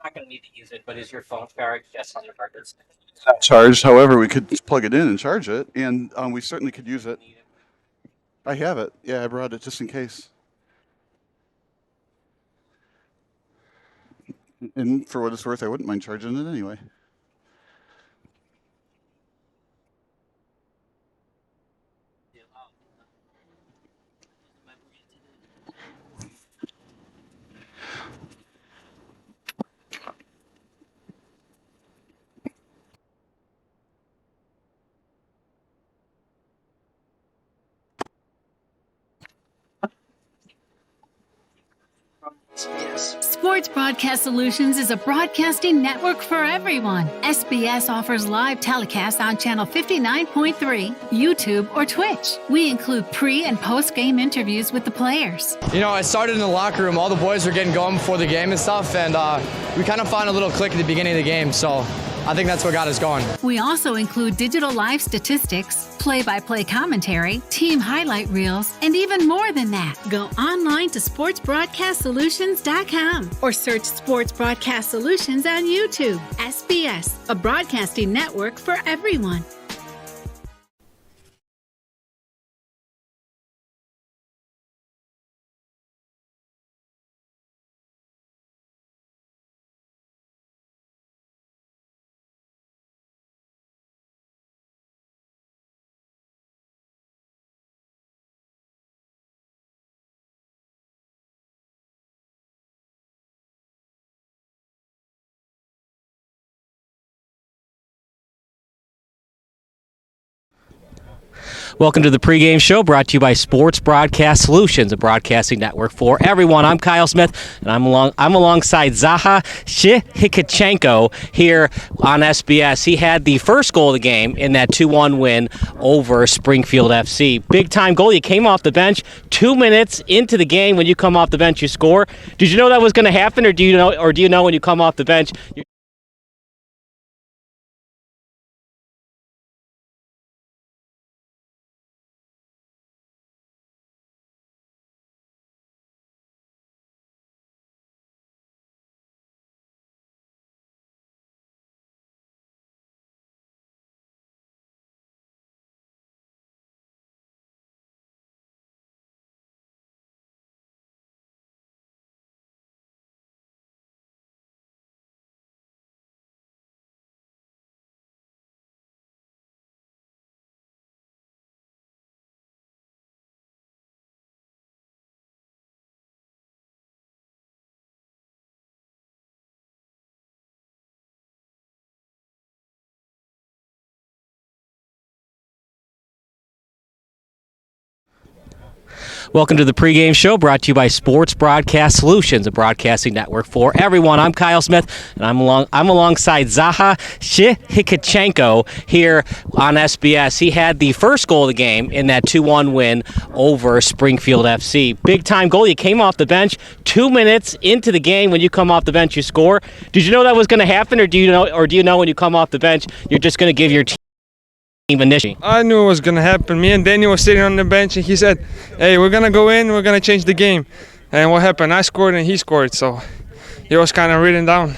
not going to need to use it, but is your phone charged? Yes, on your chargers. Not charged. However, we could plug it in and charge it, and we certainly could use it. I have it. Yeah, I brought it just in case. And for what it's worth, I wouldn't mind charging it anyway. Sports Broadcast Solutions is a broadcasting network for everyone. SBS offers live telecasts on Channel 59.3, YouTube, or Twitch. We include pre- and post-game interviews with the players. You know, it started in the locker room. All the boys were getting going before the game and stuff, and we kind of found a little click at the beginning of the game, so I think that's what got us going. We also include digital live statistics, play-by-play commentary, team highlight reels, and even more than that. Go online to sportsbroadcastsolutions.com or search Sports Broadcast Solutions on YouTube. SBS, a broadcasting network for everyone. Welcome to the pregame show brought to you by Sports Broadcast Solutions, a broadcasting network for everyone. I'm Kyle Smith, and I'm alongside Zaha Shihikachenko here on SBS. He had the first goal of the game in that 2-1 win over Springfield FC. Big-time goal. You came off the bench 2 minutes into the game. When you come off the bench, you score. Did you know that was going to happen, or do you know when you come off the bench, Welcome to the pregame show brought to you by Sports Broadcast Solutions, a broadcasting network for everyone. I'm Kyle Smith, and I'm alongside Zaha Shihikachenko here on SBS. He had the first goal of the game in that 2-1 win over Springfield FC. Big-time goal. You came off the bench 2 minutes into the game. When you come off the bench, you score. Did you know that was going to happen, or do you know when you come off the bench, you're just going to give your team initially? I knew it was going to happen. Me and Daniel were sitting on the bench, and he said, hey, we're going to go in, we're going to change the game. And what happened? I scored and he scored, so it was kind of written down.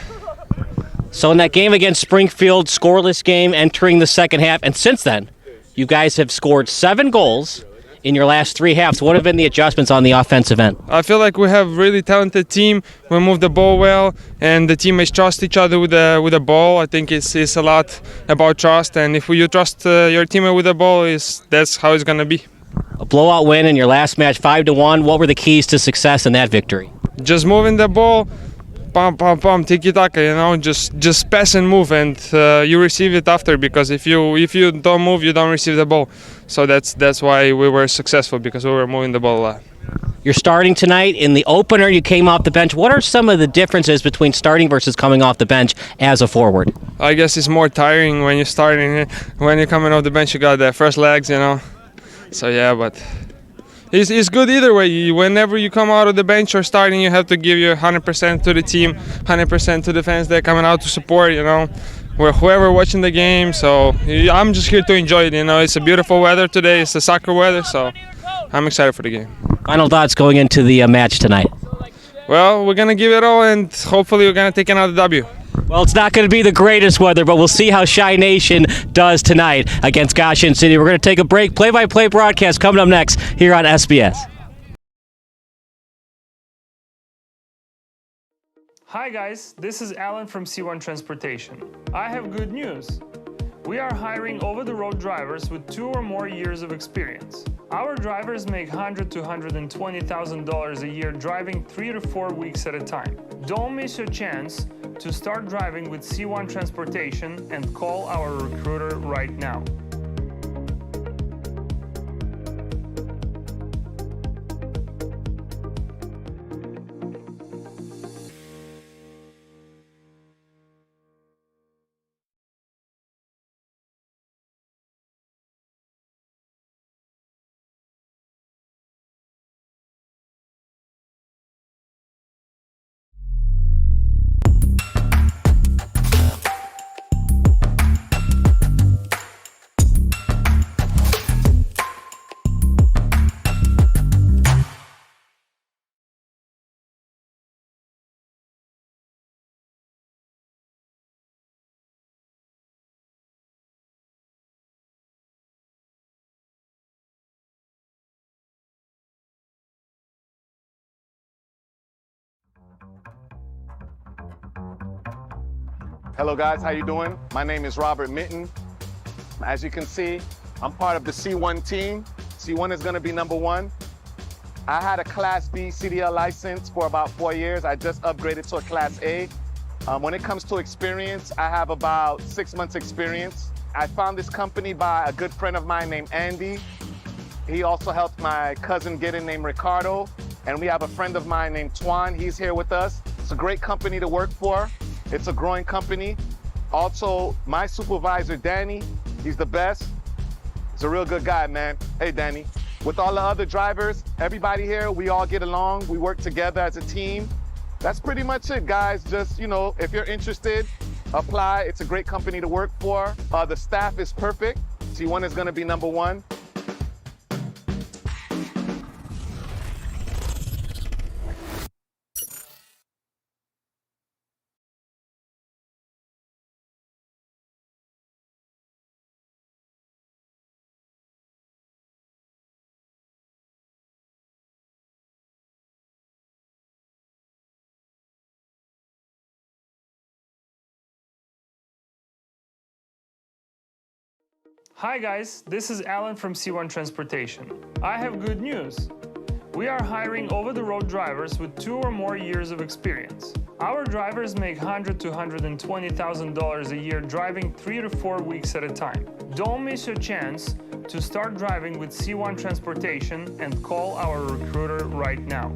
So in that game against Springfield, scoreless game entering the second half, and since then, you guys have scored 7 goals in your last 3 halves. What have been the adjustments on the offensive end? I feel like we have a really talented team. We move the ball well, and the teammates trust each other with the ball. I think it's a lot about trust, and if you trust your teammate with the ball, that's how it's going to be. A blowout win in your last match, 5-1. What were the keys to success in that victory? Just moving the ball, pam, pam, pam, tiki-taka, just pass and move, and you receive it after, because if you don't move, you don't receive the ball. So that's why we were successful, because we were moving the ball a lot. You're starting tonight. In the opener, you came off the bench. What are some of the differences between starting versus coming off the bench as a forward? I guess it's more tiring when you're starting. When you're coming off the bench, you got the first legs, So yeah, but it's good either way. Whenever you come out of the bench or starting, you have to give your 100% to the team, 100% to the fans that are coming out to support, We're whoever watching the game, so I'm just here to enjoy it, It's a beautiful weather today. It's the soccer weather, so I'm excited for the game. Final thoughts going into the match tonight. Well, we're gonna give it all, and hopefully we're gonna take another W. Well, it's not going to be the greatest weather, but we'll see how Chi Nation does tonight against Goshen City. We're going to take a break. Play-by-play broadcast coming up next here on SBS. Hi guys, this is Alan from C1 Transportation. I have good news. We are hiring over-the-road drivers with 2 or more years of experience. Our drivers make $100,000 to $120,000 a year driving 3 to 4 weeks at a time. Don't miss your chance to start driving with C1 Transportation and call our recruiter right now. Hello guys, how you doing? My name is Robert Mitten. As you can see, I'm part of the C1 team. C1 is gonna be #1. I had a Class B CDL license for about 4 years. I just upgraded to a Class A. When it comes to experience, I have about 6 months experience. I found this company by a good friend of mine named Andy. He also helped my cousin get in named Ricardo. And we have a friend of mine named Twan. He's here with us. It's a great company to work for. It's a growing company. Also, my supervisor, Danny, he's the best. He's a real good guy, man. Hey, Danny. With all the other drivers, everybody here, we all get along. We work together as a team. That's pretty much it, guys. Just, if you're interested, apply. It's a great company to work for. The staff is perfect. C1 is gonna be #1. Hi guys, this is Alan from C1 Transportation. I have good news. We are hiring over-the-road drivers with 2 or more years of experience. Our drivers make $100,000 to $120,000 a year driving 3 to 4 weeks at a time. Don't miss your chance to start driving with C1 Transportation and call our recruiter right now.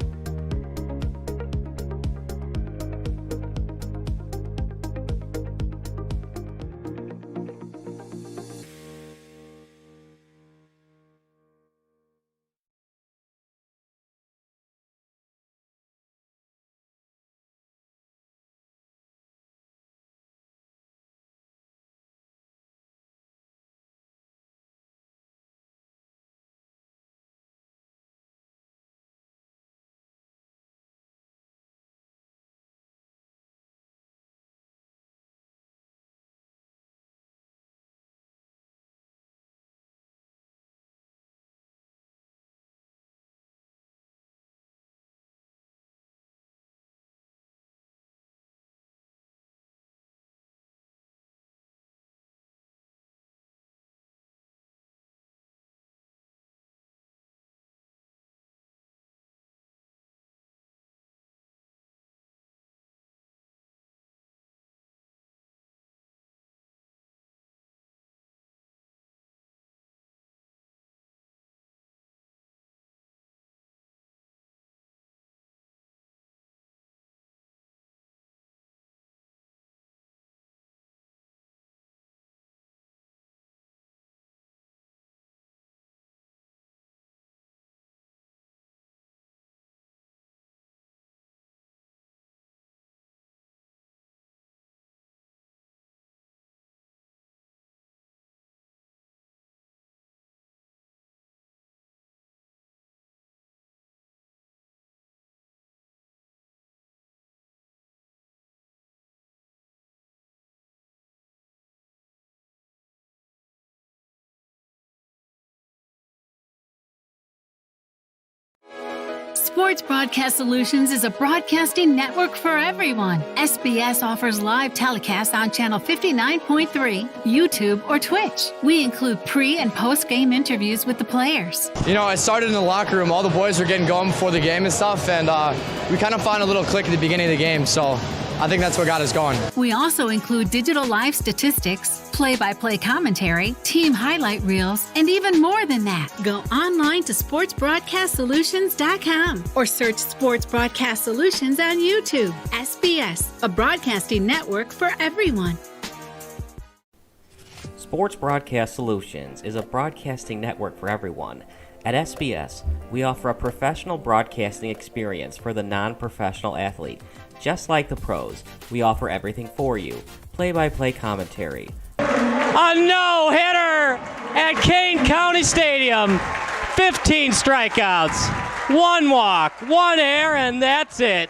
Sports Broadcast Solutions is a broadcasting network for everyone. SBS offers live telecasts on channel 59.3, YouTube, or Twitch. We include pre- and post-game interviews with the players. You know, I started in the locker room. All the boys were getting going before the game and stuff, and we kind of found a little click at the beginning of the game, so I think that's what got us going. We also include digital live statistics, play-by-play commentary, team highlight reels, and even more than that. Go online to sportsbroadcastsolutions.com or search Sports Broadcast Solutions on YouTube. SBS, a broadcasting network for everyone. Sports Broadcast Solutions is a broadcasting network for everyone. At SBS, we offer a professional broadcasting experience for the non-professional athlete. Just like the pros, we offer everything for you. Play-by-play commentary. A no-hitter at Kane County Stadium. 15 strikeouts, 1 walk, 1 error, and that's it.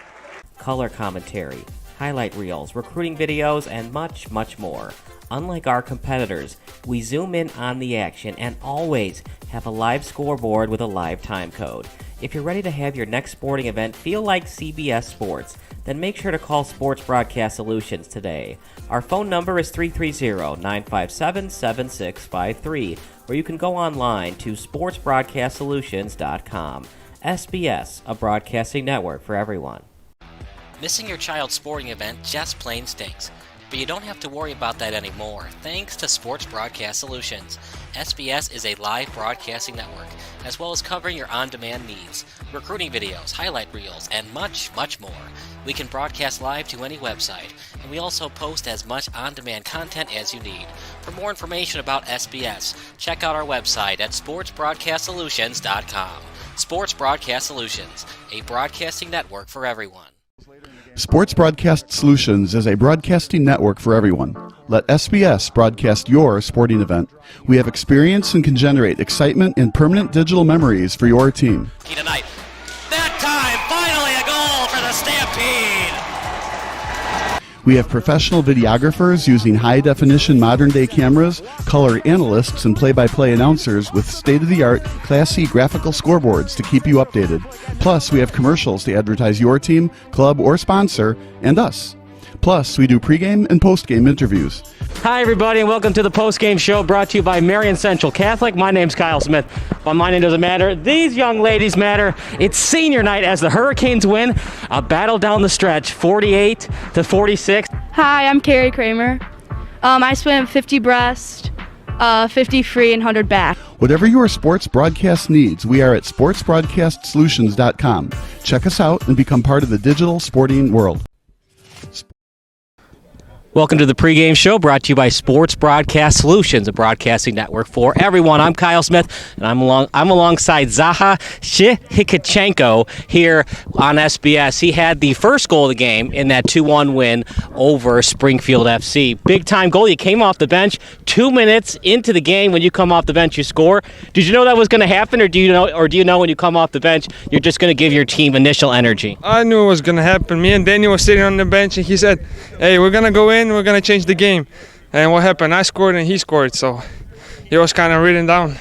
Color commentary, highlight reels, recruiting videos, and much, much more. Unlike our competitors, we zoom in on the action and always have a live scoreboard with a live time code. If you're ready to have your next sporting event feel like CBS Sports, then make sure to call Sports Broadcast Solutions today. Our phone number is 330-957-7653, or you can go online to sportsbroadcastsolutions.com. SBS, a broadcasting network for everyone. Missing your child's sporting event just plain stinks. But you don't have to worry about that anymore, thanks to Sports Broadcast Solutions. SBS is a live broadcasting network, as well as covering your on-demand needs, recruiting videos, highlight reels, and much, much more. We can broadcast live to any website, and we also post as much on-demand content as you need. For more information about SBS, check out our website at sportsbroadcastsolutions.com. Sports Broadcast Solutions, a broadcasting network for everyone. Sports Broadcast Solutions is a broadcasting network for everyone. Let SBS broadcast your sporting event. We have experience and can generate excitement and permanent digital memories for your team. Tonight. That time, finally a goal for the Stampede! We have professional videographers using high-definition modern-day cameras, color analysts, and play-by-play announcers with state-of-the-art, classy graphical scoreboards to keep you updated. Plus, we have commercials to advertise your team, club, or sponsor, and us. Plus, we do pregame and postgame interviews. Hi, everybody, and welcome to the postgame show brought to you by Marion Central Catholic. My name's Kyle Smith, but my name doesn't matter. These young ladies matter. It's senior night as the Hurricanes win a battle down the stretch, 48-46. Hi, I'm Carrie Kramer. I swim 50 breast, 50 free, and 100 back. Whatever your sports broadcast needs, we are at sportsbroadcastsolutions.com. Check us out and become part of the digital sporting world. Welcome to the pregame show brought to you by Sports Broadcast Solutions, a broadcasting network for everyone. I'm Kyle Smith, and I'm alongside Zaha Shihikachenko here on SBS. He had the first goal of the game in that 2-1 win over Springfield FC. Big-time goal. You came off the bench 2 minutes into the game. When you come off the bench, you score. Did you know that was going to happen, or do you know when you come off the bench, you're just going to give your team initial energy? I knew it was going to happen. Me and Daniel were sitting on the bench, and he said, hey, we're going to go in. We're going to change the game. And what happened? I scored and he scored, so it was kind of written down.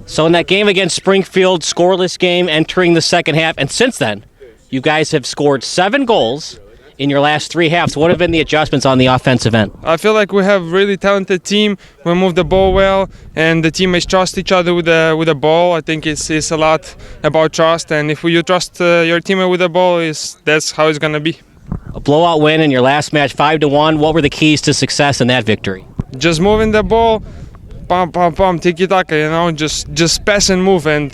So in that game against Springfield, scoreless game entering the second half, and since then, you guys have scored 7 goals in your last 3 halves. What have been the adjustments on the offensive end? I feel like we have a really talented team. We move the ball well, and the teammates trust each other with the ball. I think it's a lot about trust, and if you trust your teammate with the ball, that's how it's going to be. A blowout win in your last match, 5-1. What were the keys to success in that victory? Just moving the ball, pam, pam, pam, tiki-taka, just pass and move, and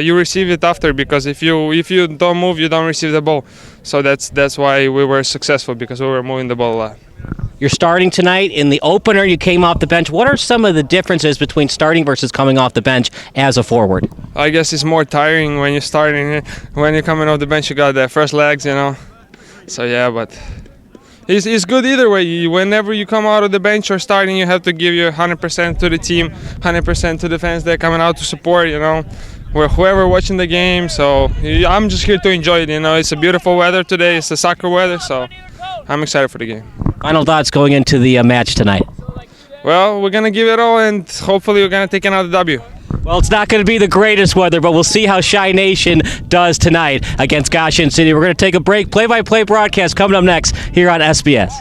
you receive it after, because if you don't move, you don't receive the ball. So that's why we were successful, because we were moving the ball a lot. You're starting tonight. In the opener, you came off the bench. What are some of the differences between starting versus coming off the bench as a forward? I guess it's more tiring when you're starting. When you're coming off the bench, you got the first legs, So yeah, but it's good either way. Whenever you come out of the bench or starting, you have to give your 100% to the team, 100% to the fans that are coming out to support, whoever watching the game. So I'm just here to enjoy it. It's a beautiful weather today. It's the soccer weather, so I'm excited for the game. Final thoughts going into the match tonight? Well, we're going to give it all, and hopefully we're going to take another W. Well, it's not going to be the greatest weather, but we'll see how Chi Nation does tonight against Goshen City. We're going to take a break. Play-by-play broadcast coming up next here on SBS.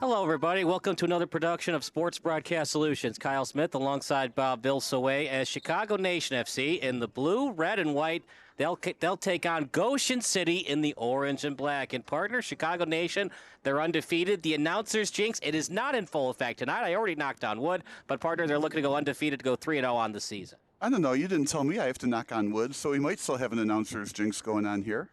Hello, everybody. Welcome to another production of Sports Broadcast Solutions. Kyle Smith alongside Bob Vilsoe as Chicago Nation FC in the blue, red, and white. They'll take on Goshen City in the orange and black. And partner, Chicago Nation, they're undefeated. The announcer's jinx, it is not in full effect tonight. I already knocked on wood, but partner, they're looking to go undefeated, to go 3-0 on the season. I don't know. You didn't tell me I have to knock on wood, so we might still have an announcer's jinx going on here.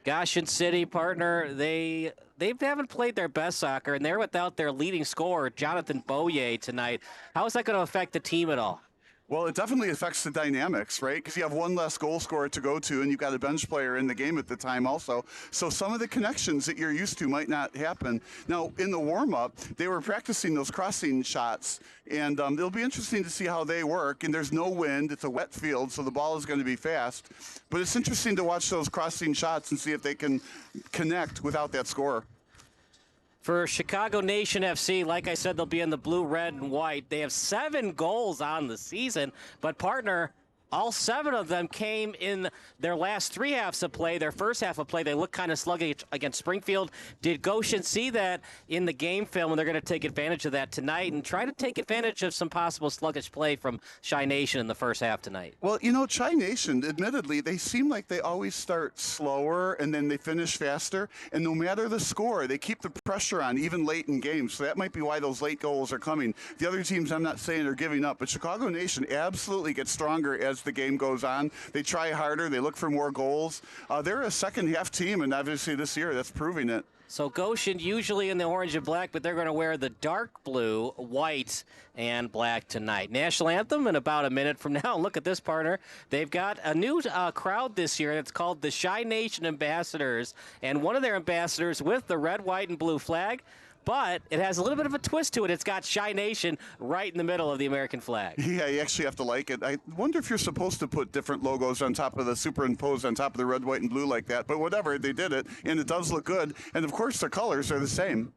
Goshen City, partner, they haven't played their best soccer, and they're without their leading scorer, Jonathan Boye, tonight. How is that going to affect the team at all? Well, it definitely affects the dynamics, right? Because you have one less goal scorer to go to, and you've got a bench player in the game at the time also. So some of the connections that you're used to might not happen. Now, in the warm-up, they were practicing those crossing shots, and it'll be interesting to see how they work. And there's no wind. It's a wet field, so the ball is going to be fast. But it's interesting to watch those crossing shots and see if they can connect without that scorer. For Chicago Nation FC, like I said, they'll be in the blue, red, and white. They have 7 goals on the season, but partner, all 7 of them came in their last 3 halves of play. Their first half of play, they looked kind of sluggish against Springfield. Did Goshen see that in the game film, and they're going to take advantage of that tonight and try to take advantage of some possible sluggish play from Chi Nation in the first half tonight? Well, you know, Chi Nation, admittedly, they seem like they always start slower and then they finish faster. And no matter the score, they keep the pressure on even late in games. So that might be why those late goals are coming. The other teams, I'm not saying are giving up, but Chicago Nation absolutely gets stronger as the game goes on. They try harder. They look for more goals. They're a second half team, and obviously this year that's proving it. So Goshen usually in the orange and black, but they're going to wear the dark blue, white, and black tonight. National anthem in about a minute from now. Look at this, partner. They've got a new crowd this year. It's called the Chi Nation Ambassadors, and one of their ambassadors with the red, white, and blue flag. But it has a little bit of a twist to it. It's got Chi Nation right in the middle of the American flag. Yeah, you actually have to like it. I wonder if you're supposed to put different logos on top of the superimposed on top of the red, white, and blue like that. But whatever, they did it, and it does look good. And, of course, the colors are the same.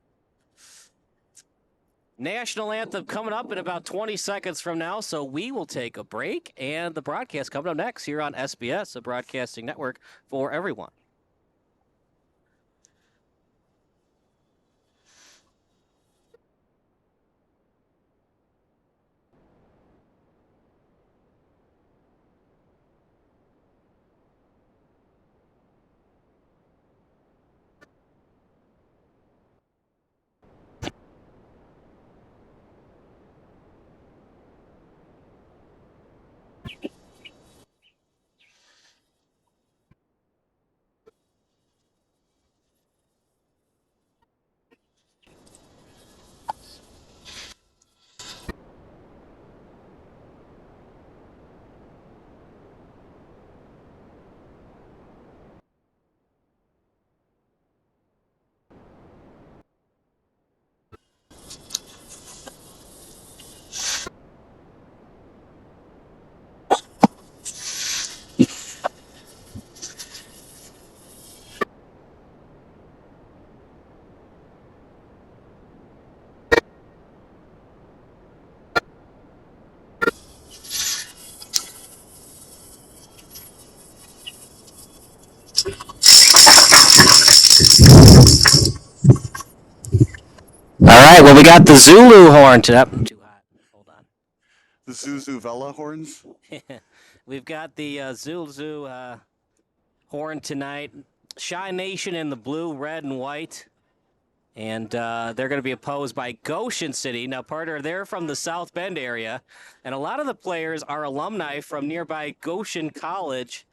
National anthem coming up in about 20 seconds from now, so we will take a break. And the broadcast coming up next here on SBS, a broadcasting network for everyone. All right, well, we got the Zulu horn too hot. Hold on. The Zuzuvela horns. We've got the Zulu horn tonight. Chi Nation in the blue, red, and white. And they're going to be opposed by Goshen City. Now, partner, they're from the South Bend area. And a lot of the players are alumni from nearby Goshen College.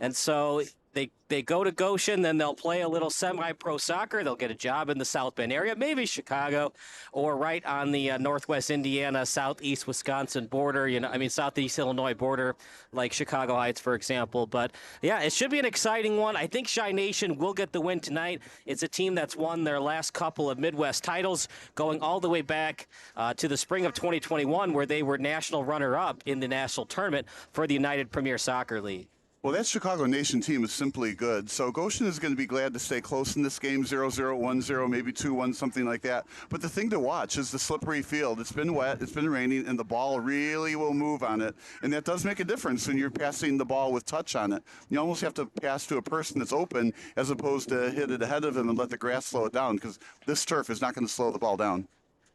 And so they go to Goshen, then they'll play a little semi-pro soccer. They'll get a job in the South Bend area, maybe Chicago, or right on the northwest Indiana, southeast Wisconsin border. Southeast Illinois border, like Chicago Heights, for example. But yeah, it should be an exciting one. I think Chi Nation will get the win tonight. It's a team that's won their last couple of Midwest titles, going all the way back to the spring of 2021, where they were national runner-up in the national tournament for the United Premier Soccer League. Well, that Chicago Nation team is simply good. So Goshen is going to be glad to stay close in this game, 0-0, 1-0, maybe 2-1, something like that. But the thing to watch is the slippery field. It's been wet, it's been raining, and the ball really will move on it. And that does make a difference when you're passing the ball with touch on it. You almost have to pass to a person that's open as opposed to hit it ahead of him and let the grass slow it down, because this turf is not going to slow the ball down.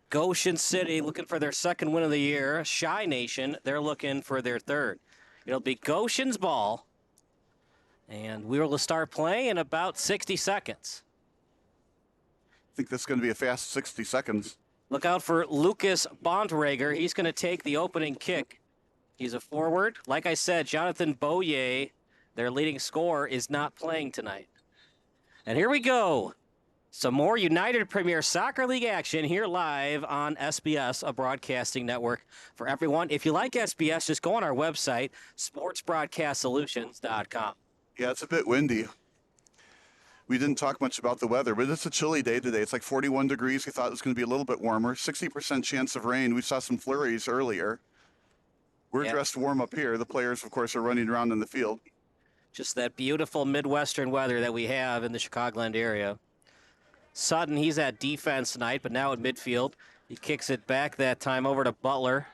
Goshen City looking for their second win of the year. Chi Nation, they're looking for their third. It'll be Goshen's ball. And we will start playing in about 60 seconds. I think this is going to be a fast 60 seconds. Look out for Lucas Bontrager. He's going to take the opening kick. He's a forward. Like I said, Jonathan Boyer, their leading scorer, is not playing tonight. And here we go. Some more United Premier Soccer League action here live on SBS, a broadcasting network for everyone. If you like SBS, just go on our website, sportsbroadcastsolutions.com. Yeah, it's a bit windy. We didn't talk much about the weather, but it's a chilly day today. It's like 41 degrees. We thought it was going to be a little bit warmer. 60% chance of rain. We saw some flurries earlier. We're dressed warm up here. The players, of course, are running around in the field. Just that beautiful Midwestern weather that we have in the Chicagoland area. Sutton, he's at defense tonight, but now at midfield. He kicks it back that time over to Butler.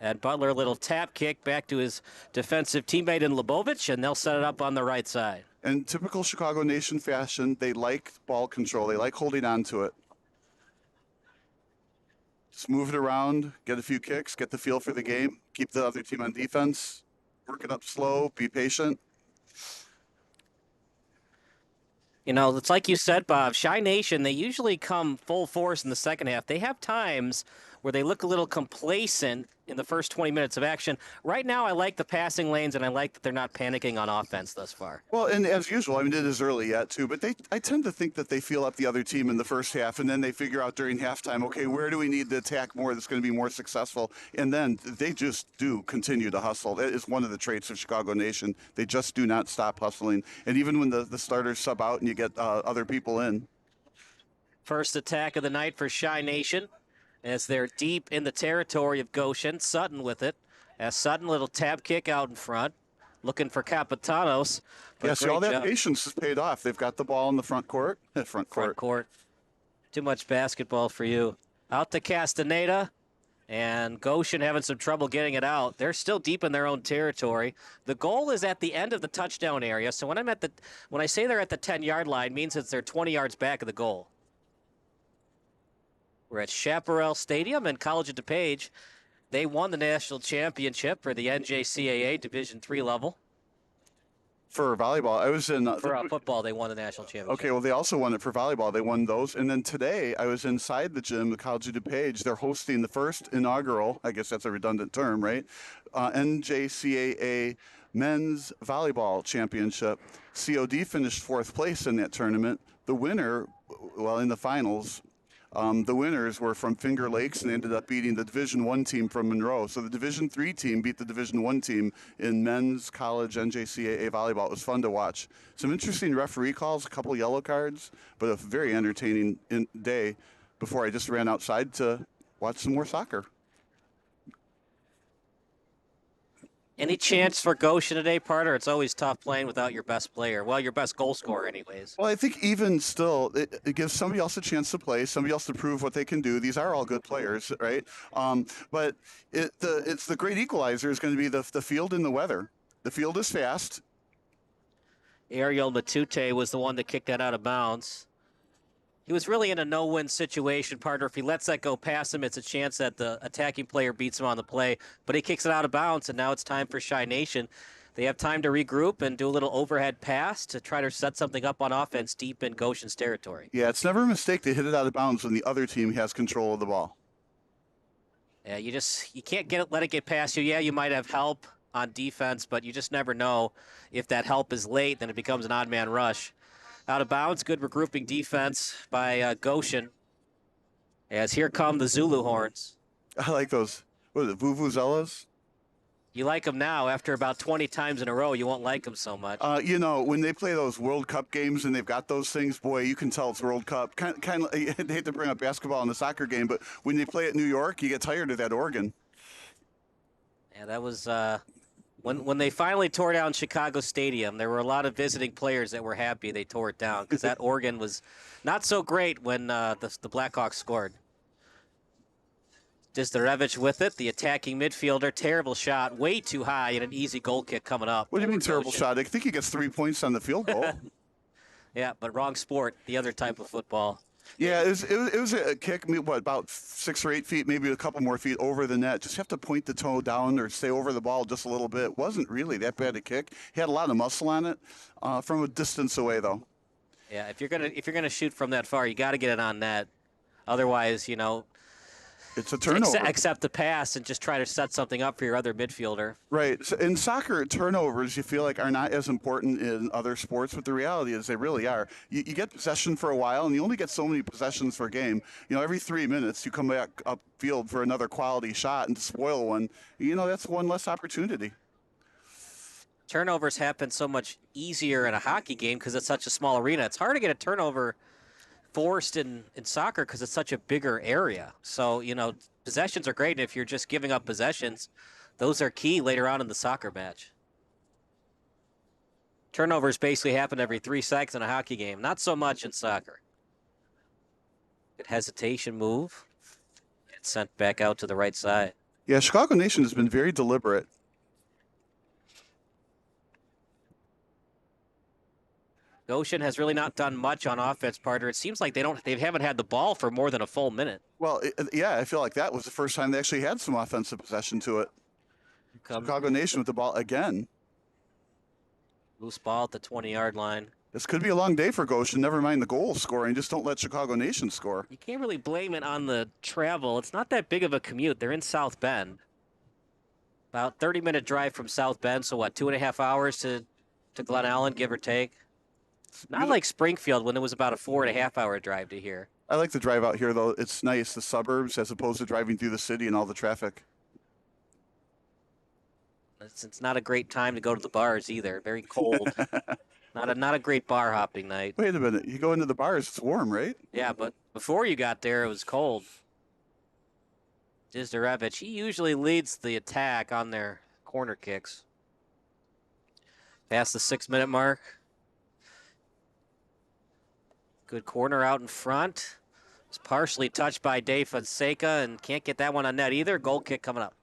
And Butler, a little tap kick back to his defensive teammate in Lebovich, and they'll set it up on the right side. And typical Chicago Nation fashion, they like ball control. They like holding on to it. Just move it around, get a few kicks, get the feel for the game, keep the other team on defense, work it up slow, be patient. It's like you said, Bob, Chi Nation, they usually come full force in the second half. They have times where they look a little complacent in the first 20 minutes of action. Right now, I like the passing lanes, and I like that they're not panicking on offense thus far. Well, and as usual, it is early yet, too, but I tend to think that they feel up the other team in the first half, and then they figure out during halftime, okay, where do we need to attack more that's going to be more successful? And then they just do continue to hustle. That is one of the traits of Chicago Nation. They just do not stop hustling. And even when the starters sub out and you get other people in. First attack of the night for Chi Nation, as they're deep in the territory of Goshen. Sutton with it. As Sutton, little tap kick out in front, looking for Capitanos. Yes, all that patience has paid off. They've got the ball in the front court. Front court. Too much basketball for you. Out to Castaneda, and Goshen having some trouble getting it out. They're still deep in their own territory. The goal is at the end of the touchdown area. So when I say they're at the 10-yard line, means that they're 20 yards back of the goal. We're at Chaparral Stadium in College of DuPage. They won the national championship for the NJCAA Division III level. For volleyball, I was in... for football, they won the national championship. Okay, well, they also won it for volleyball. They won those. And then today, I was inside the gym, the College of DuPage. They're hosting the first inaugural, I guess that's a redundant term, right? NJCAA Men's Volleyball Championship. COD finished fourth place in that tournament. The winner, in the finals... the winners were from Finger Lakes and ended up beating the Division I team from Monroe. So the Division III team beat the Division I team in men's college NJCAA volleyball. It was fun to watch. Some interesting referee calls, a couple yellow cards, but a very entertaining day before I just ran outside to watch some more soccer. Any chance for Goshen today, Parter? It's always tough playing without your best player. Well, your best goal scorer anyways. Well, I think even still, it gives somebody else a chance to play, somebody else to prove what they can do. These are all good players, right? But it's the great equalizer is going to be the field and the weather. The field is fast. Ariel Matute was the one that kicked that out of bounds. He was really in a no-win situation, partner. If he lets that go past him, it's a chance that the attacking player beats him on the play. But he kicks it out of bounds, and now it's time for Chi Nation. They have time to regroup and do a little overhead pass to try to set something up on offense deep in Goshen's territory. Yeah, it's never a mistake to hit it out of bounds when the other team has control of the ball. Yeah, you can't let it get past you. Yeah, you might have help on defense, but you just never know. If that help is late, then it becomes an odd man rush. Out of bounds, good regrouping defense by Goshen. As here come the Zulu horns. I like those. What is it, vuvuzelas? You like them now. After about 20 times in a row, you won't like them so much. When they play those World Cup games and they've got those things, boy, you can tell it's World Cup. Kind of, I hate to bring up basketball in the soccer game, but when they play at New York, you get tired of that organ. Yeah, that was when they finally tore down Chicago Stadium. There were a lot of visiting players that were happy they tore it down because that organ was not so great when the Blackhawks scored. Dizdarevich with it, the attacking midfielder. Terrible shot, way too high, and an easy goal kick coming up. What do you mean terrible shot? I think he gets 3 points on the field goal. Yeah, but wrong sport, the other type of football. Yeah, it was a kick, about 6 or 8 feet, maybe a couple more feet over the net. Just have to point the toe down or stay over the ball just a little bit. It wasn't really that bad a kick. He had a lot of muscle on it from a distance away, though. Yeah, if you're gonna shoot from that far, you got to get it on net. Otherwise, it's a turnover. Accept the pass and just try to set something up for your other midfielder. Right. So in soccer, turnovers you feel like are not as important in other sports, but the reality is they really are. You get possession for a while, and you only get so many possessions per game. Every 3 minutes you come back upfield for another quality shot, and to spoil one, that's one less opportunity. Turnovers happen so much easier in a hockey game because it's such a small arena. It's hard to get a turnover forced in soccer because it's such a bigger area. So, possessions are great. And if you're just giving up possessions, those are key later on in the soccer match. Turnovers basically happen every 3 seconds in a hockey game. Not so much in soccer. Good hesitation move. It's sent back out to the right side. Yeah, Chicago Nation has been very deliberate. Goshen has really not done much on offense, partner. It seems like they haven't had the ball for more than a full minute. Well, I feel like that was the first time they actually had some offensive possession to it. Chicago Nation with the ball again. Loose ball at the 20-yard line. This could be a long day for Goshen. Never mind the goal scoring. Just don't let Chicago Nation score. You can't really blame it on the travel. It's not that big of a commute. They're in South Bend. About 30-minute drive from South Bend. So what, 2.5 hours to Glen Allen, give or take? Not like Springfield when it was about a 4.5-hour drive to here. I like the drive out here, though. It's nice, the suburbs, as opposed to driving through the city and all the traffic. It's not a great time to go to the bars either. Very cold. Not a great bar hopping night. Wait a minute. You go into the bars, it's warm, right? Yeah, but before you got there, it was cold. Dizdarevich, he usually leads the attack on their corner kicks. Past the 6-minute mark. Good corner out in front. It's partially touched by Dave Fonseca and can't get that one on net either. Goal kick coming up.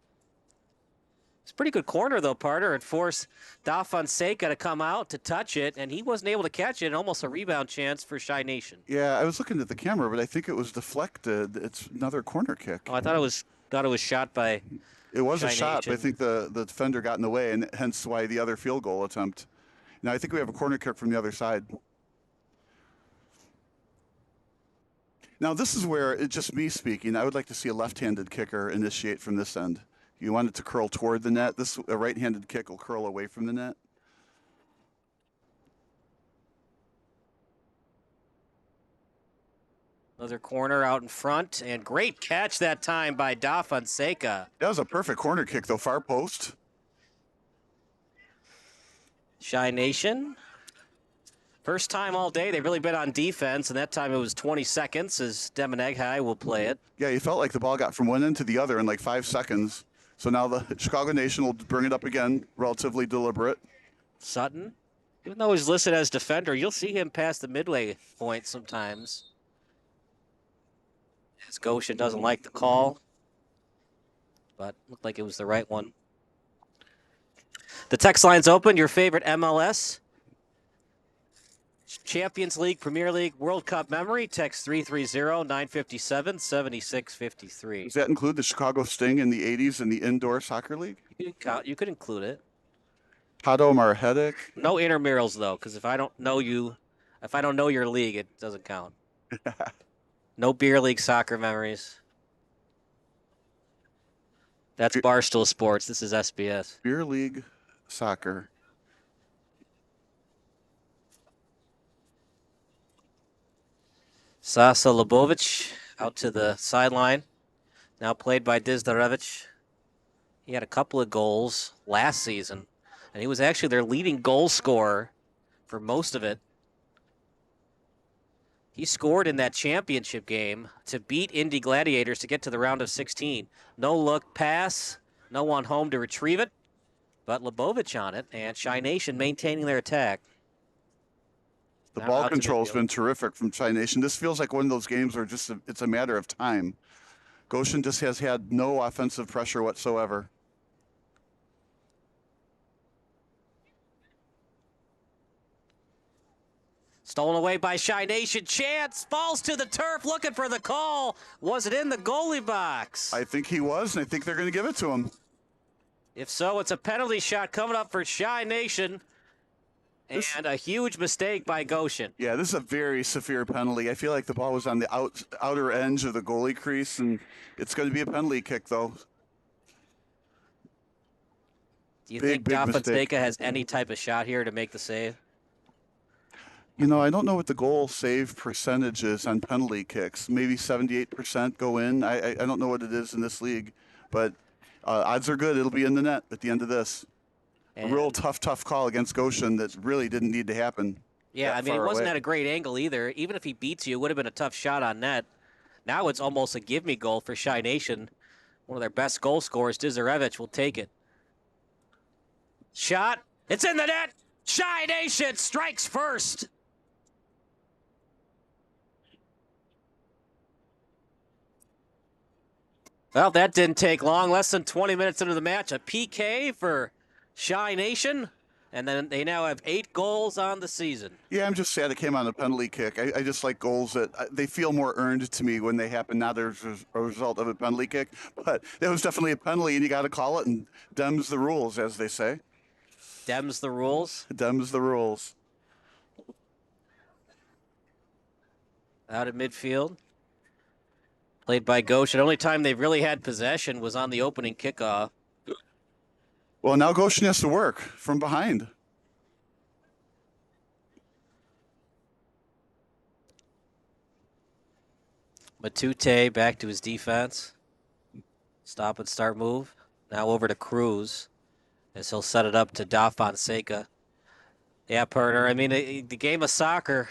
It's a pretty good corner, though, partner. It forced Da Fonseca to come out to touch it, and he wasn't able to catch it. Almost a rebound chance for Chi Nation. Yeah, I was looking at the camera, but I think it was deflected. It's another corner kick. Oh, I thought it was shot by It was Chi a shot, Nation. but I think the defender got in the way, and hence why the other field goal attempt. Now, I think we have a corner kick from the other side. Now, this is where, it's just me speaking, I would like to see a left-handed kicker initiate from this end. You want it to curl toward the net. A right-handed kick will curl away from the net. Another corner out in front, and great catch that time by Da Fonseca. That was a perfect corner kick, though, far post. Chi Nation. First time all day they've really been on defense, and that time it was 20 seconds as Demoneghai will play it. Yeah, you felt like the ball got from one end to the other in like 5 seconds. So now the Chicago Nation will bring it up again, relatively deliberate. Sutton, even though he's listed as defender, you'll see him past the midway point sometimes. As Goshen doesn't like the call, but looked like it was the right one. The text line's open. Your favorite MLS, Champions League, Premier League, World Cup memory. Text 330-957-7653. Does that include the Chicago Sting in the 80s in the indoor soccer league? You could include it. Pato Marhetic. No intramurals though, because if I don't know your league, it doesn't count. No beer league soccer memories. That's Barstool Sports. This is SBS. Beer League Soccer. Sasa Lebovic out to the sideline. Now played by Dizdarevich. He had a couple of goals last season, and he was actually their leading goal scorer for most of it. He scored in that championship game to beat Indy Gladiators to get to the round of 16. No look pass, no one home to retrieve it, but Lebovic on it, and Shy Nation maintaining their attack. The Now ball out to control's midfield. been terrific from Chi Nation. This feels like one of those games where it's a matter of time. Goshen just has had no offensive pressure whatsoever. Stolen away by Shy Nation. Chance falls to the turf looking for the call. Was it in the goalie box? I think he was, and I think they're going to give it to him. If so, it's a penalty shot coming up for Shy Nation. And a huge mistake by Goshen. Yeah, this is a very severe penalty. I feel like the ball was on the outer edge of the goalie crease, and it's going to be a penalty kick, though. Do you Big think mistake. Dafonseca has any type of shot here to make the save? You know, I don't know what the goal save percentage is on penalty kicks. Maybe 78% go in. I don't know what it is in this league, but odds are good. It'll be in the net at the end of this. And a real tough call against Goshen that really didn't need to happen. yeah, that I mean, it far wasn't away. at a great angle either. Even if he beats you, it would have been a tough shot on net. Now it's almost a give-me goal for Shy Nation. One of their best goal scorers, Dizdarevich, will take it. Shot. It's in the net. Shy Nation strikes first. Well, that didn't take long. Less than 20 minutes into the match. A PK for Shy Nation. And then they now have 8 goals on the season. Yeah, I'm just sad it came on a penalty kick. I just like goals that they feel more earned to me when they happen, not as a result of a penalty kick. But it was definitely a penalty, and you got to call it, and dems the rules, as they say. Dems the rules. Dems the rules. Out at midfield. Played by Goshen. The only time they've really had possession was on the opening kickoff. Well, now Goshen has to work from behind. Matute back to his defense. Stop and start move. Now over to Cruz as he'll set it up to Dafonseca. Yeah, Perner. I mean, the game of soccer,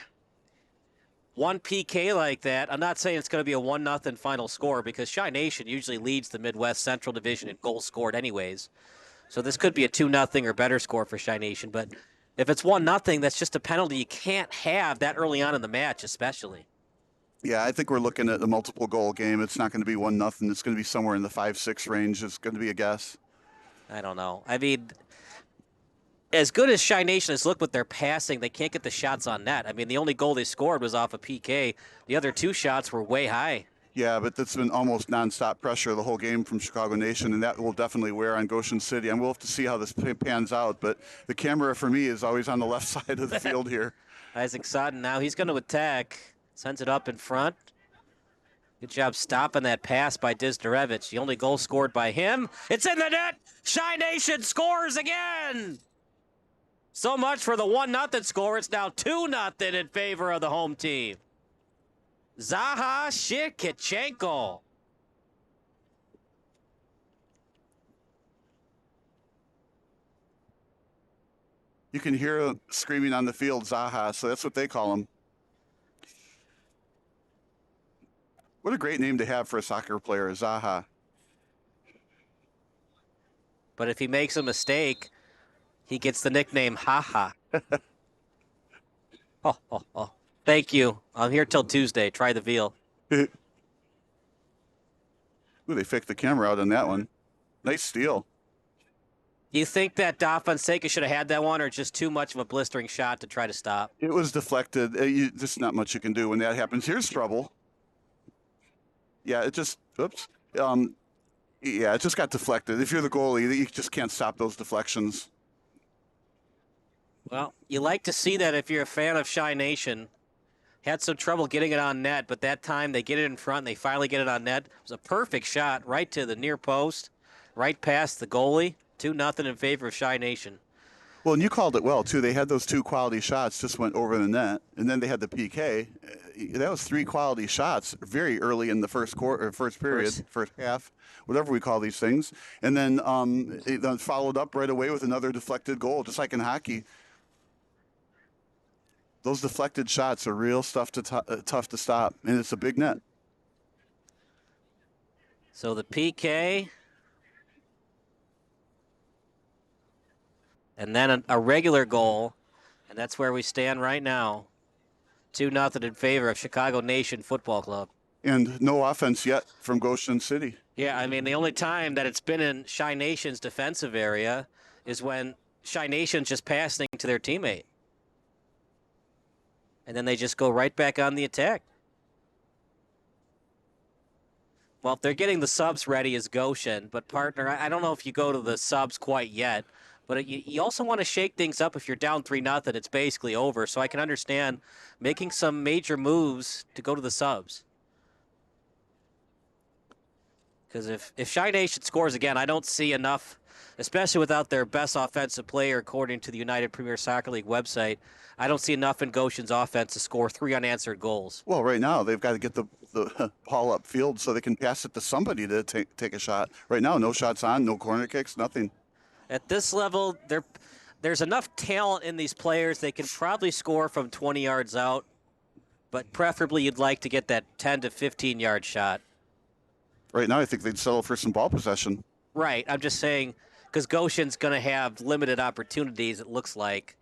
one PK like that, I'm not saying it's going to be a 1-0 final score because Shy Nation usually leads the Midwest Central Division in goals scored anyways. So this could be a 2-0 or better score for Shy Nation. But if it's 1-0, that's just a penalty you can't have that early on in the match, especially. Yeah, I think we're looking at a multiple goal game. It's not going to be 1-0. It's going to be somewhere in the 5-6 range. It's going to be a guess. I don't know. I mean, as good as Shy Nation has looked with their passing, they can't get the shots on net. I mean, the only goal they scored was off a PK. The other 2 shots were way high. Yeah, but that's been almost nonstop pressure the whole game from Chicago Nation, and that will definitely wear on Goshen City. And we'll have to see how this pans out. But the camera for me is always on the left side of the field here. Isaac Sutton now, he's going to attack. Sends it up in front. Good job stopping that pass by Dizdarevich. The only goal scored by him. It's in the net. Shy Nation scores again. So much for the 1-0 score. It's now 2-0 in favor of the home team. Zaha Shikichenko. You can hear screaming on the field, Zaha, so that's what they call him. What a great name to have for a soccer player, Zaha. But if he makes a mistake, he gets the nickname Haha. Oh. Thank you. I'm here till Tuesday. Try the veal. Ooh, they faked the camera out on that one. Nice steal. Do you think that Dafonseca should have had that one, or just too much of a blistering shot to try to stop? It was deflected. Just not much you can do when that happens. Here's trouble. Yeah, it just, oops. Yeah, it just got deflected. If you're the goalie, you just can't stop those deflections. Well, you like to see that if you're a fan of Shy Nation. Had some trouble getting it on net, but that time they get it in front and they finally get it on net. It was a perfect shot right to the near post. right past the goalie. 2-0 in favor of Chi Nation. Well, and you called it well too. They had those two quality shots, just went over the net, and then they had the PK. That was three quality shots very early in the first quarter, first period, first half, whatever we call these things. And then it then followed up right away with another deflected goal, just like in hockey. Those deflected shots are real tough to stop, and it's a big net. So the PK, and then a regular goal, and that's where we stand right now. 2-0 in favor of Chicago Nation Football Club. And no offense yet from Goshen City. Yeah, I mean, the only time that it's been in Chi Nation's defensive area is when Chi Nation's just passing to their teammate. And then they just go right back on the attack. Well, if they're getting the subs ready as Goshen, but partner, I don't know if you go to the subs quite yet, but you also want to shake things up. If you're down 3-0, it's basically over. So I can understand making some major moves to go to the subs. Because if Chi Nation scores again, I don't see enough, especially without their best offensive player, according to the United Premier Soccer League website. I don't see enough in Goshen's offense to score 3 unanswered goals. Well, right now they've got to get the ball upfield so they can pass it to somebody to take a shot. Right now, no shots on, no corner kicks, nothing. At this level, there's enough talent in these players. They can probably score from 20 yards out, but preferably you'd like to get that 10 to 15-yard shot. Right now, I think they'd settle for some ball possession. Right. I'm just saying, because Goshen's going to have limited opportunities, it looks like.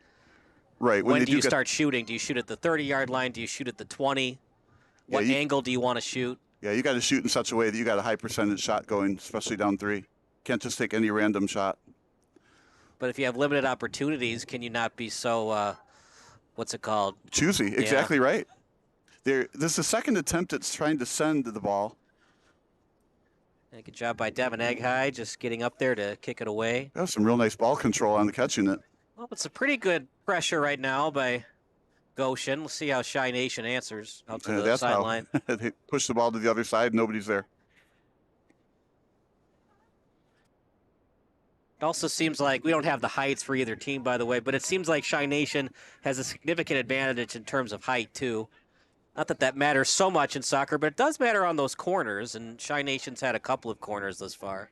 Right. When do you start shooting? Do you shoot at the 30-yard line? Do you shoot at the 20? What angle do you want to shoot? Yeah, you got to shoot in such a way that you got a high percentage shot going, especially down 3. Can't just take any random shot. But if you have limited opportunities, can you not be so, what's it called? Choosy. Exactly right. This is the second attempt it's trying to send the ball. Good job by Devin Eghigh, just getting up there to kick it away. That was some real nice ball control on the catching it. Well, it's a pretty good pressure right now by Goshen. We'll see how Chi Nation answers out to the sideline. They push the ball to the other side. Nobody's there. It also seems like we don't have the heights for either team, by the way, but it seems like Chi Nation has a significant advantage in terms of height, too. Not that that matters so much in soccer, but it does matter on those corners, and Chi Nation's had a couple of corners thus far.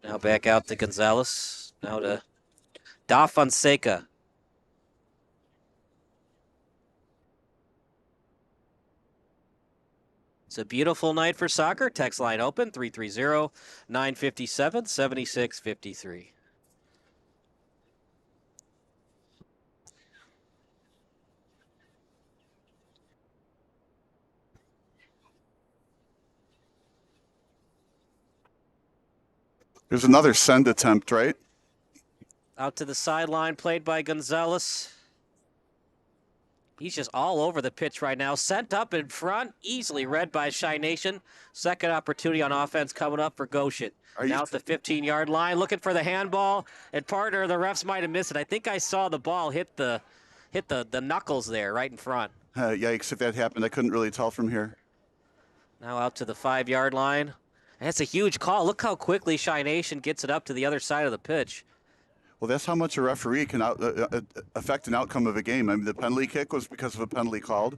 Now back out to Gonzalez. Now to Da Fonseca. It's a beautiful night for soccer. Text line open, 330-957-7653. There's another send attempt, right? Out to the sideline, played by Gonzalez. He's just all over the pitch right now. Sent up in front, easily read by Chi Nation. Second opportunity on offense coming up for Goshen. Now at the 15-yard line, looking for the handball. And partner, the refs might have missed it. I think I saw the ball hit the knuckles there, right in front. Yikes, if that happened, I couldn't really tell from here. Now out to the 5-yard line. And that's a huge call. Look how quickly Chi Nation gets it up to the other side of the pitch. Well, that's how much a referee can affect an outcome of a game. I mean, the penalty kick was because of a penalty called.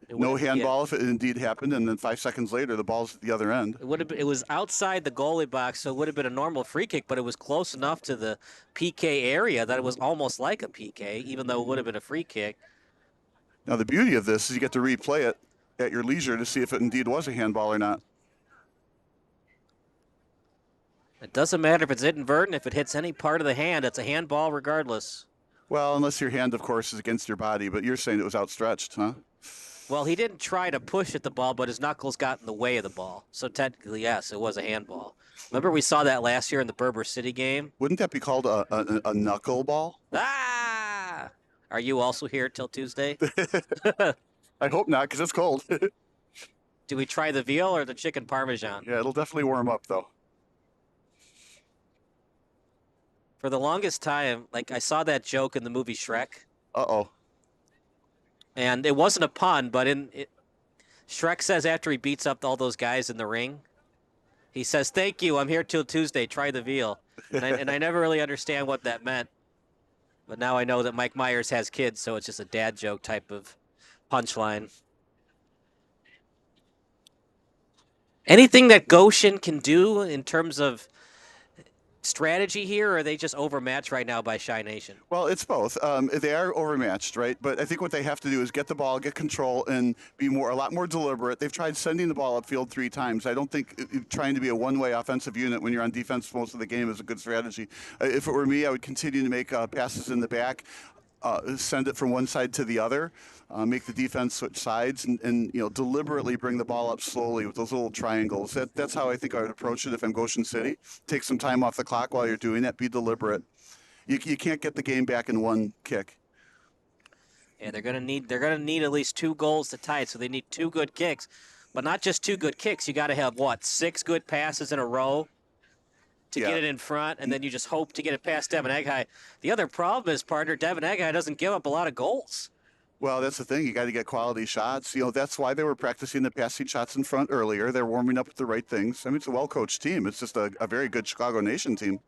No handball if it indeed happened, and then 5 seconds later, the ball's at the other end. It was outside the goalie box, so it would have been a normal free kick, but it was close enough to the PK area that it was almost like a PK, even though it would have been a free kick. Now, the beauty of this is you get to replay it at your leisure to see if it indeed was a handball or not. It doesn't matter if it's inadvertent. If it hits any part of the hand, it's a handball regardless. Well, unless your hand, of course, is against your body, but you're saying it was outstretched, huh? Well, he didn't try to push at the ball, but his knuckles got in the way of the ball. So technically, yes, it was a handball. Remember we saw that last year in the Berber City game? Wouldn't that be called a knuckle ball? Ah! Are you also here till Tuesday? I hope not, because it's cold. Do we try the veal or the chicken parmesan? Yeah, it'll definitely warm up, though. For the longest time, like I saw that joke in the movie Shrek. Uh-oh. And it wasn't a pun, but Shrek says after he beats up all those guys in the ring, He says, "Thank you. I'm here till Tuesday. Try the veal." And I never really understand what that meant. But now I know that Mike Myers has kids, so it's just a dad joke type of punchline. Anything that Goshen can do in terms of strategy here, or are they just overmatched right now by Shy Nation? Well, it's both. They are overmatched, right? But I think what they have to do is get the ball, get control, and be a lot more deliberate. They've tried sending the ball upfield 3 times. I don't think trying to be a one-way offensive unit when you're on defense most of the game is a good strategy. If it were me, I would continue to make passes in the back. Send it from one side to the other, make the defense switch sides, and deliberately bring the ball up slowly with those little triangles. That's how I think I would approach it if I'm Goshen City. Take some time off the clock while you're doing that. Be deliberate. You can't get the game back in one kick. Yeah, they're gonna need at least 2 goals to tie it, so they need 2 good kicks, but not just 2 good kicks. You got to have 6 good passes in a row to get it in front, and then you just hope to get it past Devin Eghai. The other problem is, partner, Devin Eghai doesn't give up a lot of goals. Well, that's the thing. You got to get quality shots. That's why they were practicing the passing shots in front earlier. They're warming up with the right things. I mean, it's a well-coached team. It's just a very good Chicago Nation team.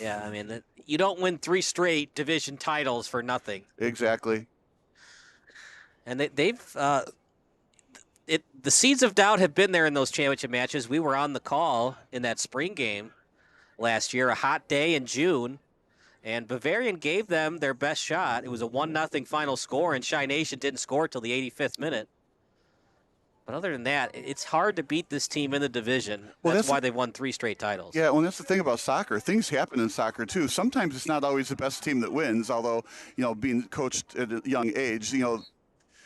Yeah, I mean, you don't win 3 straight division titles for nothing. Exactly. And the seeds of doubt have been there in those championship matches. We were on the call in that spring game last year, a hot day in June, and Bavarian gave them their best shot. It was a 1-0 final score, and Shy Nation didn't score till the 85th minute. But other than that, it's hard to beat this team in the division. Well, that's why they've won 3 straight titles. Yeah, well, that's the thing about soccer. Things happen in soccer, too. Sometimes it's not always the best team that wins, although, being coached at a young age,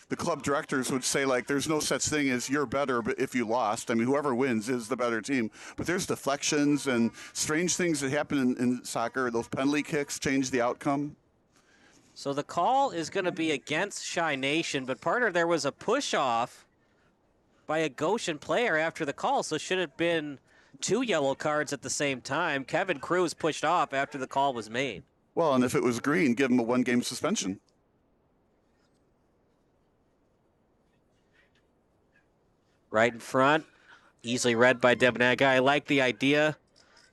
the club directors would say, there's no such thing as you're better but if you lost. I mean, whoever wins is the better team. But there's deflections and strange things that happen in soccer. Those penalty kicks change the outcome. So the call is going to be against Shy Nation, but partner, there was a push-off by a Goshen player after the call, so should have been 2 yellow cards at the same time. Kevin Cruz pushed off after the call was made. Well, and if it was green, give him a 1-game suspension. Right in front, easily read by Devin Eghai. I like the idea,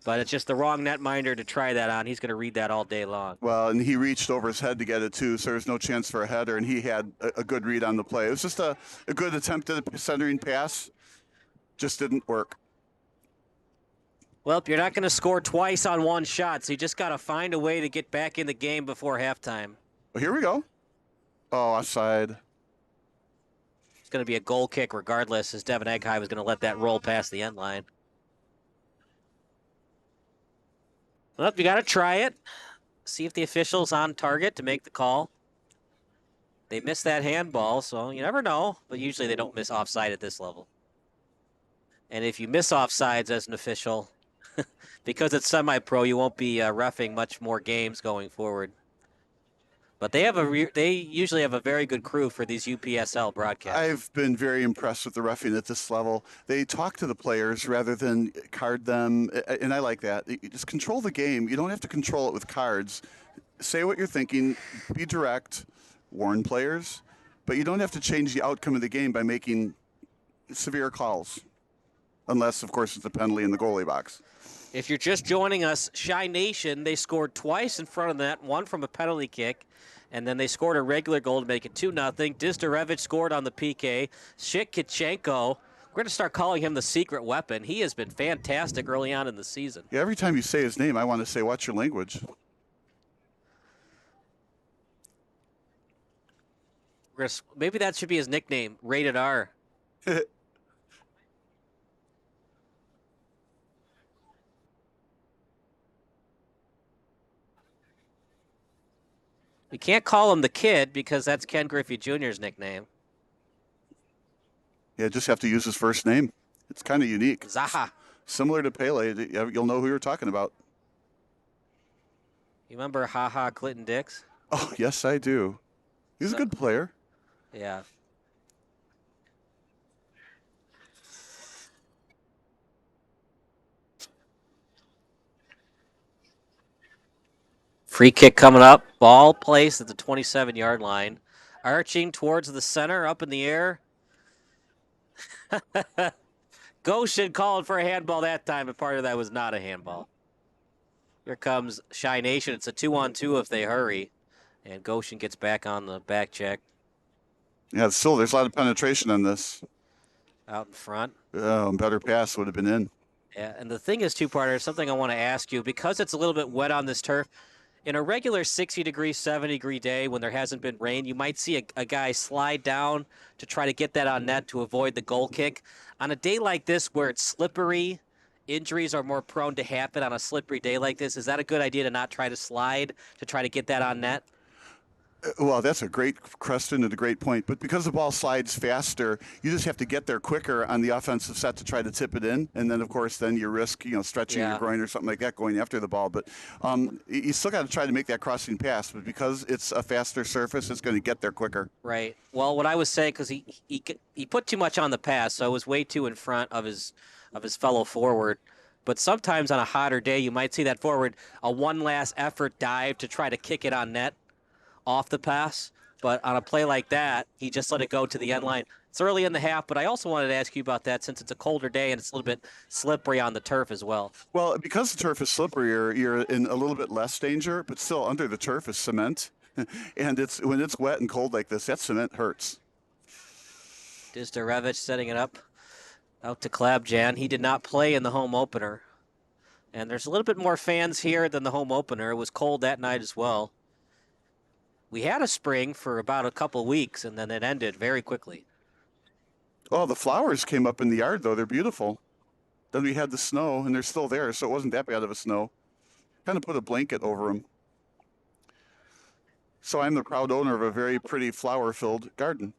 but it's just the wrong netminder to try that on. He's going to read that all day long. Well, and he reached over his head to get it, too, so there's no chance for a header, and he had a good read on the play. It was just a good attempt at a centering pass. Just didn't work. Well, you're not going to score twice on one shot, so you just got to find a way to get back in the game before halftime. Well, here we go. Oh, offside. It's going to be a goal kick regardless, as Devin Eghai was going to let that roll past the end line. Well, you got to try it. See if the official's on target to make the call. They missed that handball, so you never know, but usually they don't miss offside at this level. And if you miss offsides as an official, because it's semi-pro, you won't be reffing much more games going forward. But they usually have a very good crew for these UPSL broadcasts. I've been very impressed with the reffing at this level. They talk to the players rather than card them, and I like that. You just control the game. You don't have to control it with cards. Say what you're thinking, be direct, warn players, but you don't have to change the outcome of the game by making severe calls, unless, of course, it's a penalty in the goalie box. If you're just joining us, Shy Nation, they scored twice in front of that, one from a penalty kick, and then they scored a regular goal to make it 2-0. Distarevich scored on the PK. Shikichenko, we're going to start calling him the secret weapon. He has been fantastic early on in the season. Yeah, every time you say his name, I want to say, watch your language. Maybe that should be his nickname, Rated R. We can't call him the Kid because that's Ken Griffey Jr.'s nickname. Yeah, just have to use his first name. It's kind of unique. Zaha. Similar to Pele. You'll know who you're talking about. You remember Ha Clinton Dix? Oh, yes, I do. He's a good player. Yeah. Free kick coming up. Ball placed at the 27-yard line. Arching towards the center, up in the air. Goshen calling for a handball that time, but part of that was not a handball. Here comes Chi Nation. It's a 2-on-2 if they hurry. And Goshen gets back on the back check. Yeah, still there's a lot of penetration on this. Out in front. Better pass would have been in. Yeah, and the thing is, two-parter, something I want to ask you, because it's a little bit wet on this turf, in a regular 60-degree, 70-degree day when there hasn't been rain, you might see a guy slide down to try to get that on net to avoid the goal kick. On a day like this where it's slippery, injuries are more prone to happen on a slippery day like this. Is that a good idea to not try to slide to try to get that on net? Well, that's a great question and a great point. But because the ball slides faster, you just have to get there quicker on the offensive set to try to tip it in. And then, of course, then you risk, stretching your groin or something like that going after the ball. But you still got to try to make that crossing pass. But because it's a faster surface, it's going to get there quicker. Right. Well, what I was saying, because he put too much on the pass, so it was way too in front of his fellow forward. But sometimes on a hotter day, you might see that forward, a one last effort dive to try to kick it on net off the pass, but on a play like that, he just let it go to the end line. It's early in the half, but I also wanted to ask you about that since it's a colder day and it's a little bit slippery on the turf as well. Well, because the turf is slipperier, you're in a little bit less danger, but still under the turf is cement. And when it's wet and cold like this, that cement hurts. Dizdarevich setting it up out to Klabjan. He did not play in the home opener. And there's a little bit more fans here than the home opener. It was cold that night as well. We had a spring for about a couple weeks, and then it ended very quickly. Oh, the flowers came up in the yard, though. They're beautiful. Then we had the snow, and they're still there, so it wasn't that bad of a snow. Kind of put a blanket over them. So I'm the proud owner of a very pretty flower-filled garden.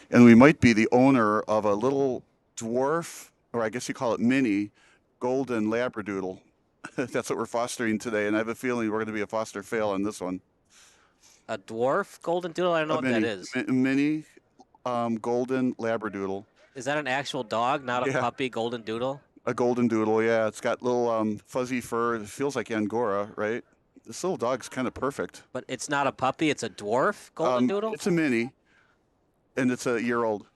And we might be the owner of a little dwarf, or I guess you call it mini, golden labradoodle. That's what we're fostering today, and I have a feeling we're going to be a foster fail on this one. A dwarf golden doodle? I don't know what that is. Mini golden labradoodle. Is that an actual dog, not a puppy golden doodle? A golden doodle, yeah. It's got little fuzzy fur. It feels like Angora, right? This little dog's kind of perfect. But it's not a puppy. It's a dwarf golden doodle? It's a mini, and it's a year old.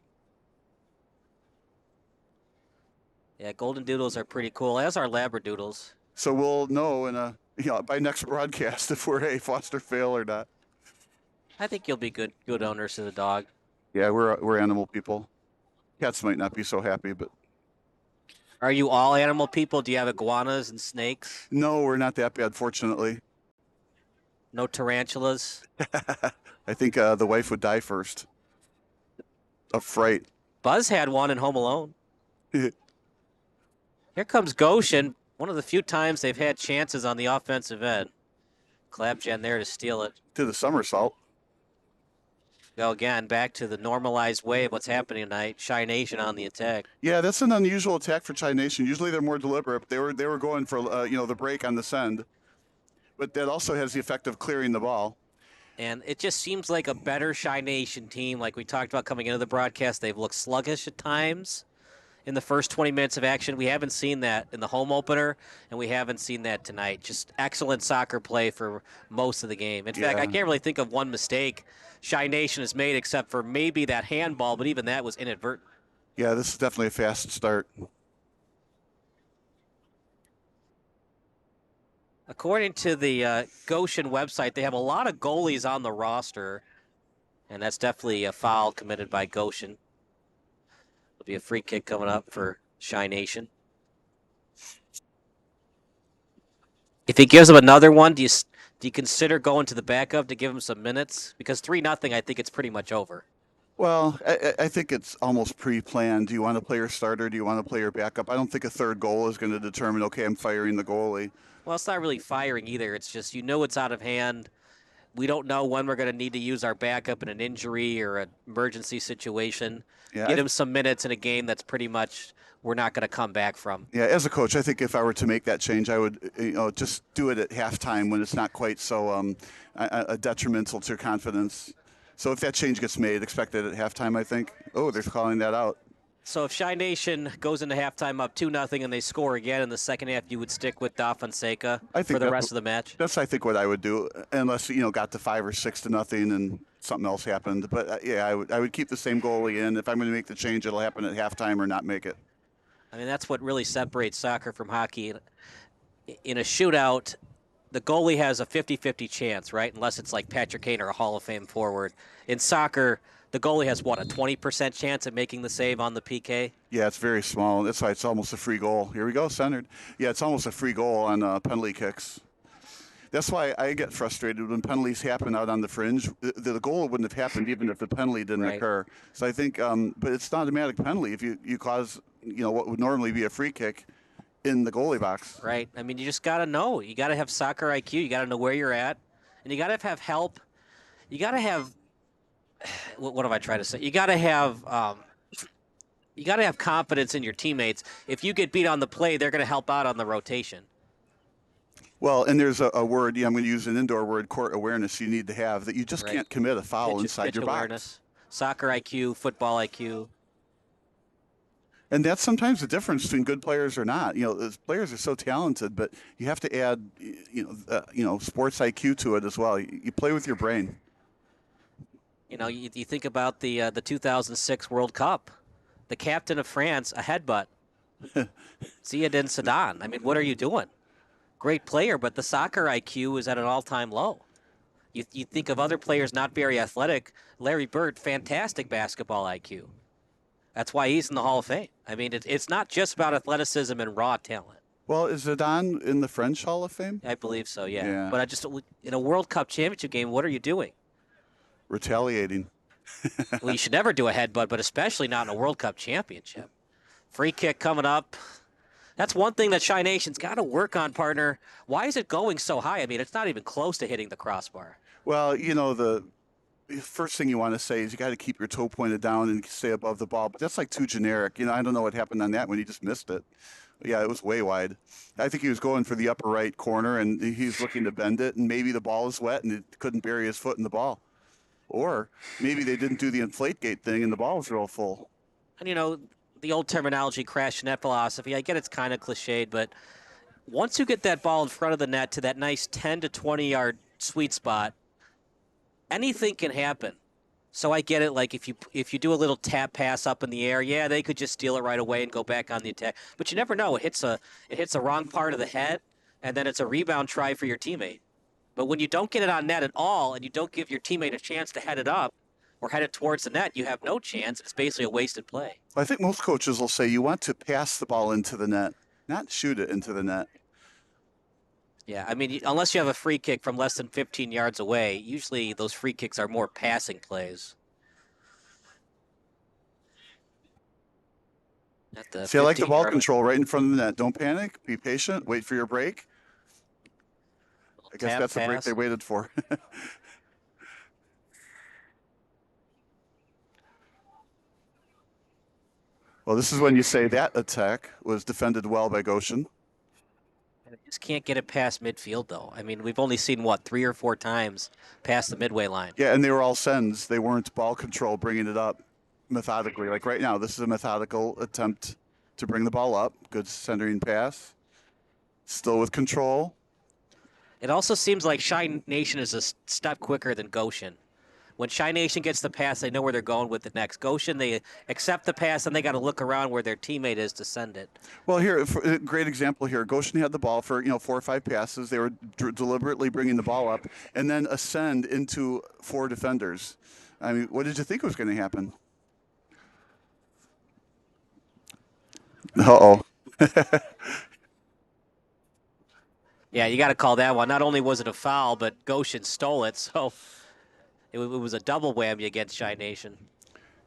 Yeah, golden doodles are pretty cool, as are labradoodles. So we'll know by next broadcast if we're a foster fail or not. I think you'll be good owners to the dog. Yeah, we're animal people. Cats might not be so happy, but. Are you all animal people? Do you have iguanas and snakes? No, we're not that bad, fortunately. No tarantulas? I think the wife would die first. Of fright. Buzz had one in Home Alone. Here comes Goshen. One of the few times they've had chances on the offensive end. Klabjan there to steal it. To the somersault. Go again, back to the normalized way of what's happening tonight. Chi Nation on the attack. Yeah, that's an unusual attack for Chi Nation. Usually they're more deliberate. They were going for the break on the send, but that also has the effect of clearing the ball. And it just seems like a better Chi Nation team. Like we talked about coming into the broadcast, they've looked sluggish at times in the first 20 minutes of action. We haven't seen that in the home opener, and we haven't seen that tonight. Just excellent soccer play for most of the game. In fact, I can't really think of one mistake Chi Nation has made except for maybe that handball, but even that was inadvertent. Yeah, this is definitely a fast start. According to the Goshen website, they have a lot of goalies on the roster, and that's definitely a foul committed by Goshen. There'll be a free kick coming up for Chi Nation. If he gives him another one, do you consider going to the backup to give him some minutes? Because 3-0, I think it's pretty much over. Well, I think it's almost pre-planned. Do you want to play your starter? Do you want to play your backup? I don't think a third goal is going to determine, okay, I'm firing the goalie. Well, it's not really firing either. It's just it's out of hand. We don't know when we're going to need to use our backup in an injury or an emergency situation. Yeah, Get him some minutes in a game that's pretty much we're not going to come back from. Yeah, as a coach, I think if I were to make that change, I would just do it at halftime when it's not quite so detrimental to confidence. So if that change gets made, expect it at halftime, I think. Oh, they're calling that out. So if Chi Nation goes into halftime up 2-0 and they score again in the second half, you would stick with Da Fonseca for the rest of the match? That's, I think, what I would do, unless, got to 5 or 6-0 and something else happened. But yeah, I would keep the same goalie in. If I'm going to make the change, it'll happen at halftime or not make it. I mean, that's what really separates soccer from hockey. In a shootout, the goalie has a 50-50 chance, right? Unless it's like Patrick Kane or a Hall of Fame forward. In soccer, the goalie has what, a 20% chance at making the save on the PK? Yeah, it's very small. That's why it's almost a free goal. Here we go, centered. Yeah, it's almost a free goal on penalty kicks. That's why I get frustrated when penalties happen out on the fringe. The goal wouldn't have happened even if the penalty didn't occur. So I think, but it's not an automatic penalty if you cause what would normally be a free kick in the goalie box. Right. I mean, you just got to know. You got to have soccer IQ. You got to know where you're at, and you got to have help. You got to have. What am I trying to say? You got to have. You got to have confidence in your teammates. If you get beat on the play, they're going to help out on the rotation. Well, and there's a word, I'm going to use an indoor word, court awareness you need to have, that you just can't commit a foul inside your awareness, box. Soccer IQ, football IQ. And that's sometimes the difference between good players or not. Players are so talented, but you have to add, sports IQ to it as well. You play with your brain. You think about the 2006 World Cup, the captain of France, a headbutt. Zinedine Zidane. I mean, what are you doing? Great player, but the soccer IQ is at an all-time low. You think of other players not very athletic. Larry Bird, fantastic basketball IQ. That's why he's in the Hall of Fame. I mean, it's not just about athleticism and raw talent. Well, is Zidane in the French Hall of Fame? I believe so, yeah. But in a World Cup championship game, what are you doing? Retaliating. Well, you should never do a headbutt, but especially not in a World Cup championship. Free kick coming up. That's one thing that Chi Nation's got to work on, partner. Why is it going so high? I mean, it's not even close to hitting the crossbar. Well, the first thing you want to say is you got to keep your toe pointed down and stay above the ball. But that's like too generic. I don't know what happened on that when he just missed it. Yeah, it was way wide. I think he was going for the upper right corner, and he's looking to bend it, and maybe the ball is wet, and it couldn't bury his foot in the ball. Or maybe they didn't do the inflate gate thing, and the ball was real full. And, the old terminology, crash net philosophy, I get it's kind of cliched, but once you get that ball in front of the net to that nice 10 to 20-yard sweet spot, anything can happen. So I get it, like if you do a little tap pass up in the air, yeah, they could just steal it right away and go back on the attack. But you never know. It hits the wrong part of the head, and then it's a rebound try for your teammate. But when you don't get it on net at all and you don't give your teammate a chance to head it up or head it towards the net, you have no chance. It's basically a wasted play. I think most coaches will say you want to pass the ball into the net, not shoot it into the net. Yeah, I mean, unless you have a free kick from less than 15 yards away, usually those free kicks are more passing plays. See, I like the ball control right in front of the net. Don't panic. Be patient. Wait for your break. I guess that's the break they waited for. Well, this is when you say that attack was defended well by Goshen. I just can't get it past midfield, though. I mean, we've only seen, 3 or 4 times past the midway line. Yeah, and they were all sends. They weren't ball control bringing it up methodically. Like right now, this is a methodical attempt to bring the ball up. Good centering pass. Still with control. It also seems like Chi Nation is a step quicker than Goshen. When Chi Nation gets the pass, they know where they're going with it next. Goshen, they accept the pass, and they got to look around where their teammate is to send it. Well, here, a great example here. Goshen had the ball for 4 or 5 passes. They were deliberately bringing the ball up, and then ascend into 4 defenders. I mean, what did you think was going to happen? Uh-oh. Yeah, you got to call that one. Not only was it a foul, but Goshen stole it, so it was a double whammy against Chi Nation.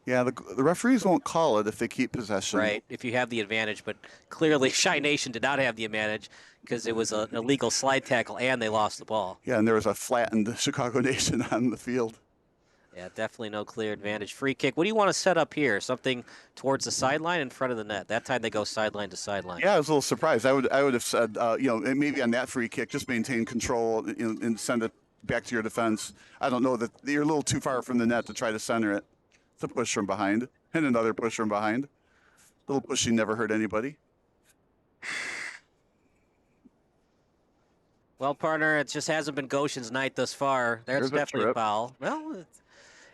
Yeah, the referees won't call it if they keep possession. Right, if you have the advantage. But clearly Chi Nation did not have the advantage because it was an illegal slide tackle and they lost the ball. Yeah, and there was a flattened Chicago Nation on the field. Yeah, definitely no clear advantage. Free kick. What do you want to set up here? Something towards the sideline in front of the net. That time they go sideline to sideline. Yeah, I was a little surprised. I would have said, maybe on that free kick, just maintain control and send it back to your defense. I don't know that you're a little too far from the net to try to center it. It's a push from behind and another push from behind. A little pushing never hurt anybody. Well, partner, it just hasn't been Goshen's night thus far. There's definitely a foul. Well,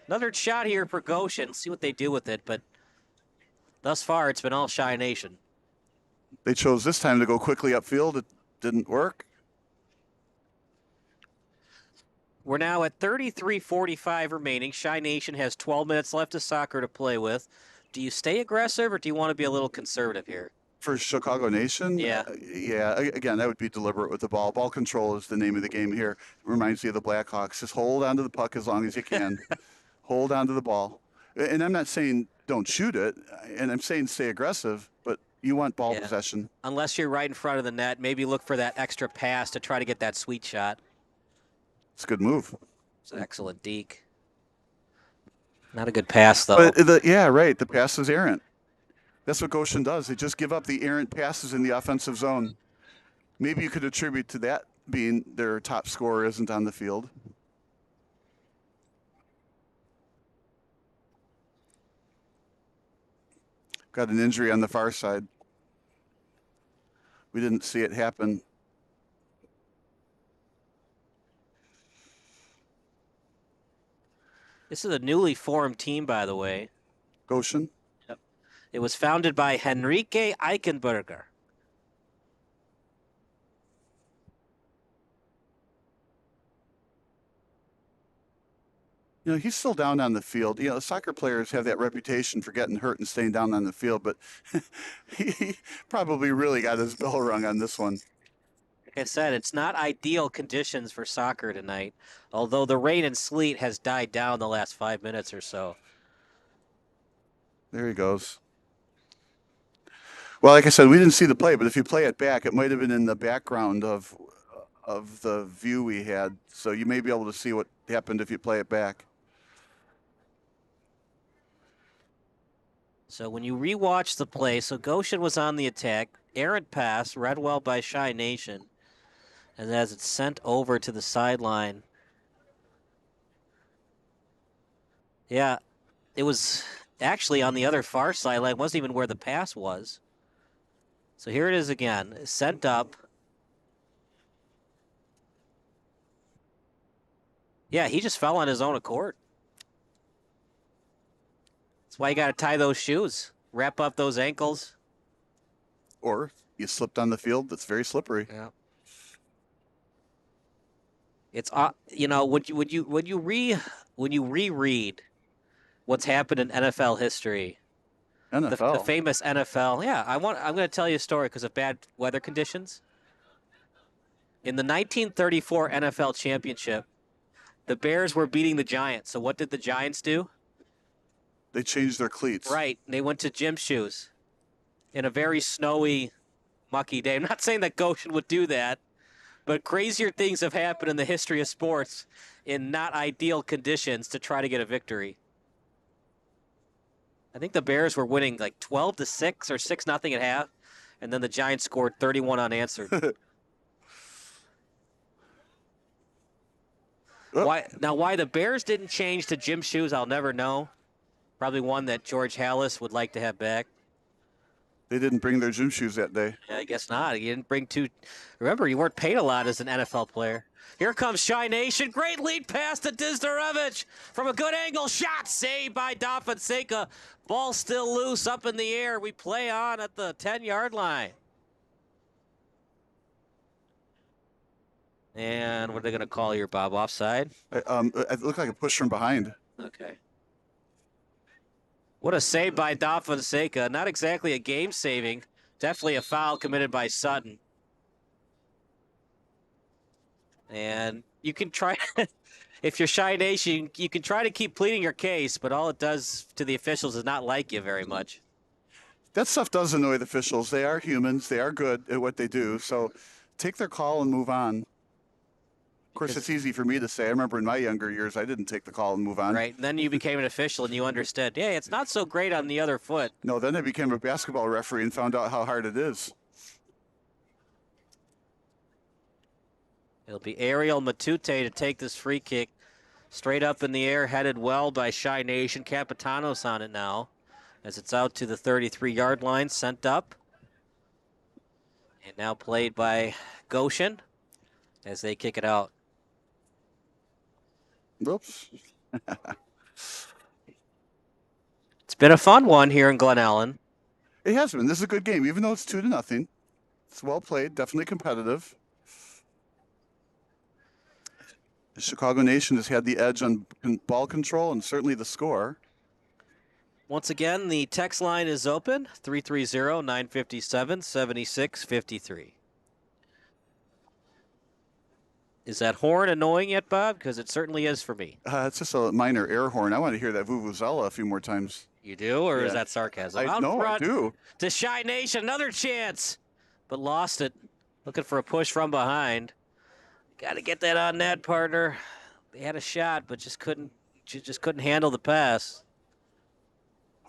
Another shot here for Goshen. See what they do with it, but thus far it's been all Shy Nation. They chose this time to go quickly upfield. It didn't work. We're now at 33:45 remaining. Shy Nation has 12 minutes left of soccer to play with. Do you stay aggressive or do you want to be a little conservative here? For Chicago Nation, Yeah. Again, that would be deliberate with the ball. Ball control is the name of the game here. It reminds me of the Blackhawks. Just hold on to the puck as long as you can. Hold on to the ball. And I'm not saying don't shoot it, and I'm saying stay aggressive, but you want ball possession. Unless you're right in front of the net, maybe look for that extra pass to try to get that sweet shot. It's a good move. It's an excellent deke. Not a good pass, though. But the pass is errant. That's what Goshen does. They just give up the errant passes in the offensive zone. Maybe you could attribute to that being their top scorer isn't on the field. Got an injury on the far side. We didn't see it happen. This is a newly formed team, by the way. Goshen? Yep. It was founded by Henrique Eichenberger. You know, he's still down on the field. You know, soccer players have that reputation for getting hurt and staying down on the field, but he probably really got his bell rung on this one. Like I said, it's not ideal conditions for soccer tonight, although the rain and sleet has died down the last 5 minutes or so. There he goes. Well, like I said, we didn't see the play, but if you play it back, it might have been in the background of the view we had. So you may be able to see what happened if you play it back. So when you rewatch the play, so Goshen was on the attack, errant pass, read well by Shy Nation, and as it's sent over to the sideline. Yeah, it was actually on the other far sideline. It wasn't even where the pass was. So here it is again, sent up. Yeah, he just fell on his own accord. That's why you got to tie those shoes, wrap up those ankles. Or you slipped on the field. That's very slippery. Yeah. It's you know, when you reread what's happened in NFL history, NFL. the famous NFL. Yeah, I'm going to tell you a story because of bad weather conditions. In the 1934 NFL championship, the Bears were beating the Giants. So what did the Giants do? They changed their cleats. Right. They went to gym shoes in a very snowy, mucky day. I'm not saying that Goshen would do that, but crazier things have happened in the history of sports in not ideal conditions to try to get a victory. I think the Bears were winning like 12-6 or 6-0 at half, and then the Giants scored 31 unanswered. Why the Bears didn't change to gym shoes, I'll never know. Probably one that George Halas would like to have back. They didn't bring their gym shoes that day. Yeah, I guess not. You didn't bring two. Remember, you weren't paid a lot as an NFL player. Here comes Shy Nation. Great lead pass to Dizdarevich from a good angle. Shot saved by Fonseca. Ball still loose up in the air. We play on at the 10-yard line. And what are they going to call here, Bob? Offside? It looked like a push from behind. Okay. What a save by Fonseca. Not exactly a game-saving. Definitely a foul committed by Sutton. And you can try, if you're Shy Nation, you can try to keep pleading your case, but all it does to the officials is not like you very much. That stuff does annoy the officials. They are humans. They are good at what they do. So take their call and move on. Of course, it's easy for me to say. I remember in my younger years, I didn't take the call and move on. Right. And then you became an official and you understood, hey, it's not so great on the other foot. No, then I became a basketball referee and found out how hard it is. It'll be Ariel Matute to take this free kick. Straight up in the air, headed well by Shy Nation. Capitanos on it now as it's out to the 33-yard line, sent up. And now played by Goshen as they kick it out. Whoops. It's been a fun one here in Glen Ellen. It has been. This is a good game, even though it's 2-0. It's well played, definitely competitive. The Chicago Nation has had the edge on ball control and certainly the score. Once again, the text line is open, 330-957-7653. Is that horn annoying yet, Bob? Because it certainly is for me. It's just a minor air horn. I want to hear that vuvuzela a few more times. You do, or Yeah. is that sarcasm? I do. To Shy Nation, another chance, but lost it. Looking for a push from behind. Got to get that on net, partner. They had a shot, but just couldn't handle the pass.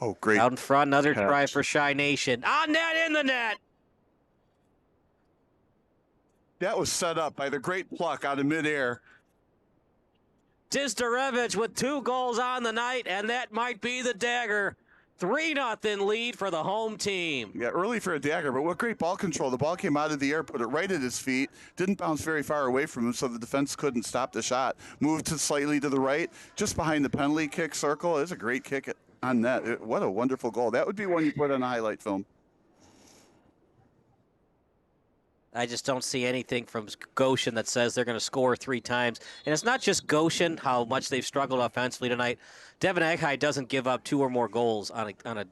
Oh, great. Out in front, another catch. try for Shy Nation. On net, in the net. That was set up by the great pluck out of midair. Distarevich with 2 goals on the night, and that might be the dagger. 3-0 lead for the home team. Yeah, early for a dagger, but what great ball control. The ball came out of the air, put it right at his feet, didn't bounce very far away from him, so the defense couldn't stop the shot. Moved slightly to the right, just behind the penalty kick circle. It was a great kick on net. What a wonderful goal. That would be one you put on a highlight film. I just don't see anything from Goshen that says they're going to score 3 times. And it's not just Goshen, how much they've struggled offensively tonight. Devin Aghai doesn't give up 2 or more goals on a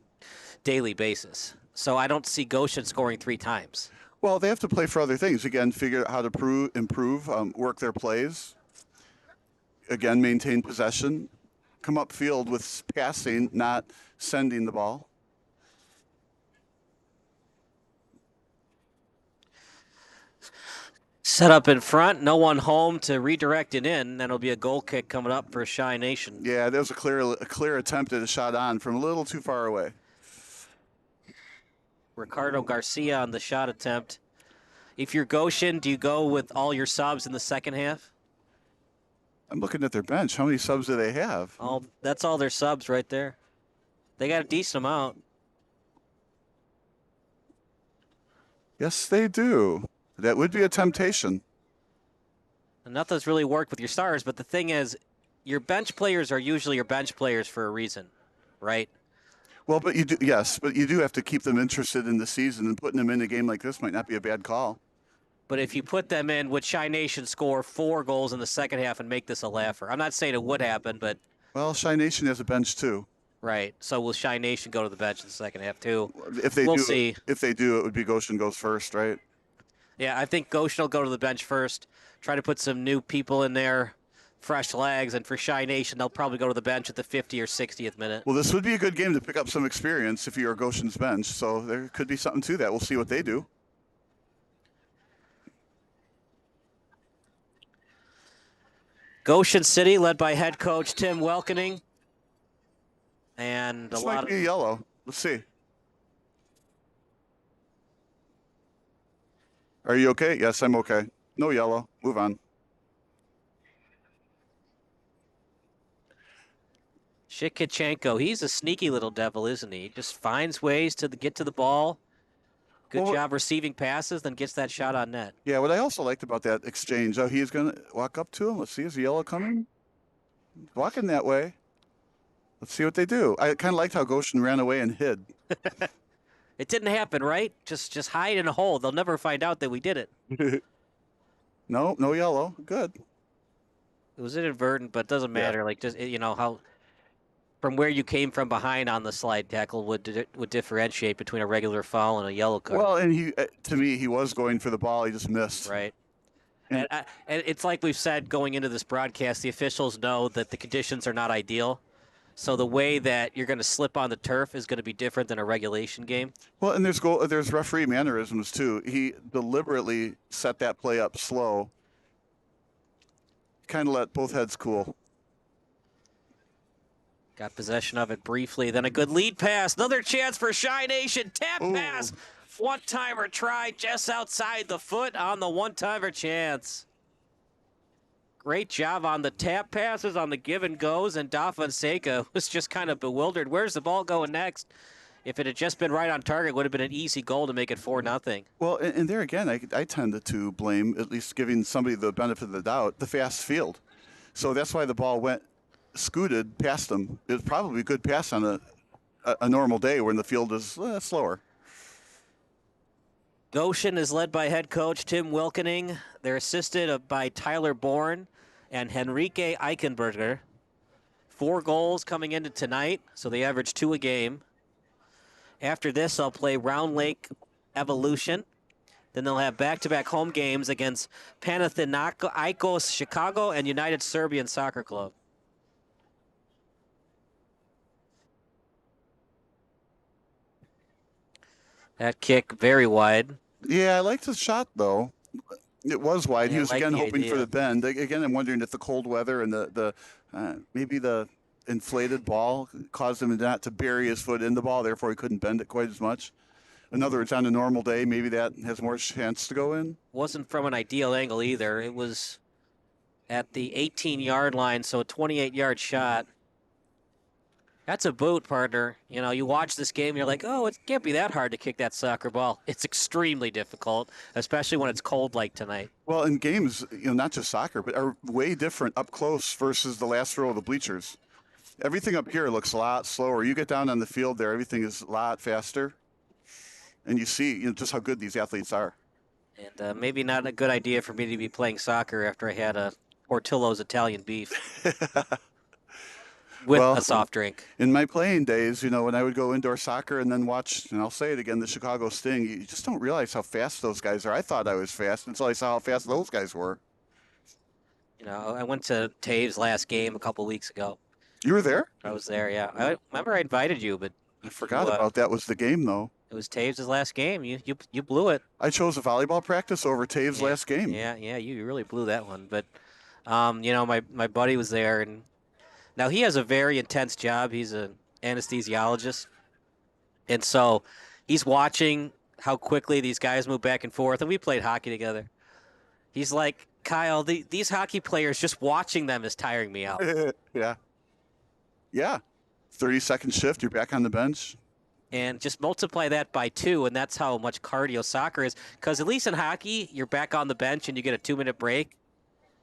daily basis. So I don't see Goshen scoring 3 times. Well, they have to play for other things. Again, figure out how to improve, work their plays. Again, maintain possession. Come up field with passing, not sending the ball. Set up in front, no one home to redirect it in. Then it'll be a goal kick coming up for Shy Nation. Yeah, there was a clear attempt at a shot on from a little too far away. Ricardo Garcia on the shot attempt. If you're Goshen, do you go with all your subs in the second half? I'm looking at their bench. How many subs do they have? That's all their subs right there. They got a decent amount. Yes, they do. That would be a temptation. And nothing's really worked with your stars, but the thing is, your bench players are usually your bench players for a reason, right? Well, but you do have to keep them interested in the season, and putting them in a game like this might not be a bad call. But if you put them in, would Shy Nation score 4 goals in the second half and make this a laugher? I'm not saying it would happen, but... Well, Shy Nation has a bench too. Right. So will Shy Nation go to the bench in the second half too? We'll see. If they do, it would be Goshen goes first, right? Yeah, I think Goshen will go to the bench first, try to put some new people in there, fresh legs, and for Shy Nation, they'll probably go to the bench at the 50th or 60th minute. Well, this would be a good game to pick up some experience if you're Goshen's bench, so there could be something to that. We'll see what they do. Goshen City, led by head coach Tim Welkening. And This might be a yellow. Let's see. Are you okay? Yes, I'm okay. No yellow. Move on. Shikichenko, he's a sneaky little devil, isn't he? Just finds ways to get to the ball. Good job receiving passes, then gets that shot on net. Yeah, what I also liked about that exchange, he is going to walk up to him. Let's see, is the yellow coming? Walking that way. Let's see what they do. I kind of liked how Goshen ran away and hid. It didn't happen, right? Just hide in a hole. They'll never find out that we did it. No yellow. Good. It was inadvertent, but it doesn't matter. Yeah. Like, just how from where you came from behind on the slide tackle would differentiate between a regular foul and a yellow card. Well, and to me, he was going for the ball. He just missed. Right. And it's like we've said going into this broadcast, the officials know that the conditions are not ideal. So the way that you're going to slip on the turf is going to be different than a regulation game. Well, and there's referee mannerisms too. He deliberately set that play up slow. Kind of let both heads cool. Got possession of it briefly, then a good lead pass. Another chance for Shy Nation. Tap pass. One-timer try just outside the foot on the one-timer chance. Great job on the tap passes, on the give and goes, and Da Fonseca was just kind of bewildered. Where's the ball going next? If it had just been right on target, it would have been an easy goal to make it 4-0. Well, and there again, I tend to blame, at least giving somebody the benefit of the doubt, the fast field. So that's why the ball went scooted past them. It was probably a good pass on a normal day when the field is slower. Goshen is led by head coach Tim Wilkening. They're assisted by Tyler Bourne and Henrique Eichenberger. 4 goals coming into tonight, so they average 2 a game. After this, they'll play Round Lake Evolution. Then they'll have back-to-back home games against Panathinaikos Chicago and United Serbian Soccer Club. That kick very wide. Yeah, I liked the shot, though. It was wide. Yeah, He was, I like again, the hoping for idea. the bend. Again, I'm wondering if the cold weather and maybe the inflated ball caused him not to bury his foot in the ball, therefore he couldn't bend it quite as much. In other words, on a normal day, maybe that has more chance to go in. Wasn't from an ideal angle either. It was at the 18-yard line, so a 28-yard shot. That's a boot, partner. You know, you watch this game, you're like, oh, it can't be that hard to kick that soccer ball. It's extremely difficult, especially when it's cold like tonight. Well, in games, not just soccer, but are way different up close versus the last row of the bleachers. Everything up here looks a lot slower. You get down on the field there, everything is a lot faster. And you see just how good these athletes are. And maybe not a good idea for me to be playing soccer after I had a Portillo's Italian beef with a soft drink. In my playing days, when I would go indoor soccer and then watch, and I'll say it again, the Chicago Sting, you just don't realize how fast those guys are. I thought I was fast until I saw how fast those guys were. I went to Taves' last game a couple weeks ago. You were there? I was there, yeah. I remember I invited you, but I forgot about that was the game, though. It was Taves' last game. You blew it. I chose a volleyball practice over Taves' last game. Yeah, you really blew that one. But, my buddy was there, and now he has a very intense job. He's an anesthesiologist, and so he's watching how quickly these guys move back and forth, and we played hockey together. He's like, Kyle, these hockey players, just watching them is tiring me out. Yeah. 30-second shift, you're back on the bench. And just multiply that by 2, and that's how much cardio soccer is. Because at least in hockey, you're back on the bench and you get a 2-minute break.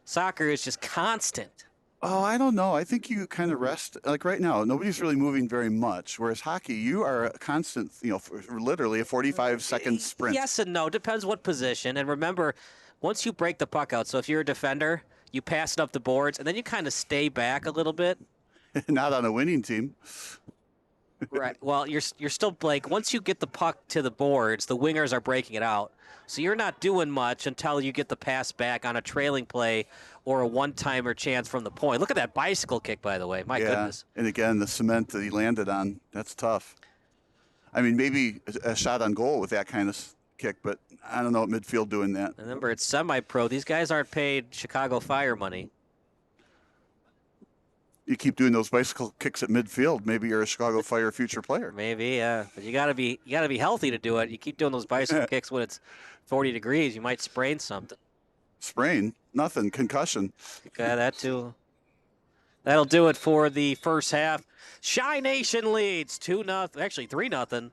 Soccer is just constant. Oh, I don't know. I think you kind of rest. Like right now, nobody's really moving very much. Whereas hockey, you are a constant, literally a 45-second sprint. Yes and no. Depends what position. And remember, once you break the puck out, so if you're a defender, you pass it up the boards, and then you kind of stay back a little bit. Not on a winning team. Right. Well, you're still, like, once you get the puck to the boards, the wingers are breaking it out. So you're not doing much until you get the pass back on a trailing play or a one-timer chance from the point. Look at that bicycle kick, by the way. My goodness. And again, the cement that he landed on, that's tough. I mean, maybe a shot on goal with that kind of kick, but I don't know at midfield doing that. Remember, it's semi-pro. These guys aren't paid Chicago Fire money. You keep doing those bicycle kicks at midfield, maybe you're a Chicago Fire future player. Maybe, yeah. But you gotta be healthy to do it. You keep doing those bicycle kicks when it's 40 degrees, you might sprain something. Sprain? Nothing. Concussion. Okay, that too. That'll do it for the first half. Chi Nation leads 2-0, actually 3-0.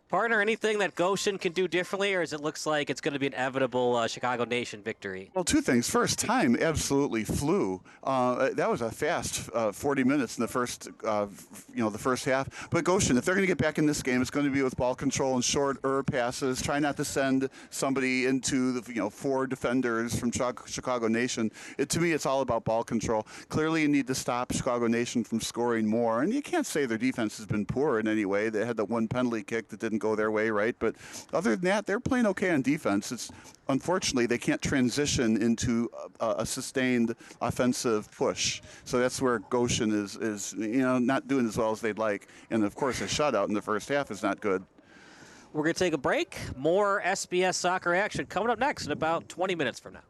Partner, anything that Goshen can do differently, or does it looks like it's going to be an inevitable Chicago Nation victory? Well, 2 things. First, time absolutely flew. That was a fast 40 minutes in the first, the first half. But Goshen, if they're going to get back in this game, it's going to be with ball control and shorter passes. Try not to send somebody into the 4 defenders from Chicago Nation. To me, it's all about ball control. Clearly, you need to stop Chicago Nation from scoring more. And you can't say their defense has been poor in any way. They had that one penalty kick that didn't go their way, right? But other than that, they're playing okay on defense. It's unfortunately they can't transition into a sustained offensive push. So that's where Goshen is not doing as well as they'd like. And of course, a shutout in the first half is not good. We're going to take a break. More SBS soccer action coming up next in about 20 minutes from now.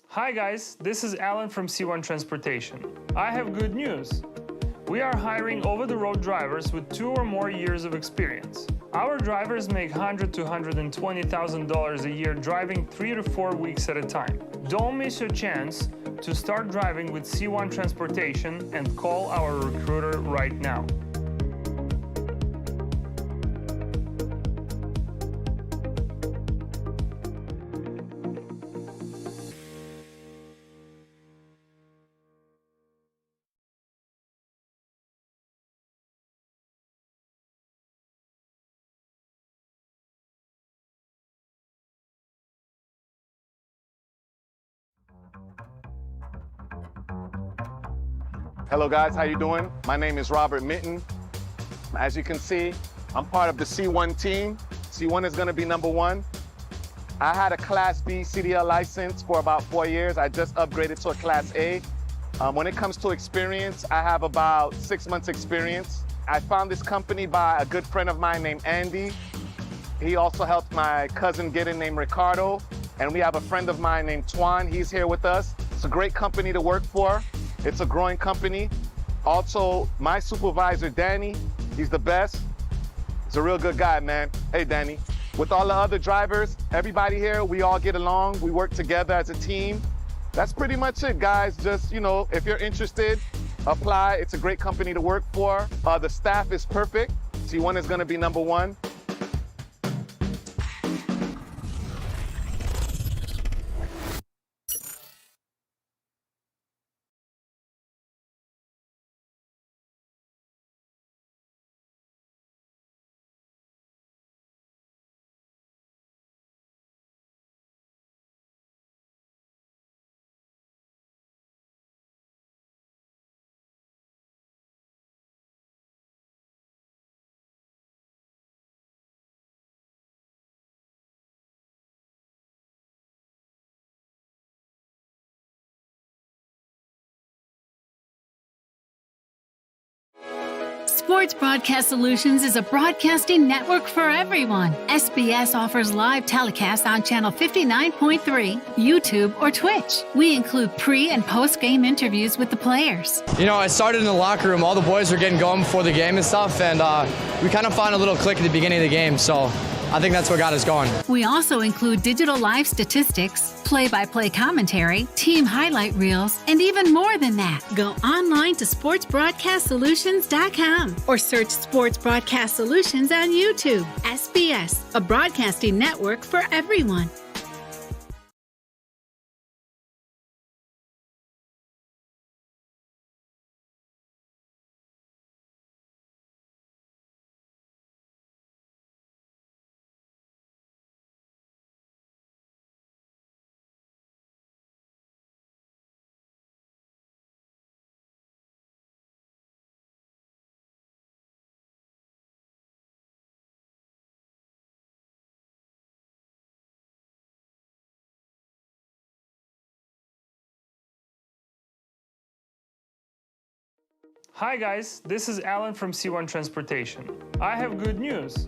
Hi guys, this is Alan from C1 Transportation. I have good news. We are hiring over-the-road drivers with 2 or more years of experience. Our drivers make $100,000 to $120,000 a year driving 3 to 4 weeks at a time. Don't miss your chance to start driving with C1 Transportation and call our recruiter right now. Hello guys, how you doing? My name is Robert Mitten. As you can see, I'm part of the C1 team. C1 is gonna be #1. I had a Class B CDL license for about 4 years. I just upgraded to a Class A. When it comes to experience, I have about 6 months experience. I found this company by a good friend of mine named Andy. He also helped my cousin get in named Ricardo. And we have a friend of mine named Twan. He's here with us. It's a great company to work for. It's a growing company. Also, my supervisor, Danny, he's the best. He's a real good guy, man. Hey, Danny. With all the other drivers, everybody here, we all get along. We work together as a team. That's pretty much it, guys. Just, if you're interested, apply. It's a great company to work for. The staff is perfect. C1 is gonna be #1. Sports Broadcast Solutions is a broadcasting network for everyone. SBS offers live telecasts on Channel 59.3, YouTube, or Twitch. We include pre- and post-game interviews with the players. I started in the locker room. All the boys were getting going before the game and stuff, and we kind of found a little click at the beginning of the game, so I think that's what got us going. We also include digital live statistics, play-by-play commentary, team highlight reels, and even more than that. Go online to sportsbroadcastsolutions.com or search Sports Broadcast Solutions on YouTube. SBS, a broadcasting network for everyone. Hi guys, this is Alan from C1 Transportation. I have good news.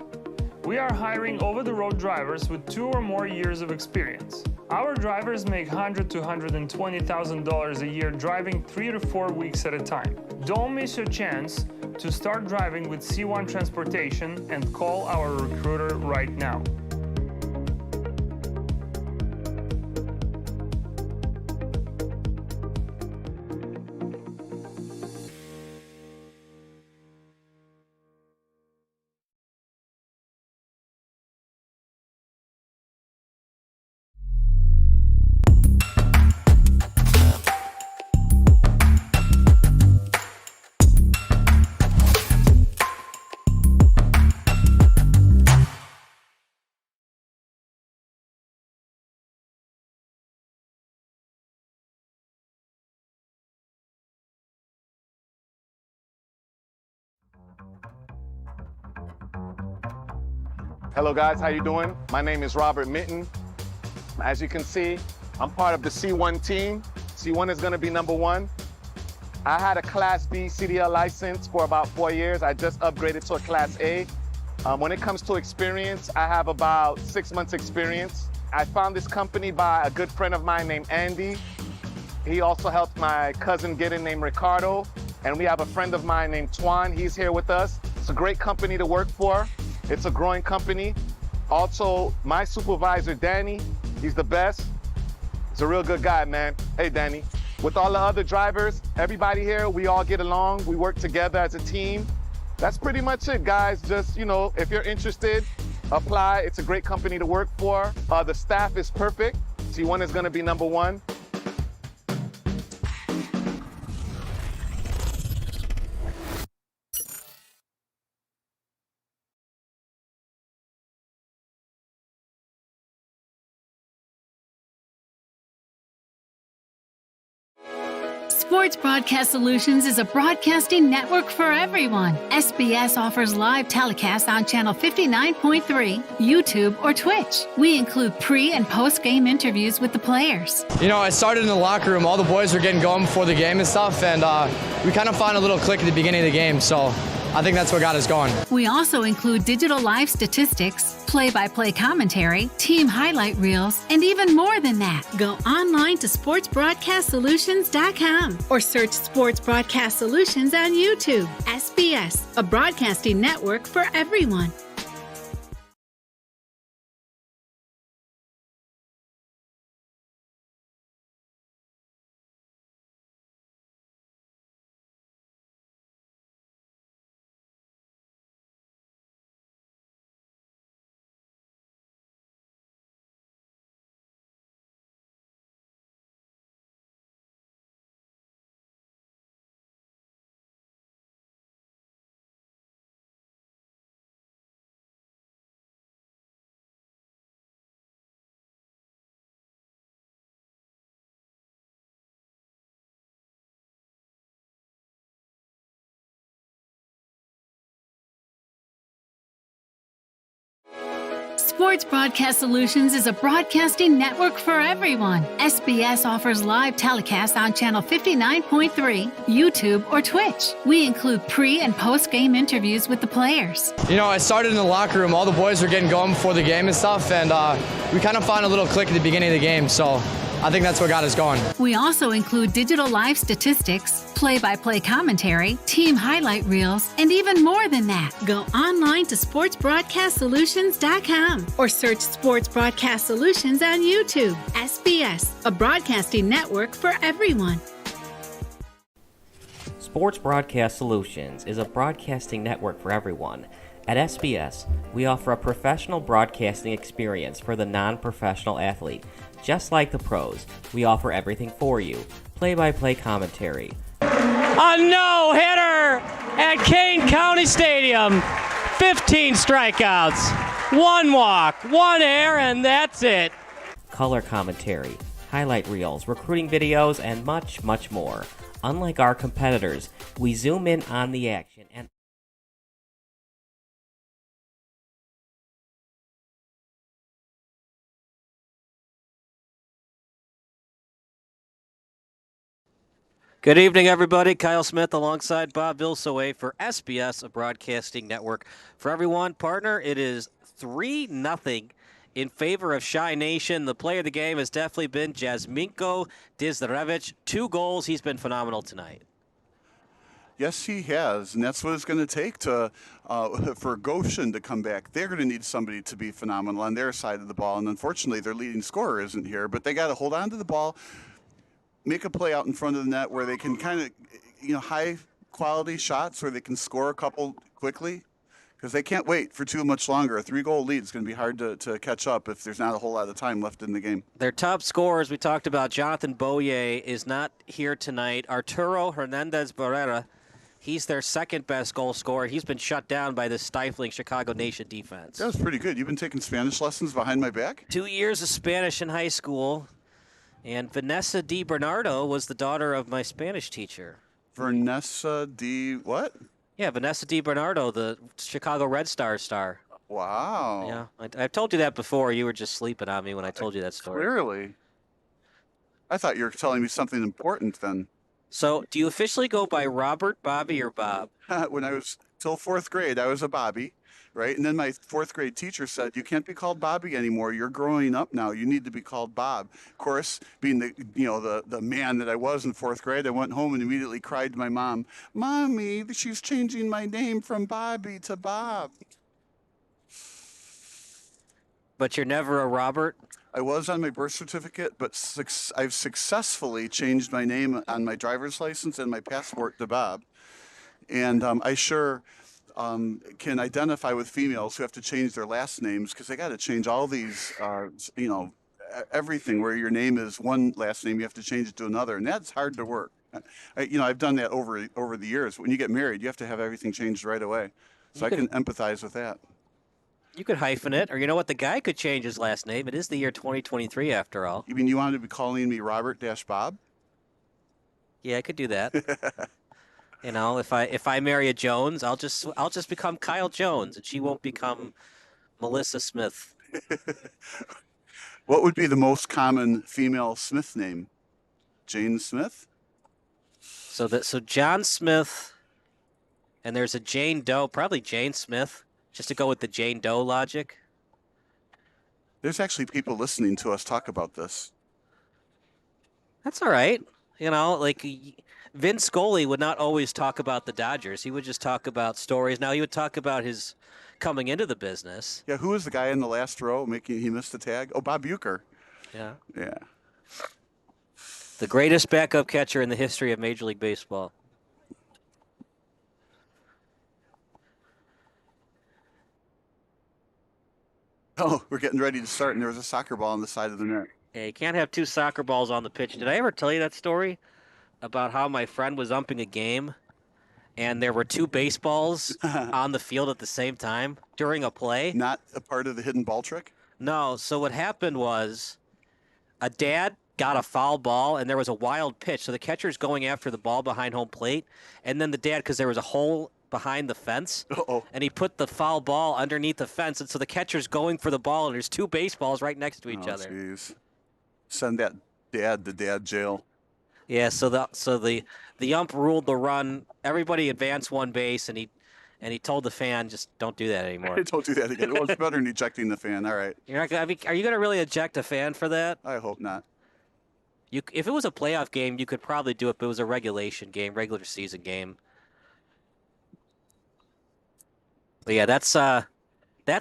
We are hiring over-the-road drivers with 2 or more years of experience. Our drivers make $100,000 to $120,000 a year driving 3 to 4 weeks at a time. Don't miss your chance to start driving with C1 Transportation and call our recruiter right now. Hello guys, how you doing? My name is Robert Mitten. As you can see, I'm part of the C1 team. C1 is gonna be #1. I had a Class B CDL license for about 4 years. I just upgraded to a Class A. When it comes to experience, I have about 6 months experience. I found this company by a good friend of mine named Andy. He also helped my cousin get in named Ricardo. And we have a friend of mine named Twan. He's here with us. It's a great company to work for. It's a growing company. Also, my supervisor, Danny, he's the best. He's a real good guy, man. Hey, Danny. With all the other drivers, everybody here, we all get along. We work together as a team. That's pretty much it, guys. Just, if you're interested, apply. It's a great company to work for. The staff is perfect. C1 is going to be number one. Sports Broadcast Solutions is a broadcasting network for everyone. SBS offers live telecasts on Channel 59.3, YouTube, or Twitch. We include pre- and post-game interviews with the players. I started in the locker room. All the boys were getting going before the game and stuff, and we kind of found a little click at the beginning of the game, so I think that's what got us going. We also include digital live statistics, play-by-play commentary, team highlight reels, and even more than that. Go online to sportsbroadcastsolutions.com or search Sports Broadcast Solutions on YouTube. SBS, a broadcasting network for everyone. Sports Broadcast Solutions is a broadcasting network for everyone. SBS offers live telecasts on Channel 59.3, YouTube, or Twitch. We include pre- and post-game interviews with the players. I started in the locker room. All the boys were getting going before the game and stuff, and we kind of found a little click at the beginning of the game, so I think that's what got us going. We also include digital live statistics, play-by-play commentary, team highlight reels, and even more than that. Go online to sportsbroadcastsolutions.com or search Sports Broadcast Solutions on YouTube. SBS, a broadcasting network for everyone. Sports Broadcast Solutions is a broadcasting network for everyone. At SBS, we offer a professional broadcasting experience for the non-professional athlete. Just like the pros, we offer everything for you. Play-by-play commentary. A no-hitter at Kane County Stadium. 15 strikeouts, 1 walk, 1 error, and that's it. Color commentary, highlight reels, recruiting videos, and much, much more. Unlike our competitors, we zoom in on the action and Good evening, everybody. Kyle Smith alongside Bob Vilsoe for SBS, a broadcasting network for everyone. Partner, it is 3-0 in favor of Shy Nation. The player of the game has definitely been Jasminko Dizdarevich. 2 goals. He's been phenomenal tonight. Yes, he has, and that's what it's going to take for Goshen to come back. They're going to need somebody to be phenomenal on their side of the ball, and unfortunately their leading scorer isn't here, but they got to hold on to the ball, make a play out in front of the net where they can kind of, high-quality shots where they can score a couple quickly, because they can't wait for too much longer. A 3-goal lead is going to be hard to catch up if there's not a whole lot of time left in the game. Their top scorers, we talked about, Jonathan Boyer is not here tonight. Arturo Hernandez-Barrera, he's their second-best goal scorer. He's been shut down by this stifling Chicago Nation defense. That was pretty good. You've been taking Spanish lessons behind my back? 2 years of Spanish in high school. And Vanessa Di Bernardo was the daughter of my Spanish teacher. Vanessa Di what? Yeah, Vanessa Di Bernardo, the Chicago Red Stars star. Wow. Yeah, I've told you that before. You were just sleeping on me when I told you that story. Clearly. I thought you were telling me something important then. So, do you officially go by Robert, Bobby, or Bob? When I was till 4th grade, I was a Bobby. right? And then my fourth grade teacher said, "You can't be called Bobby anymore. You're growing up now. You need to be called Bob." Of course, being the man that I was in fourth grade, I went home and immediately cried to my mom, "Mommy, she's changing my name from Bobby to Bob." But you're never a Robert? I was on my birth certificate, but I've successfully changed my name on my driver's license and my passport to Bob. And I sure can identify with females who have to change their last names because they got to change all these, everything where your name is one last name, you have to change it to another. And that's hard to work. I've done that over the years. When you get married, you have to have everything changed right away. So I can empathize with that. You could hyphen it, or you know what? The guy could change his last name. It is the year 2023, after all. You mean you wanted to be calling me Robert-Bob? Yeah, I could do that. If I marry a Jones, I'll just become Kyle Jones, and she won't become Melissa Smith. What would be the most common female Smith name? Jane Smith? So John Smith, and there's a Jane Doe, probably Jane Smith, just to go with the Jane Doe logic. There's actually people listening to us talk about this. That's all right. Like Vin Scully would not always talk about the Dodgers. He would just talk about stories. Now he would talk about his coming into the business. Yeah, who was the guy in the last row he missed the tag? Oh, Bob Uecker. Yeah. Yeah. The greatest backup catcher in the history of Major League Baseball. Oh, we're getting ready to start, and there was a soccer ball on the side of the net. Yeah, you can't have two soccer balls on the pitch. Did I ever tell you that story about how my friend was umping a game and there were two baseballs on the field at the same time during a play? Not a part of the hidden ball trick? No. So what happened was a dad got a foul ball and there was a wild pitch. So the catcher's going after the ball behind home plate, and then the dad, because there was a hole behind the fence, and he put the foul ball underneath the fence, and so the catcher's going for the ball, and there's two baseballs right next to each other. Jeez. Send that dad to dad jail. Yeah, so the ump ruled the run. Everybody advanced one base, and he told the fan, just don't do that anymore. Don't do that again. Well, it's better than ejecting the fan. All right. You're not gonna, are you going to really eject a fan for that? I hope not. If it was a playoff game, you could probably do it, but it was a regulation game, regular season game. But yeah, that's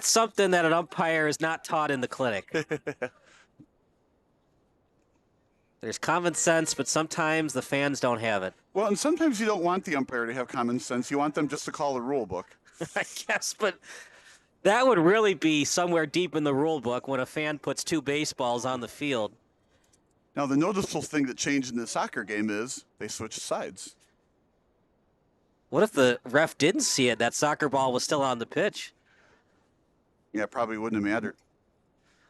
something that an umpire is not taught in the clinic. There's common sense, but sometimes the fans don't have it. Well, and sometimes you don't want the umpire to have common sense. You want them just to call the rule book. I guess, but that would really be somewhere deep in the rule book when a fan puts two baseballs on the field. Now, the noticeable thing that changed in the soccer game is they switched sides. What if the ref didn't see it? That soccer ball was still on the pitch. Yeah, it probably wouldn't have mattered.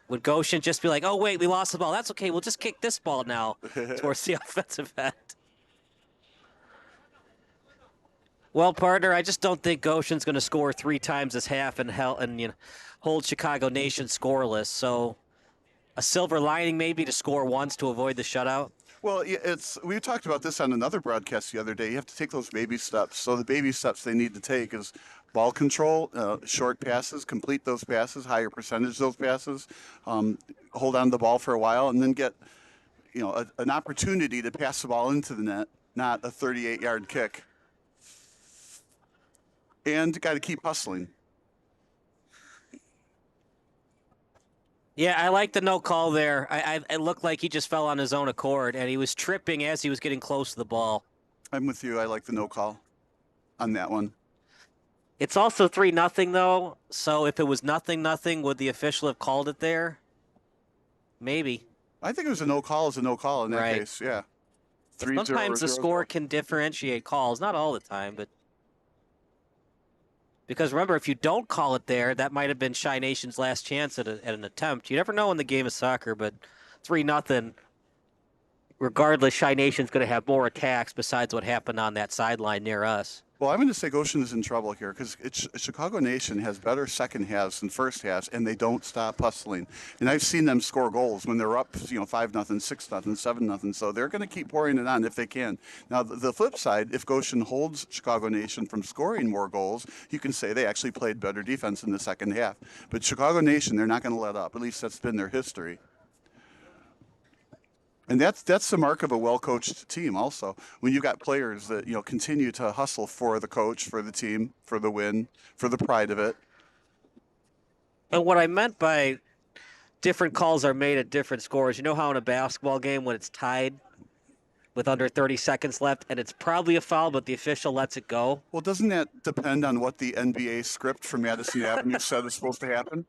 Would Goshen just be like, oh, wait, we lost the ball. That's okay. We'll just kick this ball now towards the offensive end. Well, partner, I just don't think Goshen's going to score 3 times this half and hold Chicago Nation scoreless. So a silver lining maybe to score once to avoid the shutout. Well, we talked about this on another broadcast the other day. You have to take those baby steps. So the baby steps they need to take is ball control, short passes, complete those passes, higher percentage of those passes, hold on to the ball for a while, and then get an opportunity to pass the ball into the net, not a 38-yard kick. And got to keep hustling. Yeah, I like the no call there. It looked like he just fell on his own accord, and he was tripping as he was getting close to the ball. I'm with you. I like the no call on that one. It's also 3-0, though, so if it was 0-0, would the official have called it there? Maybe. I think it was a no call in that case, yeah. Sometimes the score can differentiate calls. Not all the time, but... Because remember, if you don't call it there, that might have been Chi Nation's last chance at an attempt. You never know in the game of soccer, but 3-0. Regardless, Chi Nation's going to have more attacks besides what happened on that sideline near us. Well, I'm going to say Goshen is in trouble here because Chicago Nation has better second halves than first halves, and they don't stop hustling. And I've seen them score goals when they're up, 5-0, 6-0, 7-0. So they're going to keep pouring it on if they can. Now, the flip side, if Goshen holds Chicago Nation from scoring more goals, you can say they actually played better defense in the second half. But Chicago Nation, they're not going to let up. At least that's been their history. And that's the mark of a well-coached team also. When you got players that, continue to hustle for the coach, for the team, for the win, for the pride of it. And what I meant by different calls are made at different scores, you know how in a basketball game when it's tied with under 30 seconds left and it's probably a foul, but the official lets it go? Well, doesn't that depend on what the NBA script from Madison Avenue said is supposed to happen?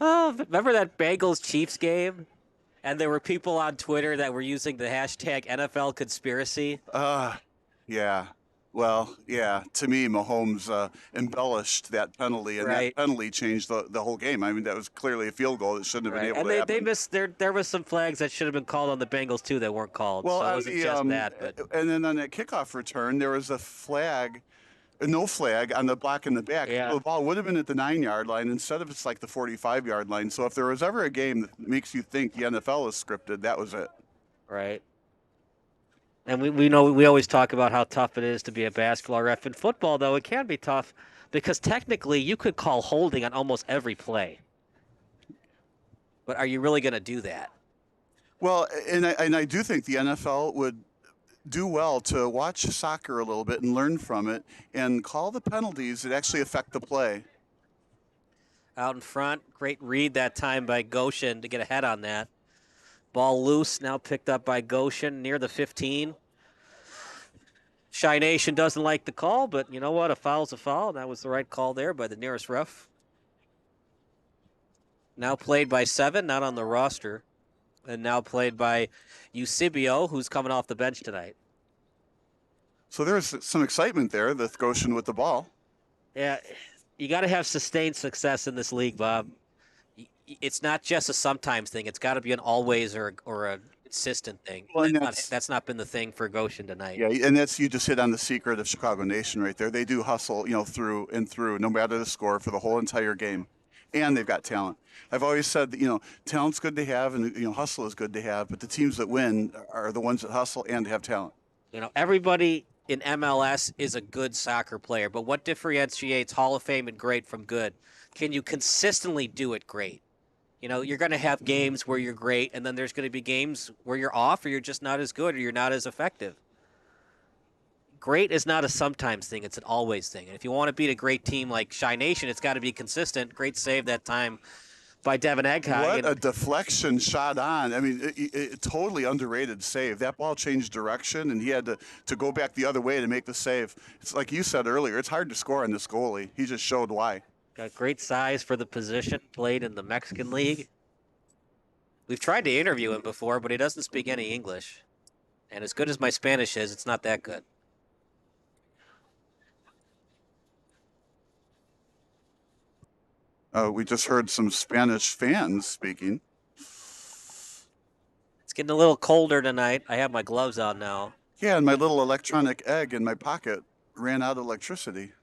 Oh, remember that Bengals-Chiefs game? And there were people on Twitter that were using the hashtag NFL conspiracy? Yeah. Well, yeah. To me, Mahomes embellished that penalty, and Right. that penalty changed the whole game. I mean, that was clearly a field goal that shouldn't have been able And to they happen. missed there was some flags that should have been called on the Bengals too that weren't called. Well, so it wasn't just that, but and then on that kickoff return, there was a flag, no flag on the block in the back. Yeah. The ball would have been at the 9-yard line instead of it's like the 45-yard line. So if there was ever a game that makes you think the NFL is scripted, that was it. right. And we know we always talk about how tough it is to be a basketball ref. In football, though, it can be tough because technically you could call holding on almost every play. But are you really going to do that? Well, and I do think the NFL would do well to watch soccer a little bit and learn from it and call the penalties that actually affect the play. Out in front, great read that time by Goshen to get ahead on that. Ball loose, now picked up by Goshen near the 15. Shy Nation doesn't like the call, but you know what? A foul's a foul, and that was the right call there by the nearest ref. Now played by 7, not on the roster. And now played by Eusebio, who's coming off the bench tonight. So there's some excitement there with Goshen with the ball. Yeah, you got to have sustained success in this league, Bob. It's not just a sometimes thing. It's got to be an always or a consistent thing. Well, and That's not been the thing for Goshen tonight. Yeah, and that's, you just hit on the secret of Chicago Nation right there. They do hustle, through and through, no matter the score, for the whole entire game. And they've got talent. I've always said that, talent's good to have and, hustle is good to have, but the teams that win are the ones that hustle and have talent. Everybody in MLS is a good soccer player, but what differentiates Hall of Fame and great from good? Can you consistently do it great? You're going to have games where you're great, and then there's going to be games where you're off or you're just not as good or you're not as effective. Great is not a sometimes thing. It's an always thing. And if you want to beat a great team like Shy Nation, it's got to be consistent. Great save that time by Devin Egghai. What a deflection shot on. I mean, it totally underrated save. That ball changed direction, and he had to go back the other way to make the save. It's like you said earlier, it's hard to score on this goalie. He just showed why. Got great size for the position, played in the Mexican League. We've tried to interview him before, but he doesn't speak any English. And as good as my Spanish is, it's not that good. We just heard some Spanish fans speaking. It's getting a little colder tonight. I have my gloves on now. Yeah, and my little electronic egg in my pocket ran out of electricity.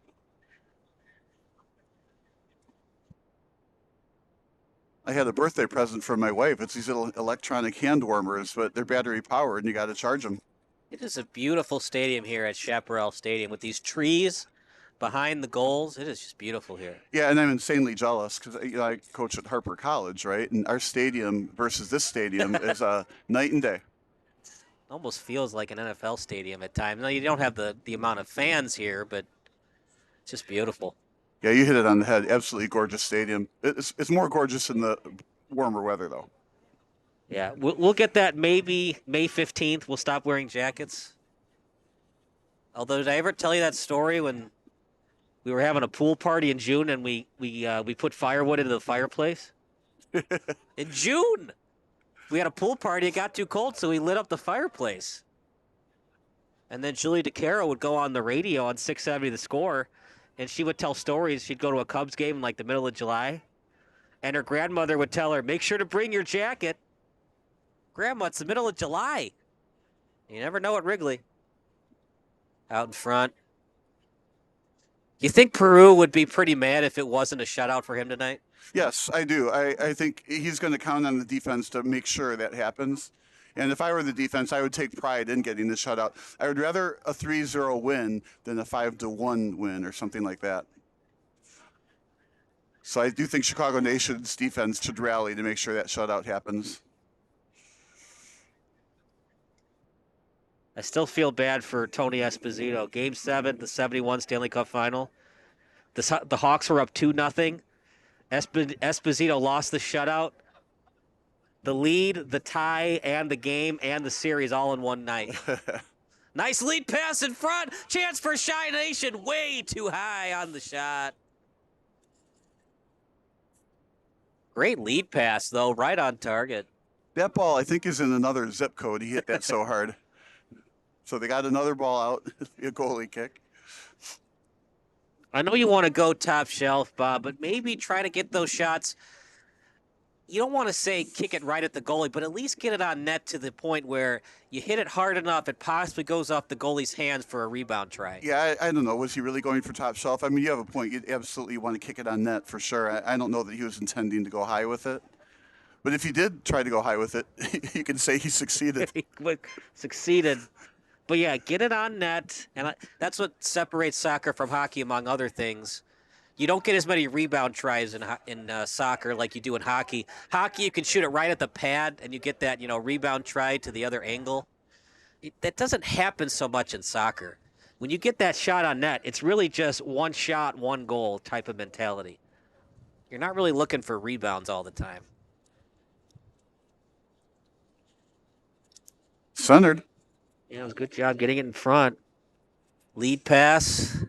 I had a birthday present from my wife. It's these little electronic hand warmers, but they're battery powered and you got to charge them. It is a beautiful stadium here at Chaparral Stadium with these trees behind the goals. It is just beautiful here. Yeah, and I'm insanely jealous because I coach at Harper College, right? And our stadium versus this stadium is night and day. Almost feels like an NFL stadium at times. Now, you don't have the amount of fans here, but it's just beautiful. Yeah, you hit it on the head. Absolutely gorgeous stadium. It's more gorgeous in the warmer weather, though. Yeah, we'll get that maybe May 15th. We'll stop wearing jackets. Although, did I ever tell you that story when we were having a pool party in June and we put firewood into the fireplace? In June! We had a pool party. It got too cold, so we lit up the fireplace. And then Julie DeCaro would go on the radio on 670 The Score, and she would tell stories. She'd go to a Cubs game in like the middle of July, and her grandmother would tell her, make sure to bring your jacket. Grandma, it's the middle of July. You never know at Wrigley. Out in front. You think Peru would be pretty mad if it wasn't a shutout for him tonight? Yes, I do. I think he's going to count on the defense to make sure that happens. And if I were the defense, I would take pride in getting the shutout. I would rather a 3-0 win than a 5-1 win or something like that. So I do think Chicago Nation's defense should rally to make sure that shutout happens. I still feel bad for Tony Esposito. Game 7, the 71 Stanley Cup Final. The Hawks were up 2-0. Esposito lost the shutout, the lead, the tie, and the game, and the series all in one night. Nice lead pass in front. Chance for Shy Nation. Way too high on the shot. Great lead pass, though, right on target. That ball, I think, is in another zip code. He hit that so hard. So they got another ball out, a goalie kick. I know you want to go top shelf, Bob, but maybe try to get those shots. You don't want to say kick it right at the goalie, but at least get it on net to the point where you hit it hard enough it possibly goes off the goalie's hands for a rebound try. Yeah, I don't know. Was he really going for top shelf? I mean, you have a point. You absolutely want to kick it on net for sure. I don't know that he was intending to go high with it. But if he did try to go high with it, you can say he succeeded. He succeeded. But yeah, get it on net, and that's what separates soccer from hockey, among other things. You don't get as many rebound tries in soccer like you do in hockey. Hockey, you can shoot it right at the pad, and you get that rebound try to the other angle. That doesn't happen so much in soccer. When you get that shot on net, it's really just one shot, one goal type of mentality. You're not really looking for rebounds all the time. Centered. Yeah, it was a good job getting it in front. Lead pass.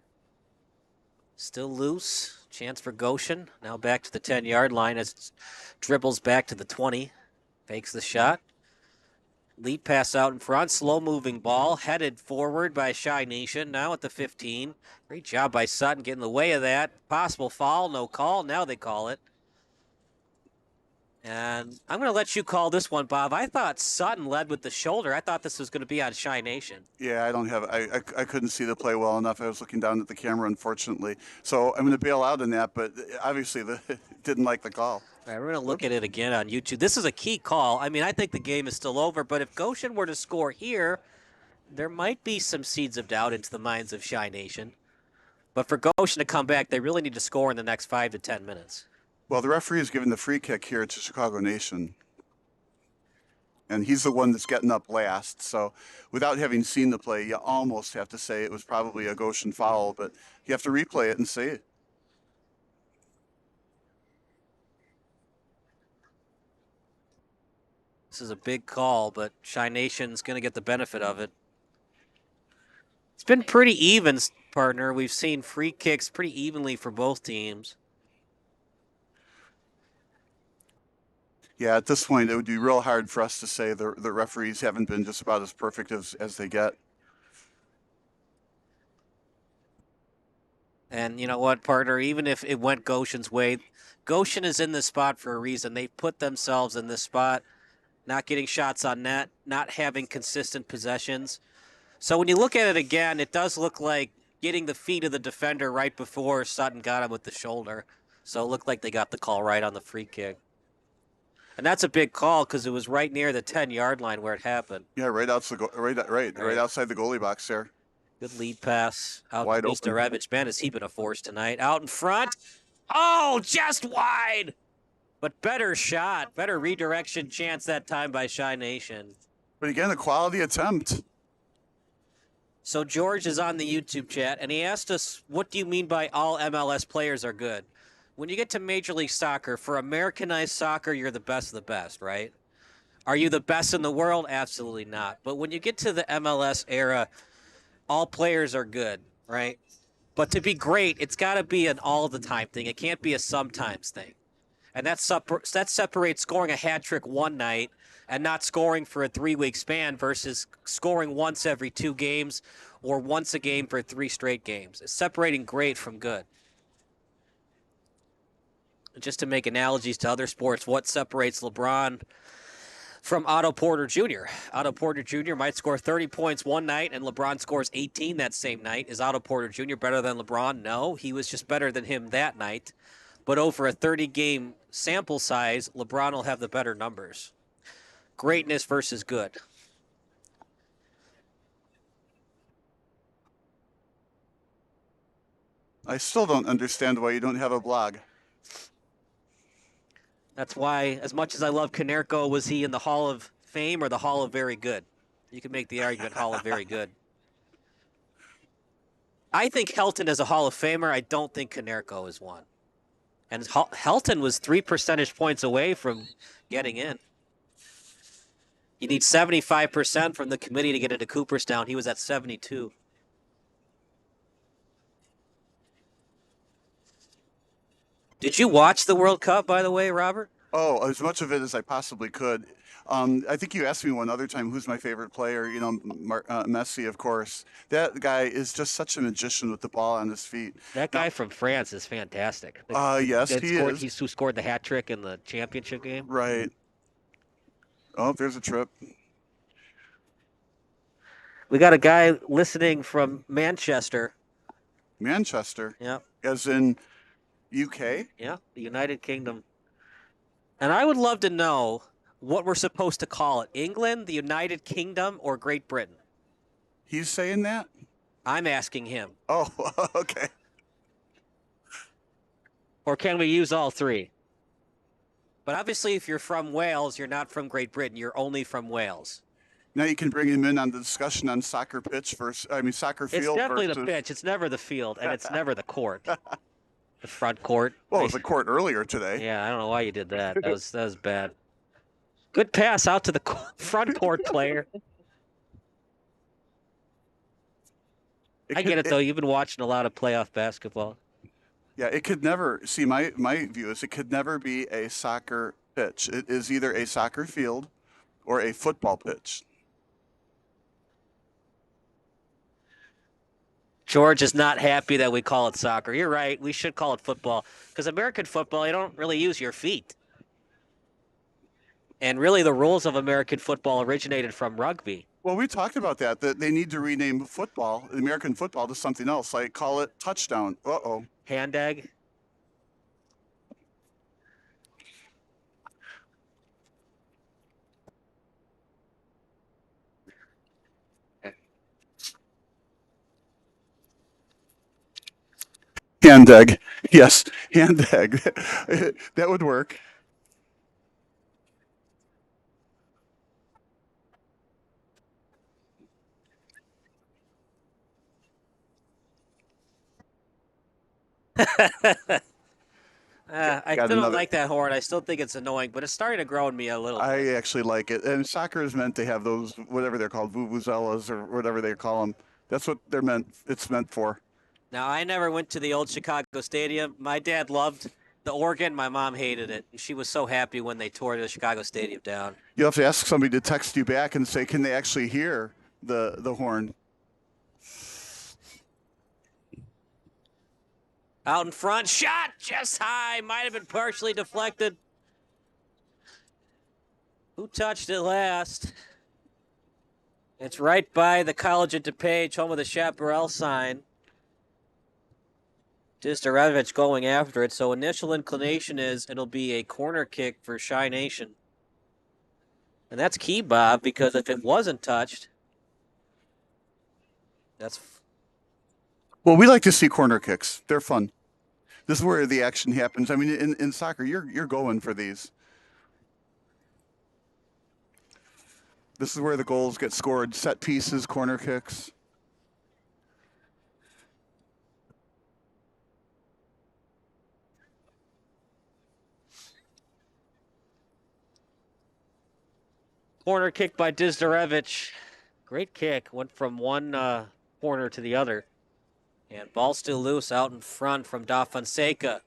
Still loose. Chance for Goshen. Now back to the 10-yard line as it dribbles back to the 20. Fakes the shot. Lead pass out in front. Slow-moving ball. Headed forward by Shy Nation. Now at the 15. Great job by Sutton getting in the way of that. Possible foul. No call. Now they call it. And I'm going to let you call this one, Bob. I thought Sutton led with the shoulder. I thought this was going to be on Shy Nation. Yeah, I couldn't see the play well enough. I was looking down at the camera, unfortunately. So I'm going to bail out on that, but obviously didn't like the call. All right, we're going to look at it again on YouTube. This is a key call. I mean, I think the game is still over, but if Goshen were to score here, there might be some seeds of doubt into the minds of Shy Nation. But for Goshen to come back, they really need to score in the next 5 to 10 minutes. Well, the referee is giving the free kick here to Chicago Nation. And he's the one that's getting up last. So without having seen the play, you almost have to say it was probably a Goshen foul, but you have to replay it and see it. This is a big call, but Shy Nation's going to get the benefit of it. It's been pretty even, partner. We've seen free kicks pretty evenly for both teams. Yeah, at this point, it would be real hard for us to say the referees haven't been just about as perfect as they get. And you know what, partner? Even if it went Goshen's way, Goshen is in this spot for a reason. They put themselves in this spot, not getting shots on net, not having consistent possessions. So when you look at it again, it does look like getting the feet of the defender right before Sutton got him with the shoulder. So it looked like they got the call right on the free kick. And that's a big call because it was right near the 10-yard line where it happened. Yeah, right outside the goalie box there. Good lead pass out Wide to open. Revich. Man, has he been a force tonight? Out in front. Oh, just wide. But better shot, better redirection chance that time by Shy Nation. But again, a quality attempt. So George is on the YouTube chat, and he asked us, what do you mean by all MLS players are good? When you get to Major League Soccer, for Americanized soccer, you're the best of the best, right? Are you the best in the world? Absolutely not. But when you get to the MLS era, all players are good, right? But to be great, it's got to be an all-the-time thing. It can't be a sometimes thing. And that separates scoring a hat trick one night and not scoring for a 3-week span versus scoring once every 2 games or once a game for 3 straight games. It's separating great from good. Just to make analogies to other sports, what separates LeBron from Otto Porter Jr. Otto Porter Jr. might score 30 points one night and LeBron scores 18 that same night. Is Otto Porter Jr. better than LeBron? No, he was just better than him that night. But over a 30-game sample size, LeBron will have the better numbers. Greatness versus good. I still don't understand why you don't have a blog. That's why, as much as I love Konerko, was he in the Hall of Fame or the Hall of Very Good? You can make the argument Hall of Very Good. I think Helton is a Hall of Famer. I don't think Konerko is one. And Helton was 3 percentage points away from getting in. You need 75% from the committee to get into Cooperstown. He was at 72. Did you watch the World Cup, by the way, Robert? Oh, as much of it as I possibly could. I think you asked me one other time who's my favorite player. You know, Messi, of course. That guy is just such a magician with the ball on his feet. That guy from France is fantastic. Yes, he is. He's who scored the hat trick in the championship game. Right. Oh, there's a trip. We got a guy listening from Manchester. Manchester? Yeah. As in UK? Yeah, the United Kingdom. And I would love to know what we're supposed to call it. England, the United Kingdom, or Great Britain? He's saying that? I'm asking him. Oh, okay. Or can we use all three? But obviously, if you're from Wales, you're not from Great Britain. You're only from Wales. Now you can bring him in on the discussion on soccer pitch versus, soccer field. It's definitely versus... the pitch. It's never the field, and it's never the court. The front court. Well, it was the court earlier today. Yeah, I don't know why you did that. That was bad. Good pass out to the front court player. I get it, though. You've been watching a lot of playoff basketball. Yeah, it could never, see, my view is it could never be a soccer pitch. It is either a soccer field or a football pitch. George is not happy that we call it soccer. You're right. We should call it football. Because American football, you don't really use your feet. And really, the rules of American football originated from rugby. Well, we talked about that they need to rename football, American football, to something else. Like call it touchdown. Uh-oh. Hand egg. Hand egg. Yes, hand egg. That would work. I still don't like that horn. I still think it's annoying, but it's starting to grow in me a little bit. I actually like it. And soccer is meant to have those, whatever they're called, vuvuzelas or whatever they call them. That's what it's meant for. Now, I never went to the old Chicago Stadium. My dad loved the organ. My mom hated it. She was so happy when they tore the Chicago Stadium down. You have to ask somebody to text you back and say, can they actually hear the horn? Out in front, shot just high. Might have been partially deflected. Who touched it last? It's right by the College of DePage, home of the Chaparral sign. Distarevich going after it. So initial inclination is it'll be a corner kick for Chi Nation. And that's key, Bob, because if it wasn't touched, that's... Well, we like to see corner kicks. They're fun. This is where the action happens. I mean, in soccer, you're going for these. This is where the goals get scored. Set pieces, corner kicks. Corner kick by Disdarevich. Great kick. Went from one corner to the other. And ball still loose out in front from Da Fonseca.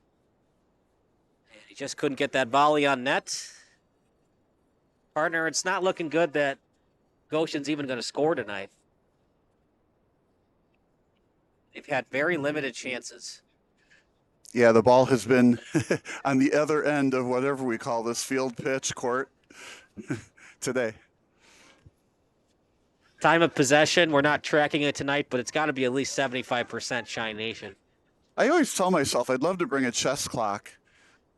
And he just couldn't get that volley on net. Partner, it's not looking good that Goshen's even going to score tonight. They've had very limited chances. Yeah, the ball has been on the other end of whatever we call this field, pitch, court. today. Time of possession, we're not tracking it tonight, but it's got to be at least 75% Shine Nation. I always tell myself I'd love to bring a chess clock,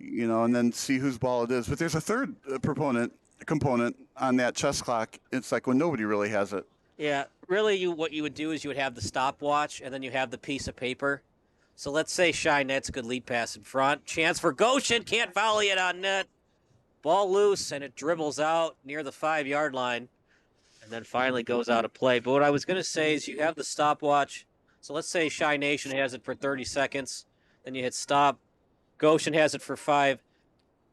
and then see whose ball it is. But there's a third component on that chess clock. It's like when nobody really has it. Yeah, really, what you would do is you would have the stopwatch, and then you have the piece of paper. So let's say Shy Net's a good lead pass in front. Chance for Goshen, can't volley it on net. Ball loose, and it dribbles out near the 5-yard line, and then finally goes out of play. But what I was going to say is you have the stopwatch. So let's say Shy Nation has it for 30 seconds. Then you hit stop. Goshen has it for 5.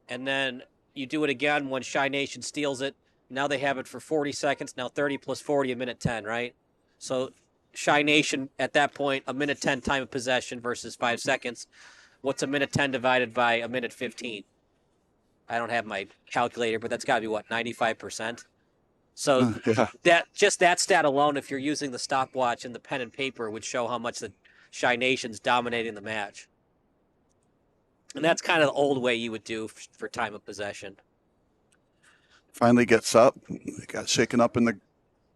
And then you do it again when Shy Nation steals it. Now they have it for 40 seconds. Now 30 plus 40, a minute 10, right? So Shy Nation, at that point, a minute 10 time of possession versus 5 seconds. What's a minute 10 divided by a minute 15? I don't have my calculator, but that's got to be, what, 95%? So Yeah. that stat alone, if you're using the stopwatch and the pen and paper, would show how much the Shy Nation's dominating the match. And that's kind of the old way you would do for time of possession. Finally gets up. Got shaken up in the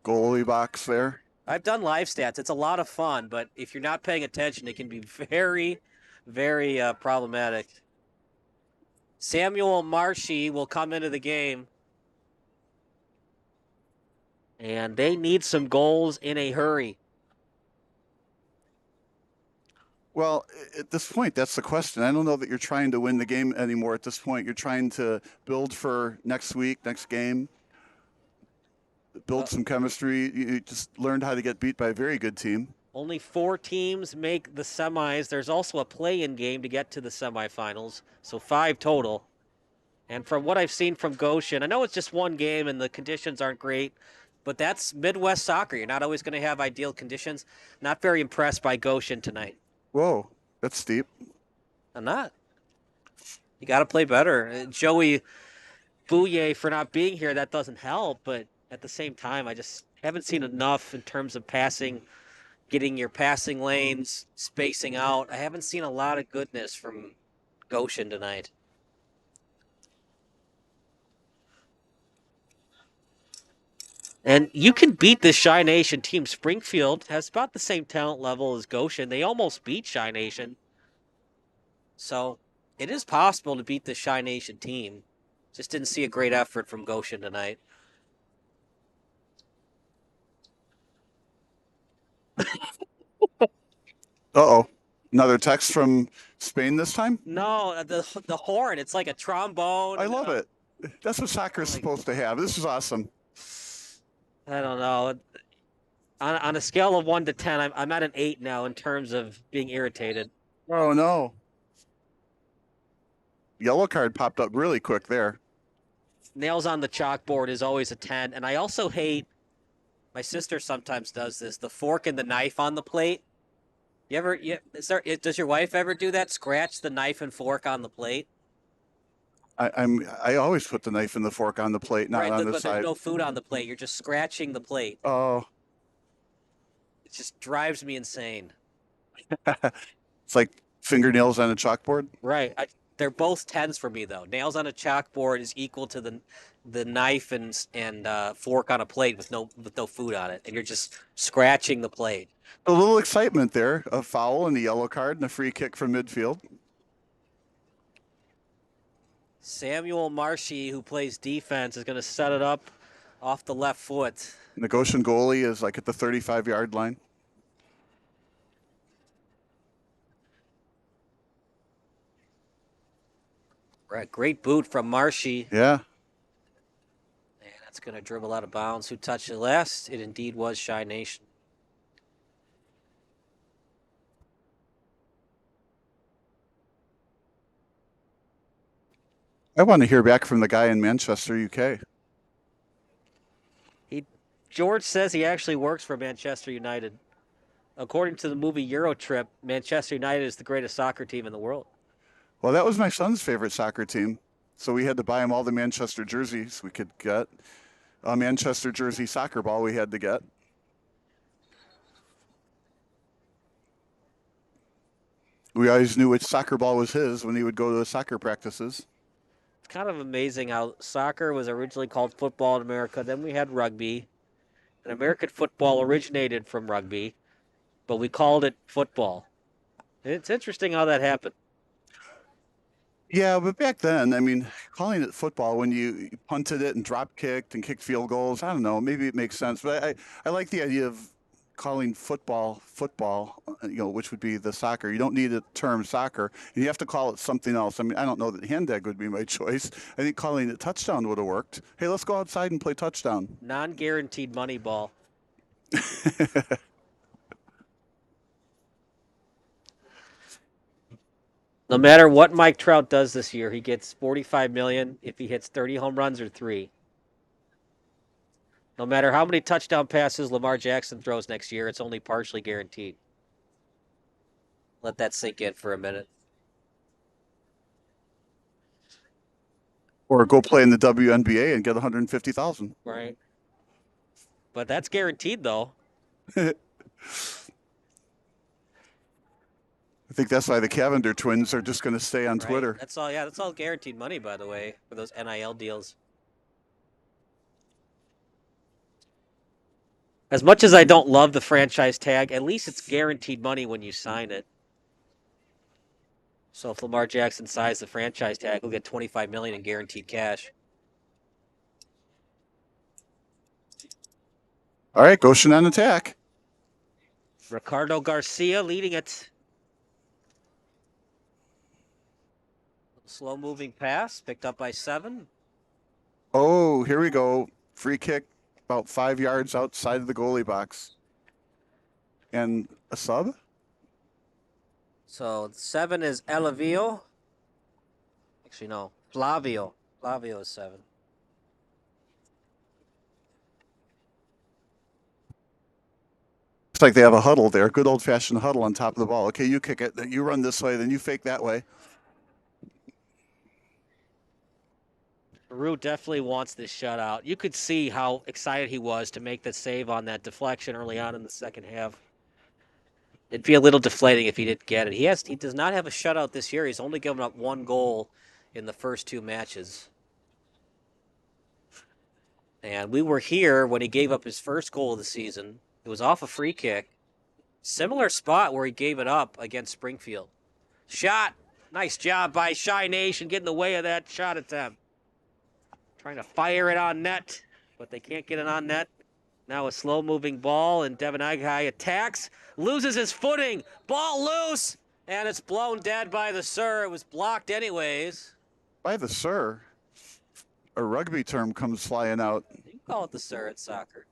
goalie box there. I've done live stats. It's a lot of fun, but if you're not paying attention, it can be very, very problematic. Samuel Marshy will come into the game. And they need some goals in a hurry. Well, at this point, that's the question. I don't know that you're trying to win the game anymore at this point. You're trying to build for next week, next game, build some chemistry. You just learned how to get beat by a very good team. Only 4 teams make the semis. There's also a play-in game to get to the semifinals, so 5 total. And from what I've seen from Goshen, I know it's just one game and the conditions aren't great, but that's Midwest soccer. You're not always going to have ideal conditions. Not very impressed by Goshen tonight. Whoa, that's steep. I'm not. You got to play better. Joey Bouye for not being here, that doesn't help, but at the same time, I just haven't seen enough in terms of passing, getting your passing lanes, spacing out. I haven't seen a lot of goodness from Goshen tonight. And you can beat this Shy Nation team. Springfield has about the same talent level as Goshen. They almost beat Shy Nation. So it is possible to beat the Shy Nation team. Just didn't see a great effort from Goshen tonight. Uh-oh. Another text from Spain this time? No, the horn. It's like a trombone. I love it. That's what soccer is supposed to have. This is awesome. I don't know. On a scale of 1 to 10, I'm at an 8 now in terms of being irritated. Oh, no. Yellow card popped up really quick there. Nails on the chalkboard is always a 10. And I also hate, my sister sometimes does this, the fork and the knife on the plate. Does your wife ever do that? Scratch the knife and fork on the plate? I always put the knife and the fork on the plate, not right, on the but side. There's no food on the plate. You're just scratching the plate. Oh. It just drives me insane. It's like fingernails on a chalkboard. Right. They're both 10s for me, though. Nails on a chalkboard is equal to the knife and fork on a plate with no food on it, and you're just scratching the plate. A little excitement there. A foul and a yellow card and a free kick from midfield. Samuel Marshy, who plays defense, is going to set it up off the left foot. And the Goshen goalie is like at the 35-yard line. Right, great boot from Marshy. Yeah. And that's going to dribble out of bounds. Who touched it last? It indeed was Shy Nation. I want to hear back from the guy in Manchester, UK. George says he actually works for Manchester United. According to the movie Euro Trip, Manchester United is the greatest soccer team in the world. Well, that was my son's favorite soccer team. So we had to buy him all the Manchester jerseys we could get. A Manchester jersey soccer ball we had to get. We always knew which soccer ball was his when he would go to the soccer practices. kind of amazing how soccer was originally called football in America. Then we had rugby. And American football originated from rugby, but we called it football. It's interesting how that happened. Yeah, but back then, I mean, calling it football when you punted it and drop kicked and kicked field goals, I don't know, maybe it makes sense. But I like the idea of calling football football, which would be the soccer. You don't need a term soccer. You have to call it something else. I mean, I don't know that hand egg would be my choice. I think calling it touchdown would have worked. Hey, let's go outside and play touchdown. Non-guaranteed money ball. No matter what Mike Trout does this year, he gets $45 million if he hits 30 home runs or 3. No matter how many touchdown passes Lamar Jackson throws next year, it's only partially guaranteed. Let that sink in for a minute. Or go play in the WNBA and get 150,000. Right. But that's guaranteed, though. I think that's why the Cavender twins are just going to stay on Right? Twitter. That's all. Yeah, that's all guaranteed money, by the way, for those NIL deals. As much as I don't love the franchise tag, at least it's guaranteed money when you sign it. So if Lamar Jackson signs the franchise tag, he'll get $25 million in guaranteed cash. All right, Goshen on attack. Ricardo Garcia leading it. Slow moving pass, picked up by 7. Oh, here we go. Free kick about 5 yards outside of the goalie box. And a sub? So 7 is Elavio. Actually, no, Flavio. Flavio is 7. It's like they have a huddle there, good old-fashioned huddle on top of the ball. Okay, you kick it, then you run this way, then you fake that way. Peru definitely wants this shutout. You could see how excited he was to make the save on that deflection early on in the second half. It'd be a little deflating if he didn't get it. He does not have a shutout this year. He's only given up 1 goal in the first 2 matches. And we were here when he gave up his first goal of the season. It was off a free kick. Similar spot where he gave it up against Springfield. Shot. Nice job by Shy Nation getting in the way of that shot attempt. Trying to fire it on net, but they can't get it on net. Now a slow-moving ball, and Devin Agai attacks, loses his footing, ball loose, and it's blown dead by the Sir. It was blocked anyways. By the Sir, a rugby term comes flying out. You can call it the Sir at soccer.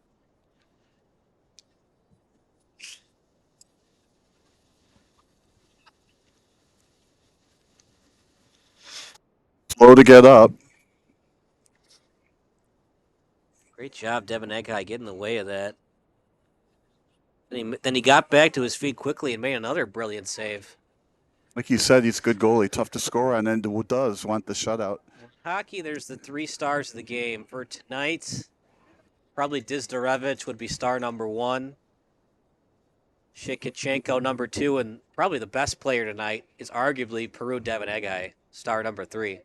Slow to get up. Great job, Devin Agai, getting in the way of that. Then he got back to his feet quickly and made another brilliant save. Like you said, he's a good goalie, tough to score on, and does want the shutout. Hockey, there's the 3 stars of the game. For tonight, probably Dizdarevich would be star number 1. Shikachenko number 2, and probably the best player tonight is arguably Peru Devin Agai, star number 3.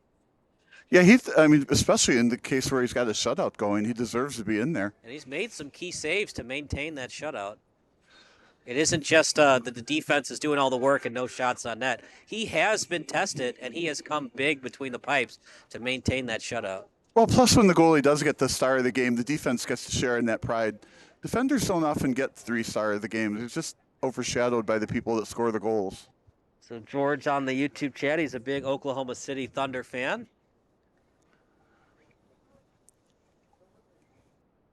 Yeah, I mean, especially in the case where he's got a shutout going, he deserves to be in there. And he's made some key saves to maintain that shutout. It isn't just that the defense is doing all the work and no shots on net. He has been tested, and he has come big between the pipes to maintain that shutout. Well, plus when the goalie does get the star of the game, the defense gets to share in that pride. Defenders don't often get 3-star of the game. It's just overshadowed by the people that score the goals. So George on the YouTube chat, he's a big Oklahoma City Thunder fan.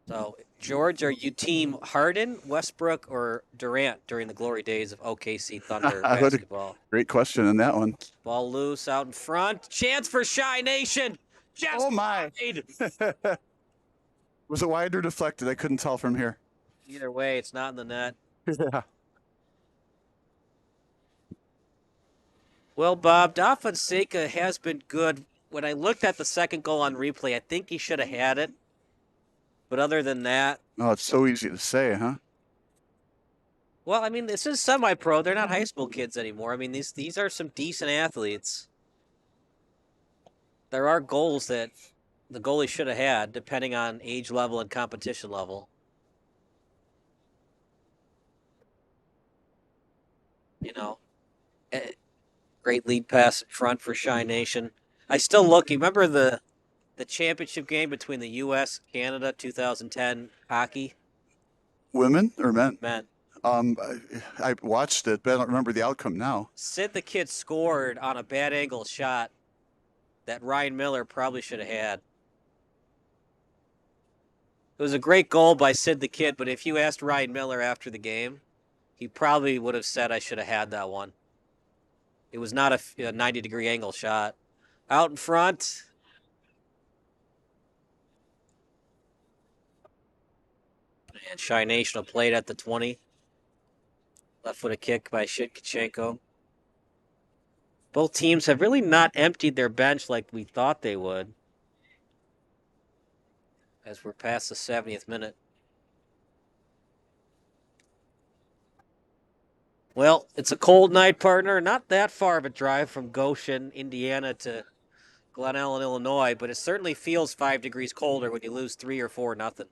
So, George, are you team Harden, Westbrook, or Durant during the glory days of OKC Thunder basketball? Great question on that one. Ball loose out in front. Chance for Shy Nation. Just oh, my. Was it wide or deflected? I couldn't tell from here. Either way, it's not in the net. Yeah. Well, Bob, Da Fonseca has been good. When I looked at the second goal on replay, I think he should have had it. But other than that... Oh, it's so easy to say, huh? Well, I mean, this is semi-pro. They're not high school kids anymore. I mean, these are some decent athletes. there are goals that the goalie should have had, depending on age level and competition level. You know, great lead pass in front for Shy Nation. I still look. You remember the championship game between the U.S. Canada 2010 hockey? Women or men? Men. I watched it, but I don't remember the outcome now. Sid the Kid scored on a bad angle shot that Ryan Miller probably should have had. It was a great goal by Sid the Kid, but if you asked Ryan Miller after the game, he probably would have said I should have had that one. It was not a 90-degree angle shot. Out in front. And Shy Nation will play it at the 20. Left-footed kick by Shitkachenko. Both teams have really not emptied their bench like we thought they would, as we're past the 70th minute. Well, it's a cold night, partner. Not that far of a drive from Goshen, Indiana to Glen Ellen, Illinois, but it certainly feels 5 degrees colder when you lose 3 or 4-0.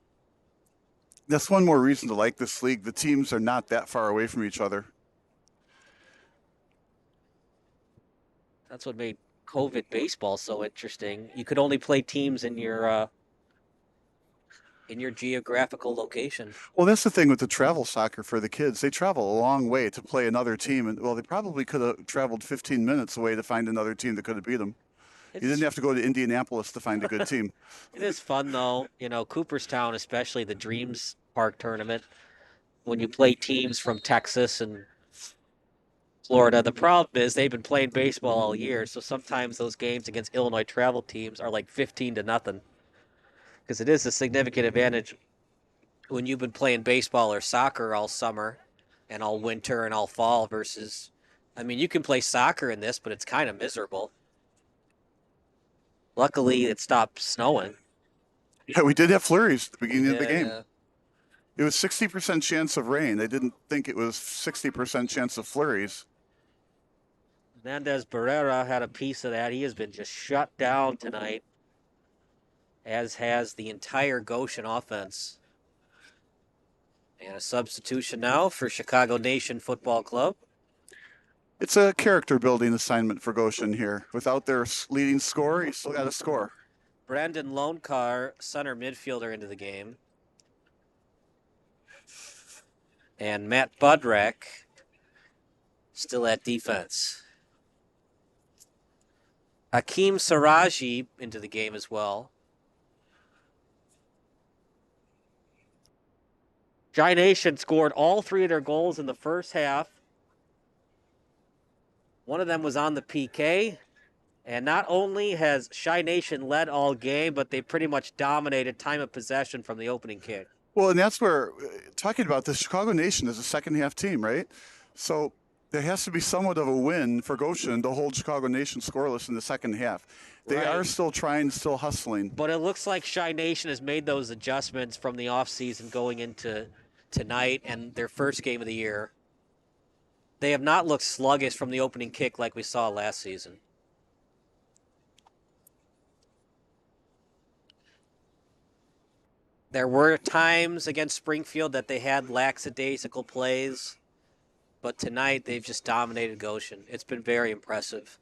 That's one more reason to like this league. The teams are not that far away from each other. That's what made COVID baseball so interesting. You could only play teams in your geographical location. Well, that's the thing with the travel soccer for the kids. They travel a long way to play another team, and well, they probably could have traveled 15 minutes away to find another team that could have beat them. You didn't have to go to Indianapolis to find a good team. It is fun, though. You know, Cooperstown, especially the Dreams Park tournament, when you play teams from Texas and Florida. The problem is they've been playing baseball all year, so sometimes those games against Illinois travel teams are like 15-0. Because it is a significant advantage when you've been playing baseball or soccer all summer and all winter and all fall versus, I mean, you can play soccer in this, but it's kind of miserable. Luckily, it stopped snowing. Yeah, we did have flurries at the beginning of the game. Yeah. It was 60% chance of rain. They didn't think it was 60% chance of flurries. Hernandez Barrera had a piece of that. He has been just shut down tonight, as has the entire Goshen offense. And a substitution now for Chicago Nation Football Club. It's a character building assignment for Goshen here. Without their leading scorer, you still got to score. Brandon Lonecar, center midfielder, into the game. And Matt Budrak still at defense. Akeem Saraji into the game as well. Shy Nation scored all 3 of their goals in the first half. One of them was on the PK. And not only has Shy Nation led all game, but they pretty much dominated time of possession from the opening kick. Well, and that's where, talking about the Chicago Nation is a second half team, right? So there has to be somewhat of a win for Goshen to hold Chicago Nation scoreless in the second half. They are still trying, still hustling. But it looks like Shy Nation has made those adjustments from the offseason going into tonight and their first game of the year. They have not looked sluggish from the opening kick like we saw last season. There were times against Springfield that they had lackadaisical plays, but tonight they've just dominated Goshen. It's been very impressive.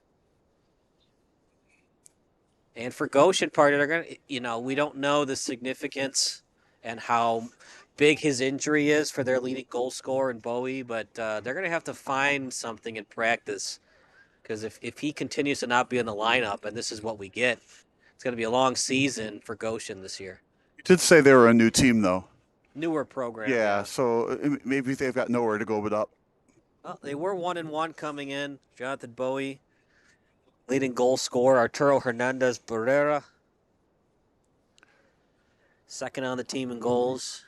And for Goshen party, they're gonna, we don't know the significance and how big his injury is for their leading goal scorer in Bowie, but they're going to have to find something in practice, because if he continues to not be in the lineup and this is what we get, it's going to be a long season for Goshen this year. You did say they were a new team, though. Newer program. Yeah, so maybe they've got nowhere to go but up. Well, they were 1-1 coming in. Jonathan Bowie, leading goal scorer. Arturo Hernandez Barrera, second on the team in goals.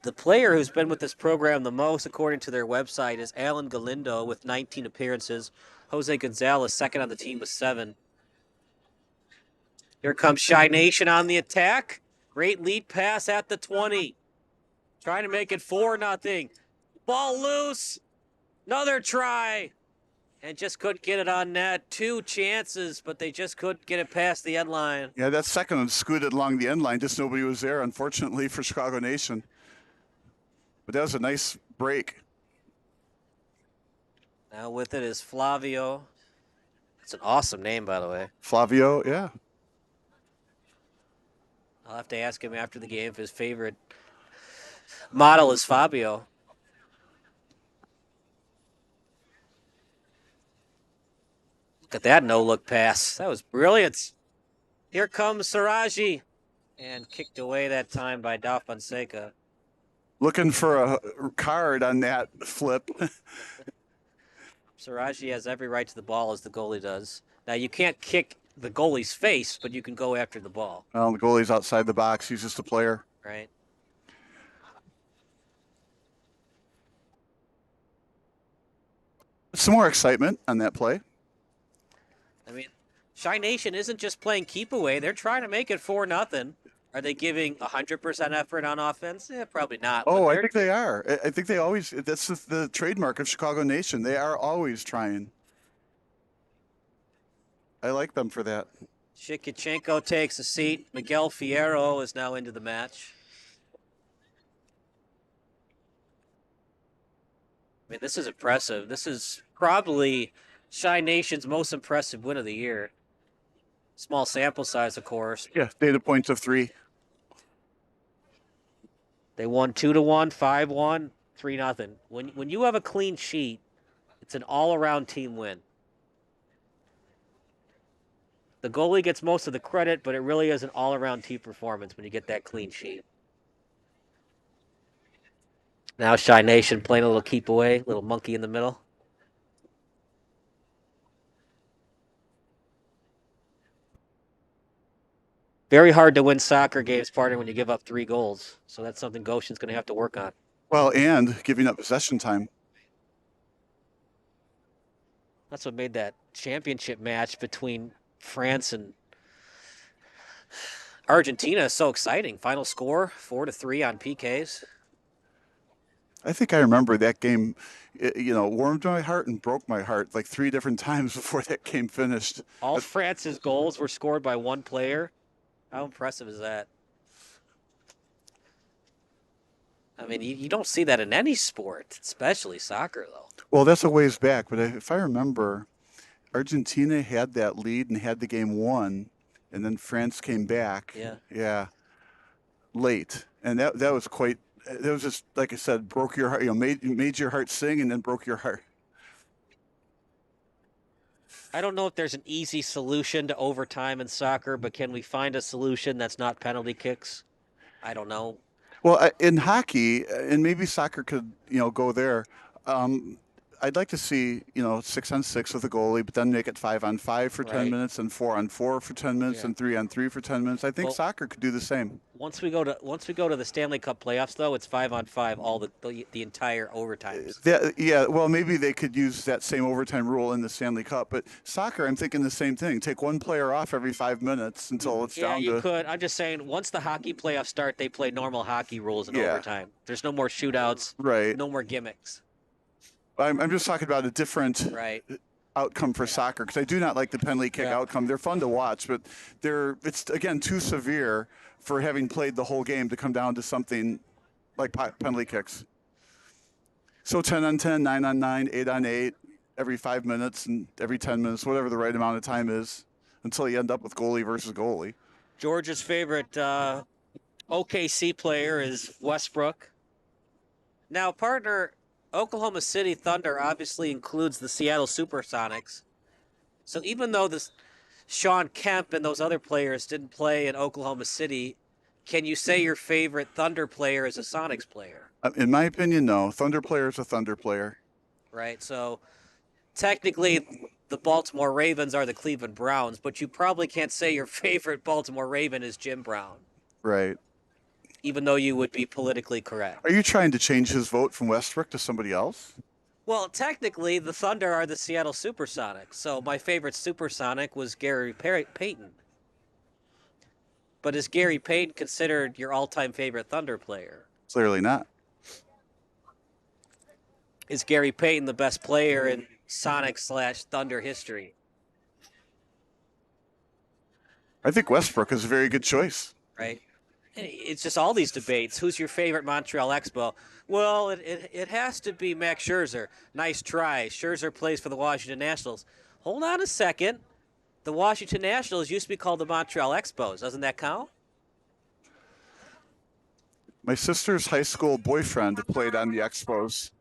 The player who's been with this program the most, according to their website, is Alan Galindo with 19 appearances. Jose Gonzalez, second on the team with 7. Here comes Shy Nation on the attack. Great lead pass at the 20. Trying to make it 4-0. Ball loose. Another try. And just couldn't get it on net. 2 chances, but they just couldn't get it past the end line. Yeah, that second one scooted along the end line. Just nobody was there, unfortunately, for Chicago Nation. But that was a nice break. Now with it is Flavio. It's an awesome name, by the way. Flavio, yeah. I'll have to ask him after the game if his favorite model is Fabio. Look at that no-look pass. That was brilliant. Here comes Saraji. And kicked away that time by Da Fonseca. Looking for a card on that flip. Saraji has every right to the ball as the goalie does. Now, you can't kick the goalie's face, but you can go after the ball. Well, the goalie's outside the box. He's just a player. Right. Some more excitement on that play. I mean, Shy Nation isn't just playing keep away. They're trying to make it 4-0. Are they giving 100% effort on offense? Probably not. Oh, I think they are. I think they always, that's the trademark of Chicago Nation. They are always trying. I like them for that. Shikichenko takes a seat. Miguel Fierro is now into the match. I mean, this is impressive. This is probably Shy Nation's most impressive win of the year. Small sample size, of course. Yeah, data points of 3. They won 2-1, 5-1, 3-0. When you have a clean sheet, it's an all-around team win. The goalie gets most of the credit, but it really is an all-around team performance when you get that clean sheet. Now Shy Nation playing a little keep away, little monkey in the middle. Very hard to win soccer games, partner, when you give up 3 goals. So that's something Goshen's going to have to work on. Well, and giving up possession time. That's what made that championship match between France and Argentina so exciting. Final score, 4-3 on PKs. I think I remember that game, warmed my heart and broke my heart like 3 different times before that game finished. All France's goals were scored by one player. How impressive is that? I mean, you don't see that in any sport, especially soccer, though. Well, that's a ways back, but if I remember, Argentina had that lead and had the game won, and then France came back. Yeah. Late, and that was quite. That was just like I said, broke your heart. Made your heart sing, and then broke your heart. I don't know if there's an easy solution to overtime in soccer, but can we find a solution that's not penalty kicks? I don't know. Well, in hockey, and maybe soccer could, go there. I'd like to see, 6-on-6 with a goalie, but then make it 5-on-5 for 10 minutes, and 4-on-4 for 10 minutes, and 3-on-3 for 10 minutes. I think soccer could do the same. Once we go to the Stanley Cup playoffs, though, it's 5-on-5 all the entire overtime. Yeah. Well, maybe they could use that same overtime rule in the Stanley Cup, but soccer, I'm thinking the same thing. Take one player off every 5 minutes until it's down to. Yeah, you could. I'm just saying, once the hockey playoffs start, they play normal hockey rules in overtime. There's no more shootouts. Right. No more gimmicks. I'm just talking about a different outcome for soccer, because I do not like the penalty kick outcome. They're fun to watch, but it's again too severe for having played the whole game to come down to something like penalty kicks. So 10-on-10, 9-on-9, 8-on-8, every 5 minutes and every 10 minutes, whatever the right amount of time is, until you end up with goalie versus goalie. George's favorite OKC player is Westbrook. Now, partner, Oklahoma City Thunder obviously includes the Seattle Supersonics. So even though Sean Kemp and those other players didn't play in Oklahoma City, can you say your favorite Thunder player is a Sonics player? In my opinion, no. Thunder player is a Thunder player. Right. So technically, the Baltimore Ravens are the Cleveland Browns, but you probably can't say your favorite Baltimore Raven is Jim Brown. Right. Even though you would be politically correct. Are you trying to change his vote from Westbrook to somebody else? Well, technically, the Thunder are the Seattle Supersonics. So my favorite Supersonic was Gary Payton. But is Gary Payton considered your all-time favorite Thunder player? Clearly not. Is Gary Payton the best player in Sonic/Thunder history? I think Westbrook is a very good choice. Right? It's just all these debates. Who's your favorite Montreal Expo? Well, it has to be Max Scherzer. Nice try. Scherzer plays for the Washington Nationals. Hold on a second. The Washington Nationals used to be called the Montreal Expos. Doesn't that count? My sister's high school boyfriend played on the Expos.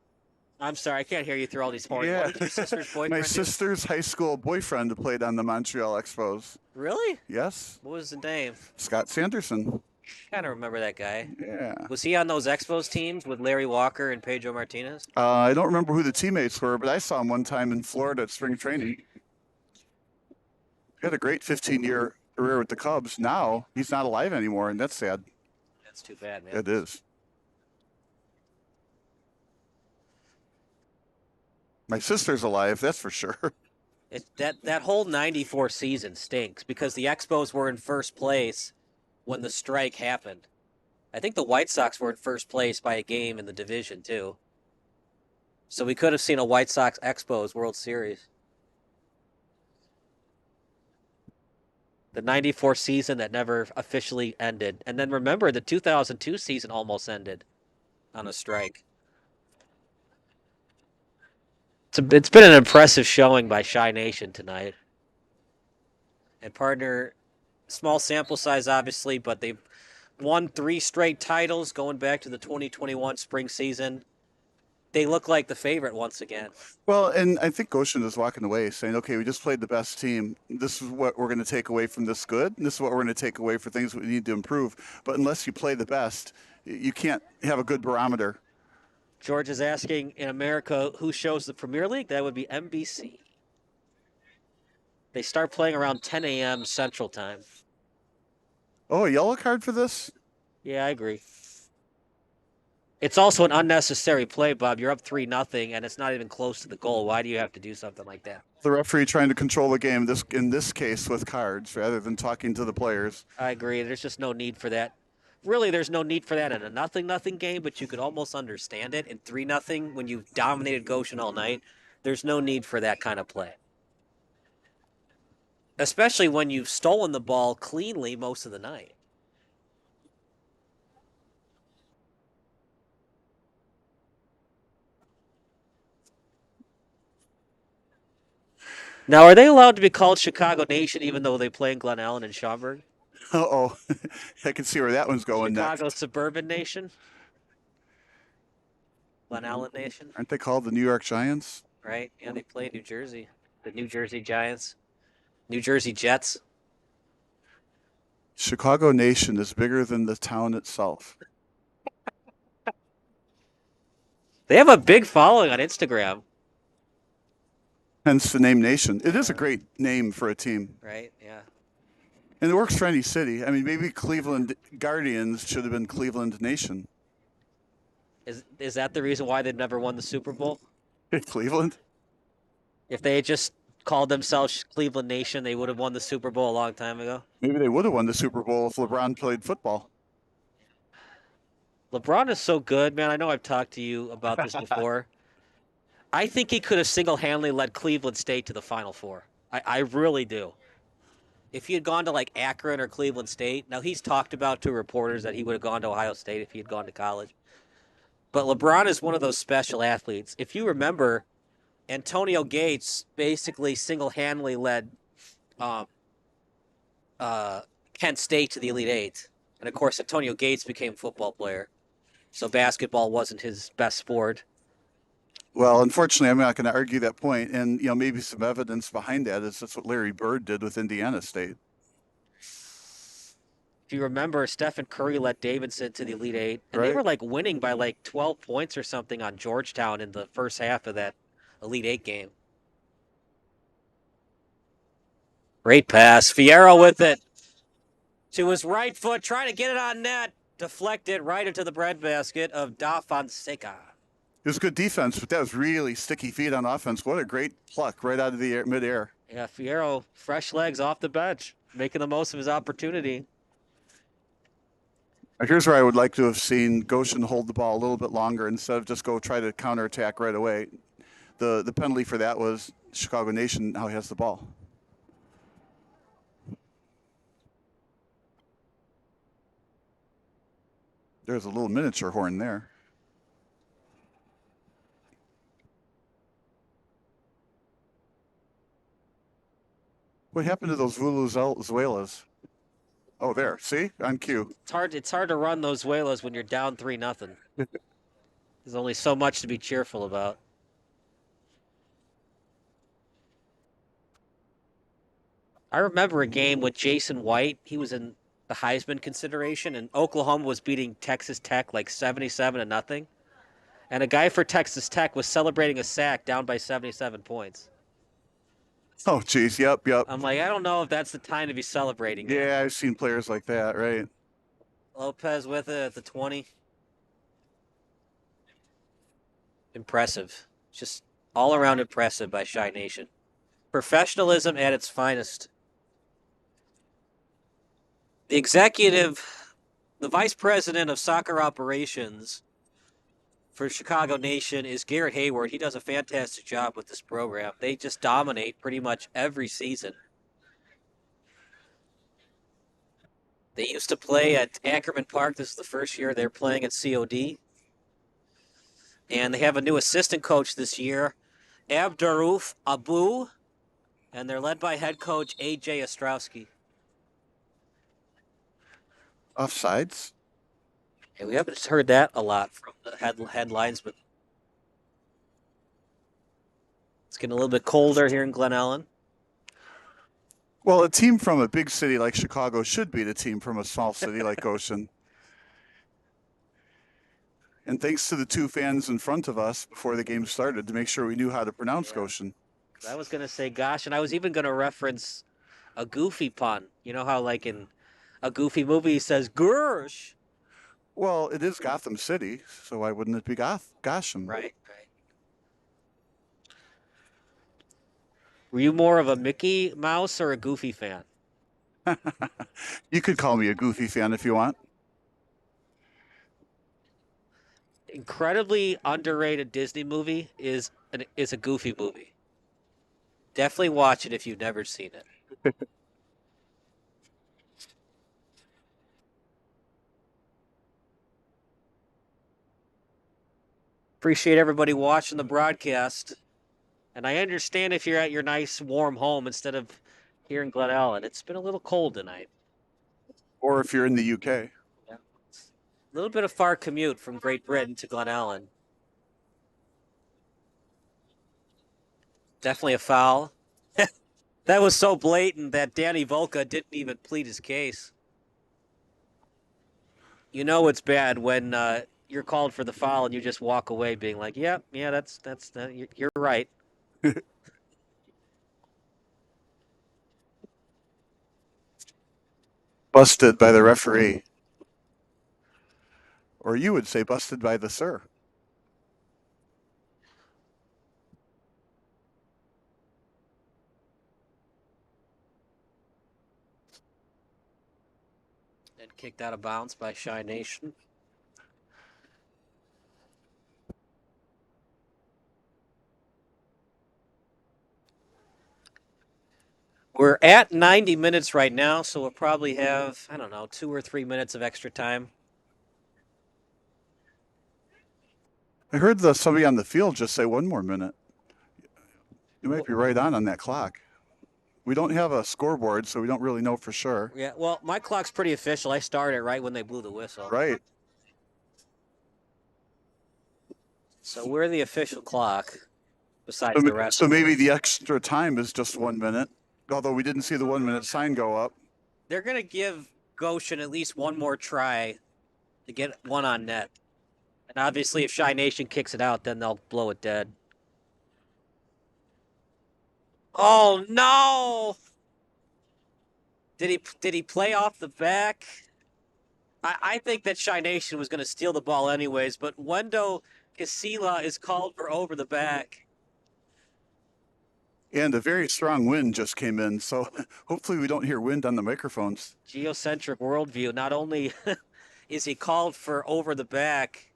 I'm sorry, I can't hear you through all these horns. Yeah. What did your sister's boyfriend My do? sister's high school boyfriend played on the Montreal Expos. Really? Yes. What was the name? Scott Sanderson. Kind of remember that guy. Yeah. Was he on those Expos teams with Larry Walker and Pedro Martinez? I don't remember who the teammates were, but I saw him one time in Florida at spring training. He had a great 15-year career with the Cubs. Now he's not alive anymore, and that's sad. That's too bad, man. It is. My sister's alive, that's for sure. That whole '94 season stinks because the Expos were in first place when the strike happened. I think the White Sox were in first place by a game in the division too. So we could have seen a White Sox Expos World Series. The '94 season that never officially ended, and then remember the 2002 season almost ended on a strike. It's been an impressive showing by Shy Nation tonight. And partner, small sample size obviously, but they've won 3 straight titles going back to the 2021 spring season. They look like the favorite once again. Well, and I think Goshen is walking away saying, okay, we just played the best team. This is what we're going to take away from this good, and this is what we're going to take away for things we need to improve. But unless you play the best, you can't have a good barometer. George is asking, in America, who shows the Premier League? That would be NBC. They start playing around 10 a.m. Central Time. Oh, a yellow card for this? Yeah, I agree. It's also an unnecessary play, Bob. You're up 3-0, and it's not even close to the goal. Why do you have to do something like that? The referee trying to control the game, in this case with cards, rather than talking to the players. I agree. There's just no need for that. Really, there's no need for that in a 0-0 game, but you could almost understand it. In 3-0, when you've dominated Goshen all night, there's no need for that kind of play. Especially when you've stolen the ball cleanly most of the night. Now, are they allowed to be called Chicago Nation even though they play in Glen Ellen and Schaumburg? Uh-oh. I can see where that one's going Chicago next. Suburban Nation? Glen Ellen Nation? Aren't they called the New York Giants? Right? Yeah, they play New Jersey. The New Jersey Giants. New Jersey Jets. Chicago Nation is bigger than the town itself. They have a big following on Instagram. Hence the name Nation. It is a great name for a team. Right? Yeah. And it works for any city. I mean, maybe Cleveland Guardians should have been Cleveland Nation. Is that the reason why they've never won the Super Bowl? Cleveland? If they had just called themselves Cleveland Nation, they would have won the Super Bowl a long time ago. Maybe they would have won the Super Bowl if LeBron played football. LeBron is so good, man. I know I've talked to you about this before. I think he could have single-handedly led Cleveland State to the Final Four. I really do. If he had gone to like Akron or Cleveland State, now he's talked about to reporters that he would have gone to Ohio State if he had gone to college. But LeBron is one of those special athletes. If you remember, Antonio Gates basically single-handedly led Kent State to the Elite Eight. And, of course, Antonio Gates became a football player. So basketball wasn't his best sport. Well, unfortunately, I'm not going to argue that point. And, maybe some evidence behind that is that's what Larry Bird did with Indiana State. If you remember, Stephen Curry led Davidson to the Elite Eight. And they were, winning by, 12 points or something on Georgetown in the first half of that Elite Eight game. Great pass. Fierro with it. To his right foot, trying to get it on net. Deflected right into the breadbasket of Da Fonseca. It was good defense, but that was really sticky feet on offense. What a great pluck right out of the midair. Yeah, Fierro, fresh legs off the bench, making the most of his opportunity. Here's where I would like to have seen Goshen hold the ball a little bit longer instead of just go try to counterattack right away. The penalty for that was Chicago Nation now has the ball. There's a little miniature horn there. What happened to those Vuvuzelas? Oh, there. See? On cue. It's hard to run those Zuelos when you're down 3-0. There's only so much to be cheerful about. I remember a game with Jason White. He was in the Heisman consideration, and Oklahoma was beating Texas Tech like 77-0. And a guy for Texas Tech was celebrating a sack down by 77 points. Oh, geez. Yep. I'm like, I don't know if that's the time to be celebrating. Yeah, I've seen players like that, right? Lopez with it at the 20. Impressive. Just all around impressive by Chi Nation. Professionalism at its finest. The vice president of soccer operations for Chicago Nation is Garrett Hayward. He does a fantastic job with this program. They just dominate pretty much every season. They used to play at Ackerman Park. This is the first year they're playing at COD. And they have a new assistant coach this year, Abdurrauf Abu, and they're led by head coach A.J. Ostrowski. Offsides? And we haven't heard that a lot from the headlines, but it's getting a little bit colder here in Glen Ellen. Well, a team from a big city like Chicago should beat a team from a small city like Goshen. And thanks to the two fans in front of us before the game started to make sure we knew how to pronounce Goshen. I was going to say gosh, and I was even going to reference a goofy pun. You know how like in a goofy movie he says Gersh? Well, it is Gotham City, so why wouldn't it be Goshen? Right. Were you more of a Mickey Mouse or a Goofy fan? You could call me a Goofy fan if you want. Incredibly underrated Disney movie is a Goofy movie. Definitely watch it if you've never seen it. Appreciate everybody watching the broadcast. And I understand if you're at your nice warm home instead of here in Glen Ellen. It's been a little cold tonight. Or if you're in the UK. Yeah. A little bit of far commute from Great Britain to Glen Ellen. Definitely a foul. That was so blatant that Danny Volka didn't even plead his case. You know it's bad when you're called for the foul and you just walk away being like, yeah, that's you're right. Busted by the referee. Or you would say busted by the sir. And kicked out of bounds by Chi Nation. We're at 90 minutes right now, so we'll probably have, 2 or 3 minutes of extra time. I heard somebody on the field just say 1 more minute. You might be right on that clock. We don't have a scoreboard, so we don't really know for sure. Yeah, well, my clock's pretty official. I started right when they blew the whistle. Right. So we're the official clock, besides the rest. So maybe the extra time is just 1 minute, although we didn't see the 1 minute sign go up. They're going to give Goshen at least one more try to get one on net. And obviously, if Chi Nation kicks it out, then they'll blow it dead. Oh, no! Did he play off the back? I think that Chi Nation was going to steal the ball anyways, but Wendo Casilla is called for over the back. And a very strong wind just came in, so hopefully we don't hear wind on the microphones. Geocentric worldview. Not only is he called for over the back,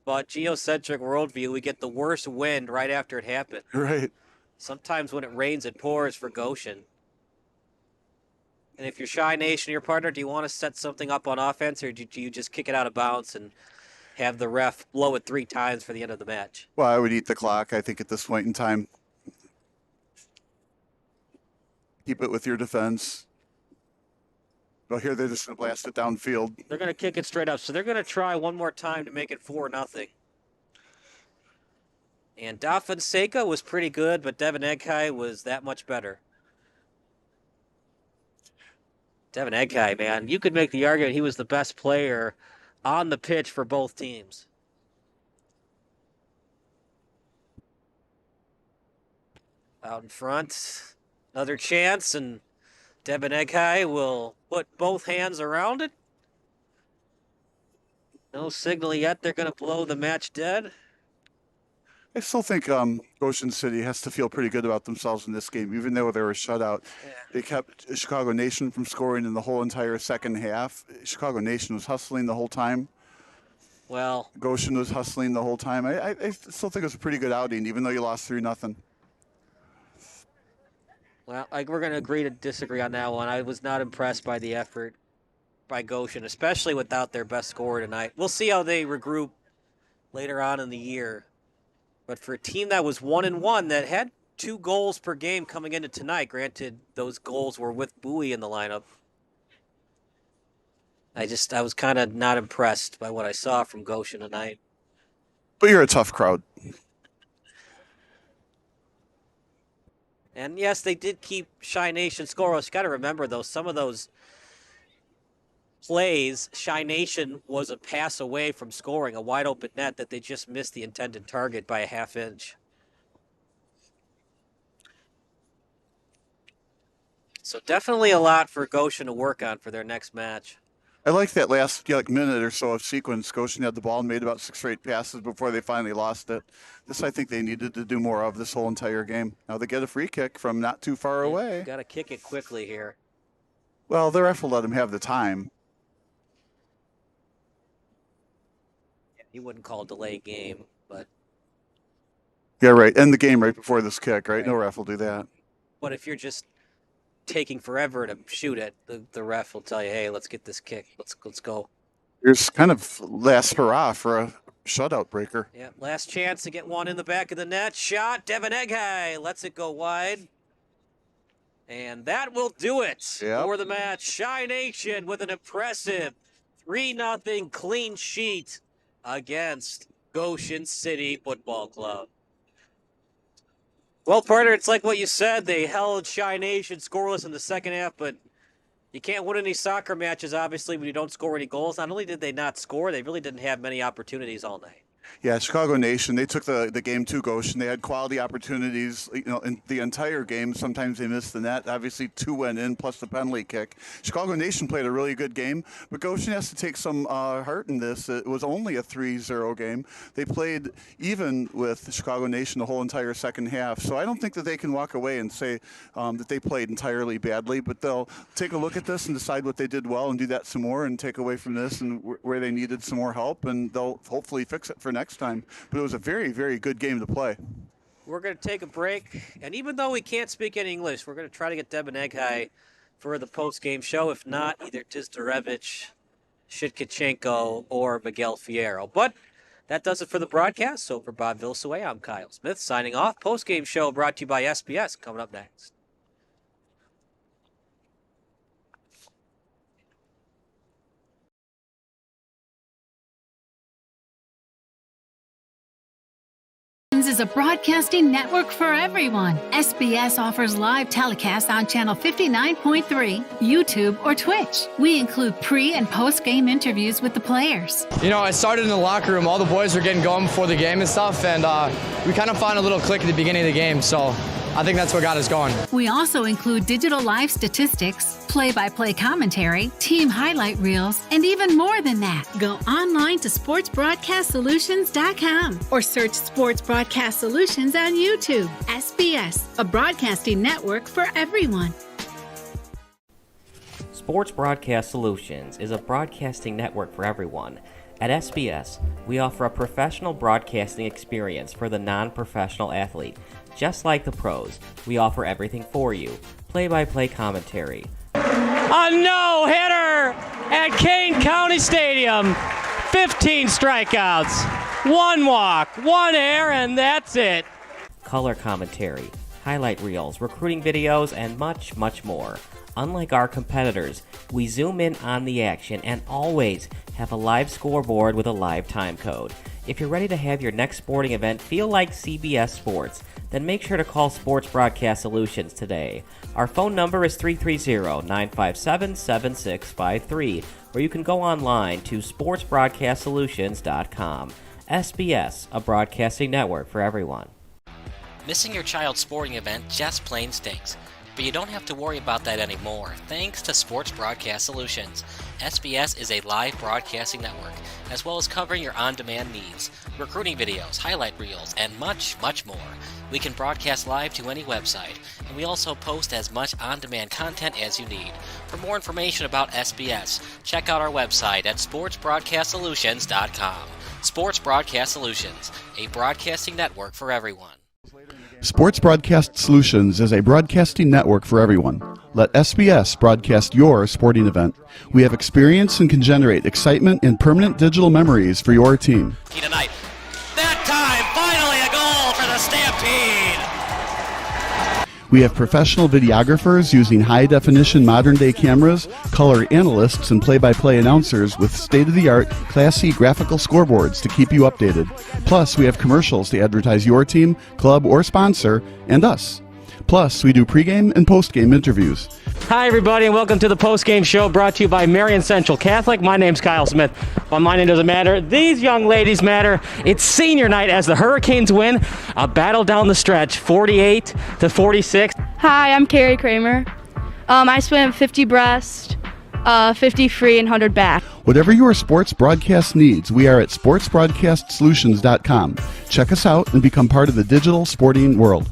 But geocentric worldview, we get the worst wind right after it happened. Right. Sometimes when it rains, it pours for Goshen. And if you're Shy Nation, your partner, do you want to set something up on offense, or do you just kick it out of bounds and have the ref blow it 3 times for the end of the match? Well, I would eat the clock, I think, at this point in time. Keep it with your defense. Well, here they're just going to blast it downfield. They're going to kick it straight up, so they're going to try one more time to make it 4-0. And Da Fonseca was pretty good, but Devin Egghai was that much better. Devin Egghai, man, you could make the argument he was the best player on the pitch for both teams. Out in front, another chance, and Devin Egghai will put both hands around it. No signal yet. They're going to blow the match dead. I still think Goshen City has to feel pretty good about themselves in this game, even though they were shut out. Yeah. They kept Chicago Nation from scoring in the whole entire second half. Chicago Nation was hustling the whole time. Well, Goshen was hustling the whole time. I still think it was a pretty good outing, even though you lost 3-0. Well, we're going to agree to disagree on that one. I was not impressed by the effort by Goshen, especially without their best scorer tonight. We'll see how they regroup later on in the year. But for a team that was 1-1, that had 2 goals per game coming into tonight, granted those goals were with Bowie in the lineup, I was kind of not impressed by what I saw from Goshen tonight. But you're a tough crowd. And yes, they did keep Shy Nation scoreless. You got to remember, though, some of those plays, Shy Nation was a pass away from scoring, a wide open net that they just missed the intended target by a half inch. So definitely a lot for Goshen to work on for their next match. I like that last minute or so of sequence. Goshen had the ball and made about 6 straight passes before they finally lost it. This I think they needed to do more of this whole entire game. Now they get a free kick from not too far away. Got to kick it quickly here. Well, the ref will let them have the time. He wouldn't call delay game, but... Yeah, right. End the game right before this kick, right? No ref will do that. But if you're just taking forever to shoot it, the ref will tell you, hey, let's get this kick. Let's go. Here's kind of last hurrah for a shutout breaker. Yeah, last chance to get one in the back of the net. Shot, Devin Egghai lets it go wide. And that will do it for the match. Shy Nation with an impressive 3-0 clean sheet against Goshen City Football Club. Well, partner, it's like what you said. They held Shy Nation scoreless in the second half, but you can't win any soccer matches, obviously, when you don't score any goals. Not only did they not score, they really didn't have many opportunities all night. Yeah, Chicago Nation, they took the game to Goshen. They had quality opportunities, in the entire game. Sometimes they missed the net. Obviously, 2 went in, plus the penalty kick. Chicago Nation played a really good game, but Goshen has to take some heart in this. It was only a 3-0 game. They played even with Chicago Nation the whole entire second half. So I don't think that they can walk away and say that they played entirely badly, but they'll take a look at this and decide what they did well and do that some more and take away from this and where they needed some more help, and they'll hopefully fix it for next time. But it was a very, very good game to play. We're going to take a break, and even though we can't speak any English, we're going to try to get Devin Egghai for the post-game show. If not, either Tizdarevich, Shitkachenko, or Miguel Fierro. But that does it for the broadcast. So for Bob Vilsaway, I'm Kyle Smith signing off. Post-game show brought to you by SBS coming up next. Is a broadcasting network for everyone. SBS offers live telecasts on channel 59.3, YouTube, or Twitch. We include pre- and post-game interviews with the players. You know, I started in the locker room. All the boys were getting going before the game and stuff, and we kind of found a little click at the beginning of the game, so I think that's what got us going. We also include digital live statistics, play-by-play commentary, team highlight reels, and even more than that. Go online to sportsbroadcastsolutions.com or search Sports Broadcast Solutions on YouTube. SBS, a broadcasting network for everyone. Sports Broadcast Solutions is a broadcasting network for everyone. At SBS, we offer a professional broadcasting experience for the non-professional athlete. Just like the pros, we offer everything for you. Play-by-play commentary. A no-hitter at Kane County Stadium. 15 strikeouts, 1 walk, 1 error, and that's it. Color commentary, highlight reels, recruiting videos, and much, much more. Unlike our competitors, we zoom in on the action and always have a live scoreboard with a live time code. If you're ready to have your next sporting event feel like CBS Sports, then make sure to call Sports Broadcast Solutions today. Our phone number is 330-957-7653, or you can go online to sportsbroadcastsolutions.com. SBS, a broadcasting network for everyone. Missing your child's sporting event just plain stinks. But you don't have to worry about that anymore, thanks to Sports Broadcast Solutions. SBS is a live broadcasting network, as well as covering your on-demand needs, recruiting videos, highlight reels, and much, much more. We can broadcast live to any website, and we also post as much on-demand content as you need. For more information about SBS, check out our website at sportsbroadcastsolutions.com. Sports Broadcast Solutions, a broadcasting network for everyone. Sports Broadcast Solutions is a broadcasting network for everyone. Let SBS broadcast your sporting event. We have experience and can generate excitement and permanent digital memories for your team. Tonight. That time, finally a goal for the Stampede! We have professional videographers using high-definition modern-day cameras, color analysts, and play-by-play announcers with state-of-the-art, classy graphical scoreboards to keep you updated. Plus, we have commercials to advertise your team, club, or sponsor, and us. Plus, we do pregame and postgame interviews. Hi, everybody, and welcome to the postgame show brought to you by Marion Central Catholic. My name's Kyle Smith. Well, my name doesn't matter. These young ladies matter. It's senior night as the Hurricanes win a battle down the stretch, 48-46. Hi, I'm Carrie Kramer. I swim 50 breast, 50 free, and 100 back. Whatever your sports broadcast needs, we are at sportsbroadcastsolutions.com. Check us out and become part of the digital sporting world.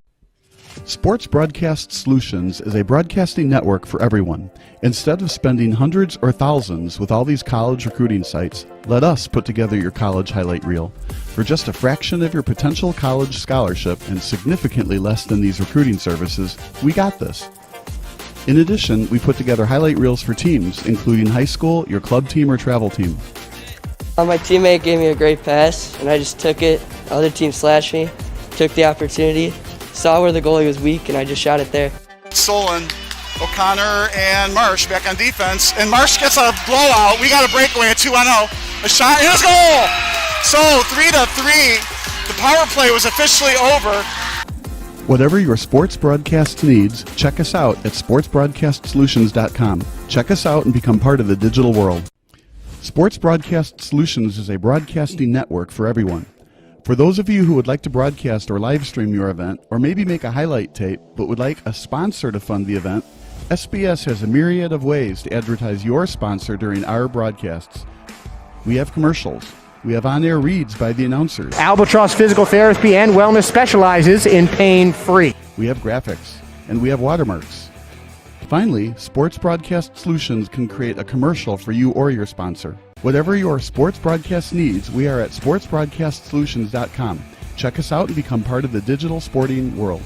Sports Broadcast Solutions is a broadcasting network for everyone. Instead of spending hundreds or thousands with all these college recruiting sites, let us put together your college highlight reel. For just a fraction of your potential college scholarship and significantly less than these recruiting services, we got this. In addition, we put together highlight reels for teams, including high school, your club team, or travel team. My teammate gave me a great pass, and I just took it. The other team slashed me, took the opportunity, saw where the goalie was weak, and I just shot it there. Solon, O'Connor, and Marsh back on defense. And Marsh gets a blowout. We got a breakaway at 2-0. A shot, and a goal! So 3-3. The power play was officially over. Whatever your sports broadcast needs, check us out at sportsbroadcastsolutions.com. Check us out and become part of the digital world. Sports Broadcast Solutions is a broadcasting network for everyone. For those of you who would like to broadcast or live stream your event, or maybe make a highlight tape, but would like a sponsor to fund the event, SBS has a myriad of ways to advertise your sponsor during our broadcasts. We have commercials. We have on-air reads by the announcers. Albatross Physical Therapy and Wellness specializes in pain-free. We have graphics, and we have watermarks. Finally, Sports Broadcast Solutions can create a commercial for you or your sponsor. Whatever your sports broadcast needs, we are at sportsbroadcastsolutions.com. Check us out and become part of the digital sporting world.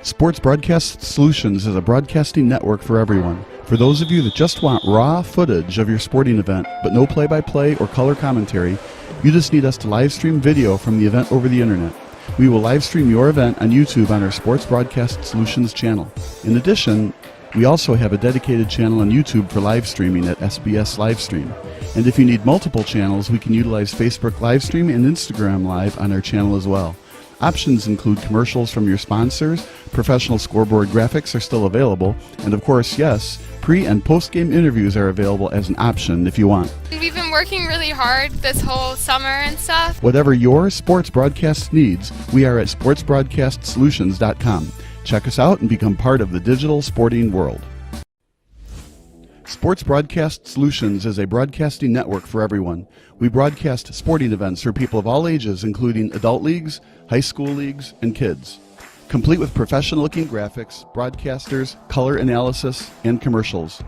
Sports Broadcast Solutions is a broadcasting network for everyone. For those of you that just want raw footage of your sporting event, but no play-by-play or color commentary, you just need us to live stream video from the event over the internet. We will live stream your event on YouTube on our Sports Broadcast Solutions channel. In addition, we also have a dedicated channel on YouTube for live streaming at SBS Livestream. And if you need multiple channels, we can utilize Facebook Livestream and Instagram Live on our channel as well. Options include commercials from your sponsors, professional scoreboard graphics are still available, and of course, yes, pre- and post-game interviews are available as an option if you want. We've been working really hard this whole summer and stuff. Whatever your sports broadcast needs, we are at sportsbroadcastsolutions.com. Check us out and become part of the digital sporting world. Sports Broadcast Solutions is a broadcasting network for everyone. We broadcast sporting events for people of all ages, including adult leagues, high school leagues, and kids. Complete with professional-looking graphics, broadcasters, color analysis, and commercials.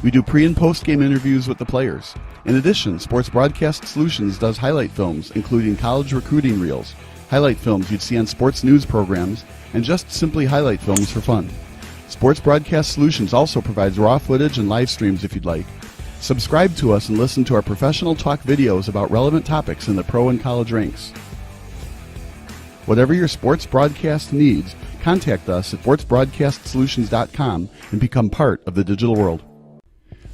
We do pre- and post-game interviews with the players. In addition, Sports Broadcast Solutions does highlight films, including college recruiting reels, highlight films you'd see on sports news programs, and just simply highlight films for fun. Sports Broadcast Solutions also provides raw footage and live streams if you'd like. Subscribe to us and listen to our professional talk videos about relevant topics in the pro and college ranks. Whatever your sports broadcast needs, contact us at sportsbroadcastsolutions.com and become part of the digital world.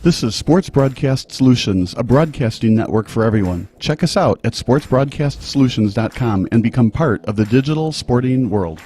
This is Sports Broadcast Solutions, a broadcasting network for everyone. Check us out at sportsbroadcastsolutions.com and become part of the digital sporting world.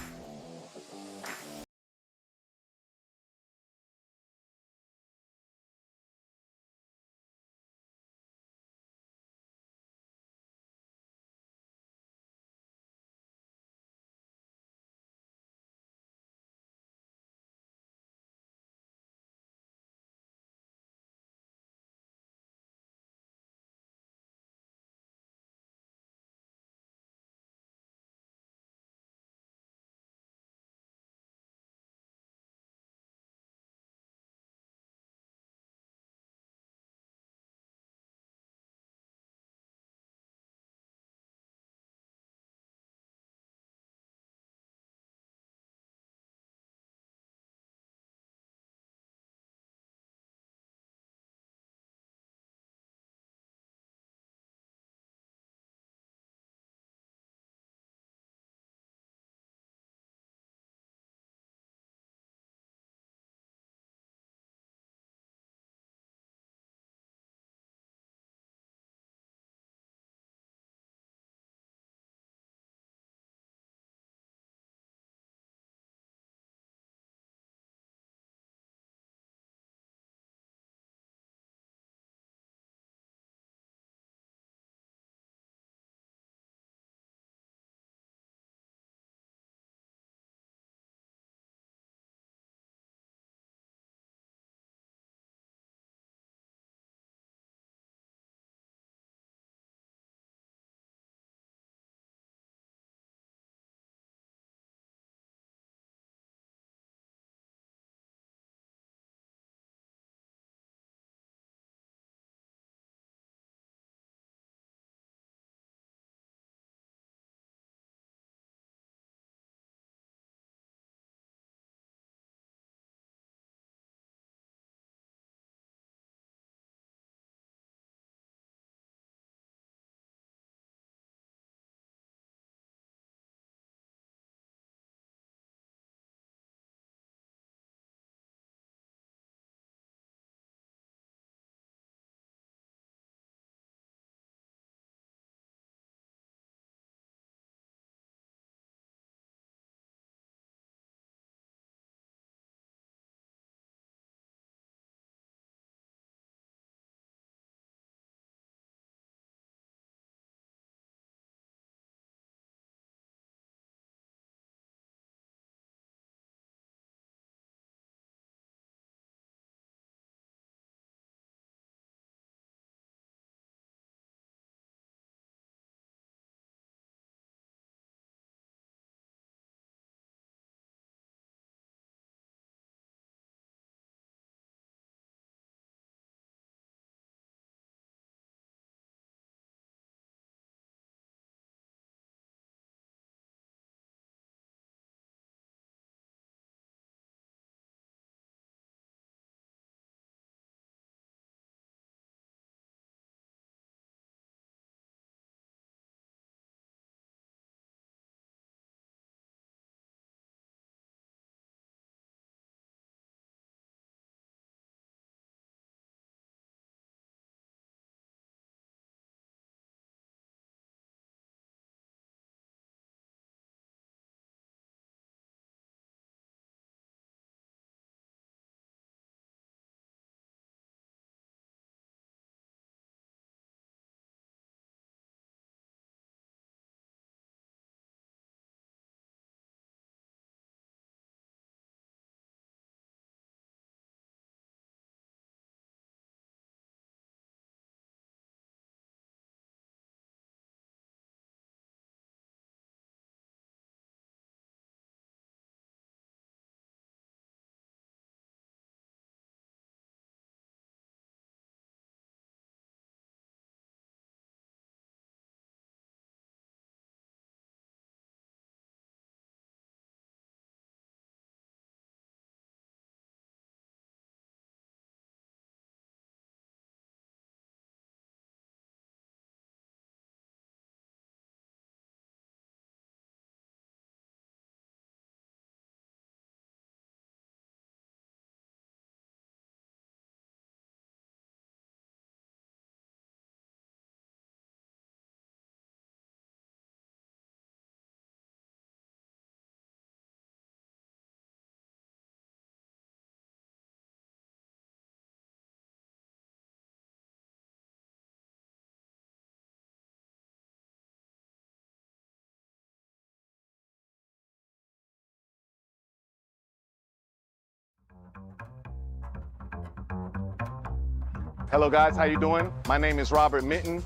Hello guys, how you doing? My name is Robert Mitten.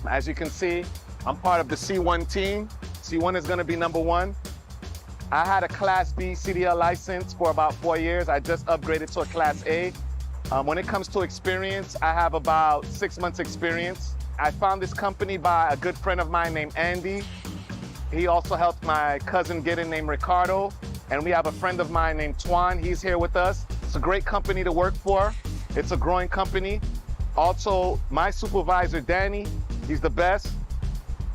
As you can see, I'm part of the C1 team. C1 is gonna be number one. I had a Class B CDL license for about 4 years. I just upgraded to a Class A. When it comes to experience, I have about 6 months experience. I found this company by a good friend of mine named Andy. He also helped my cousin get in named Ricardo. And we have a friend of mine named Twan. He's here with us. It's a great company to work for. It's a growing company. Also, my supervisor, Danny, he's the best.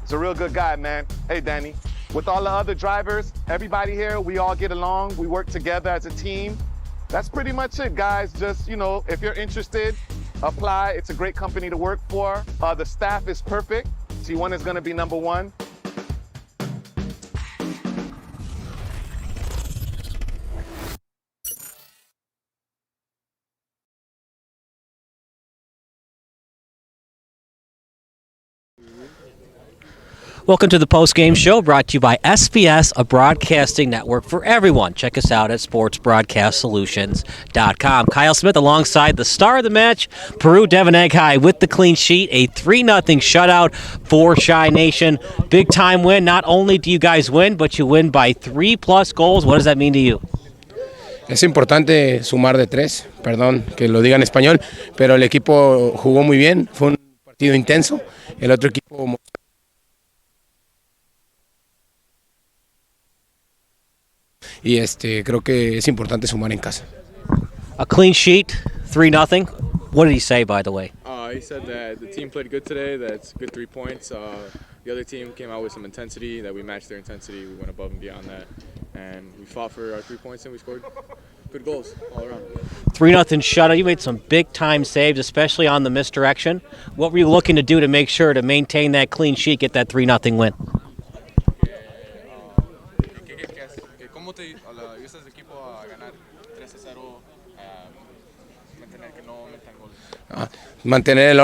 He's a real good guy, man. Hey, Danny. With all the other drivers, everybody here, we all get along. We work together as a team. That's pretty much it, guys. Just, you know, if you're interested, apply. It's a great company to work for. The staff is perfect. C1 is gonna be number one. Welcome to the post-game show brought to you by SBS, a broadcasting network for everyone. Check us out at sportsbroadcastsolutions.com. Kyle Smith alongside the star of the match, Peru Devin Egghai with the clean sheet, a 3-0 shutout for Chi Nation. Big-time win. Not only do you guys win, but you win by 3+ goals. What does that mean to you? Es importante sumar de 3, perdón que lo diga en español, pero el equipo jugó muy bien, fue un partido intenso, el otro equipo... Y creo que es importante sumar en casa. A clean sheet, 3-0. What did he say, by the way? He said that the team played good today, that's good 3 points. The other team came out with some intensity, that we matched their intensity, we went above and beyond that. And we fought for our 3 points and we scored good goals all around. 3-0 shutout. You made some big-time saves, especially on the misdirection. What were you looking to do to make sure to maintain that clean sheet, get that 3-0 win? ¿Cómo te ayudas al equipo a ganar 3-0, mantener que no metan goles? Mantener el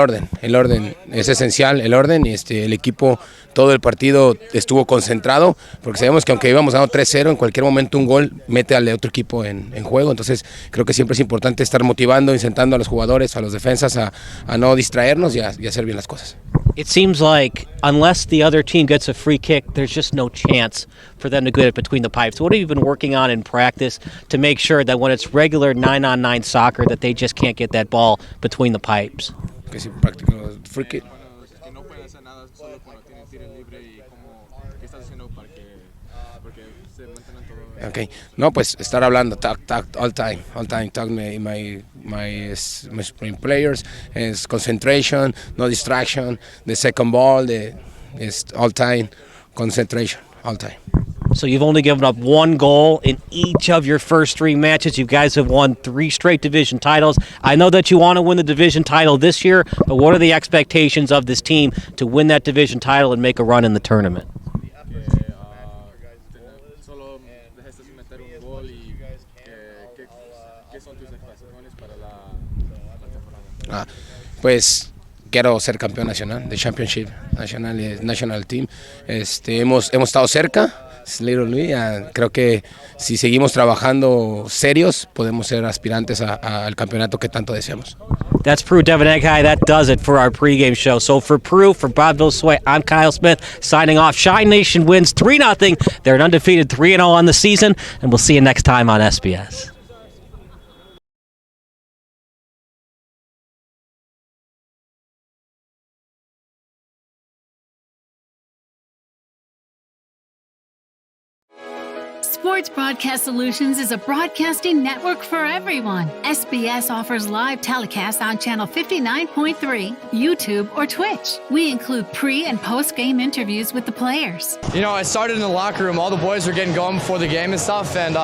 orden es esencial, el orden, y el equipo todo el partido estuvo concentrado, porque sabemos que aunque íbamos ganando 3-0, en cualquier momento un gol mete al otro equipo en juego, entonces creo que siempre es importante estar motivando, incentando a los jugadores, a los defensas a no distraernos y a hacer bien las cosas. It seems like unless the other team gets a free kick, there's just no chance for them to get it between the pipes. What have you been working on in practice to make sure that when it's regular 9-on-9 soccer that they just can't get that ball between the pipes? Que si practican free kick. Que no pueden hacer nada solo cuando tienen tiro libre y qué estás haciendo para que se mantengan todo. Okay. No, pues estar hablando, talk all time, talk my players, is concentration, no distraction, the second ball, is all time concentration, all time. So you've only given up 1 goal in each of your first 3 matches. You guys have won 3 straight division titles. I know that you want to win the division title this year, but what are the expectations of this team to win that division title and make a run in the tournament? Pues quiero ser campeón nacional, de Championship, National Team. Hemos estado cerca, creo que si seguimos trabajando serios, podemos ser aspirantes al campeonato que tanto deseamos. That's Peru Devin Egghai. That does it for our pregame show. So for Peru, for Bob Villesway, I'm Kyle Smith signing off. Chi Nation wins 3-0. They're an undefeated 3-0 on the season, and we'll see you next time on SBS. Sports Broadcast Solutions is a broadcasting network for everyone. SBS offers live telecasts on Channel 59.3, YouTube, or Twitch. We include pre- and post-game interviews with the players. You know, I started in the locker room. All the boys were getting going before the game and stuff, and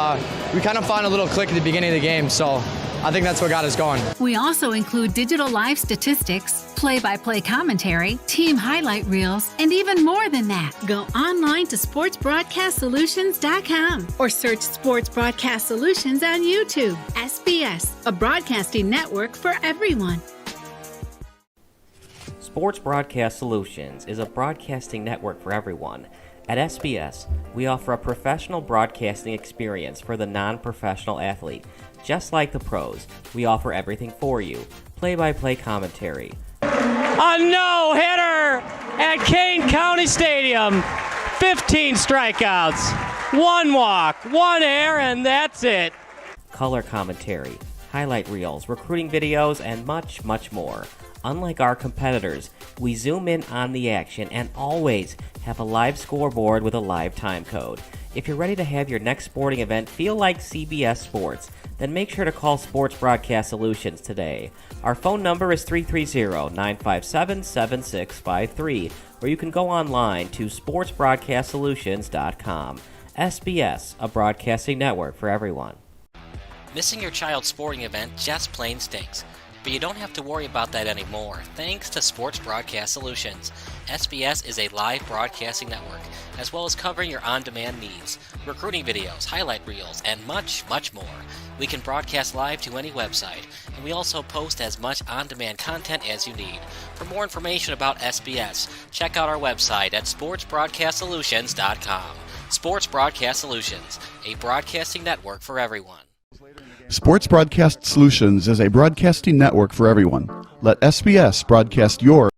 we kind of found a little click at the beginning of the game, so I think that's what got us going. We also include digital live statistics, play-by-play commentary, team highlight reels, and even more than that. Go online to sportsbroadcastsolutions.com or search Sports Broadcast Solutions on YouTube. SBS, a broadcasting network for everyone. Sports Broadcast Solutions is a broadcasting network for everyone. At SBS, we offer a professional broadcasting experience for the non-professional athlete. Just like the pros, we offer everything for you, play-by-play commentary. A no-hitter at Kane County Stadium. 15 strikeouts, 1 walk, 1 error, and that's it. Color commentary, highlight reels, recruiting videos, and much, much more. Unlike our competitors, we zoom in on the action and always have a live scoreboard with a live time code. If you're ready to have your next sporting event feel like CBS Sports, then make sure to call Sports Broadcast Solutions today. Our phone number is 330-957-7653, or you can go online to sportsbroadcastsolutions.com. SBS, a broadcasting network for everyone. Missing your child's sporting event just plain stinks. But you don't have to worry about that anymore, thanks to Sports Broadcast Solutions. SBS is a live broadcasting network, as well as covering your on-demand needs, recruiting videos, highlight reels, and much, much more. We can broadcast live to any website, and we also post as much on-demand content as you need. For more information about SBS, check out our website at sportsbroadcastsolutions.com. Sports Broadcast Solutions, a broadcasting network for everyone. Sports Broadcast Solutions is a broadcasting network for everyone. Let SBS broadcast your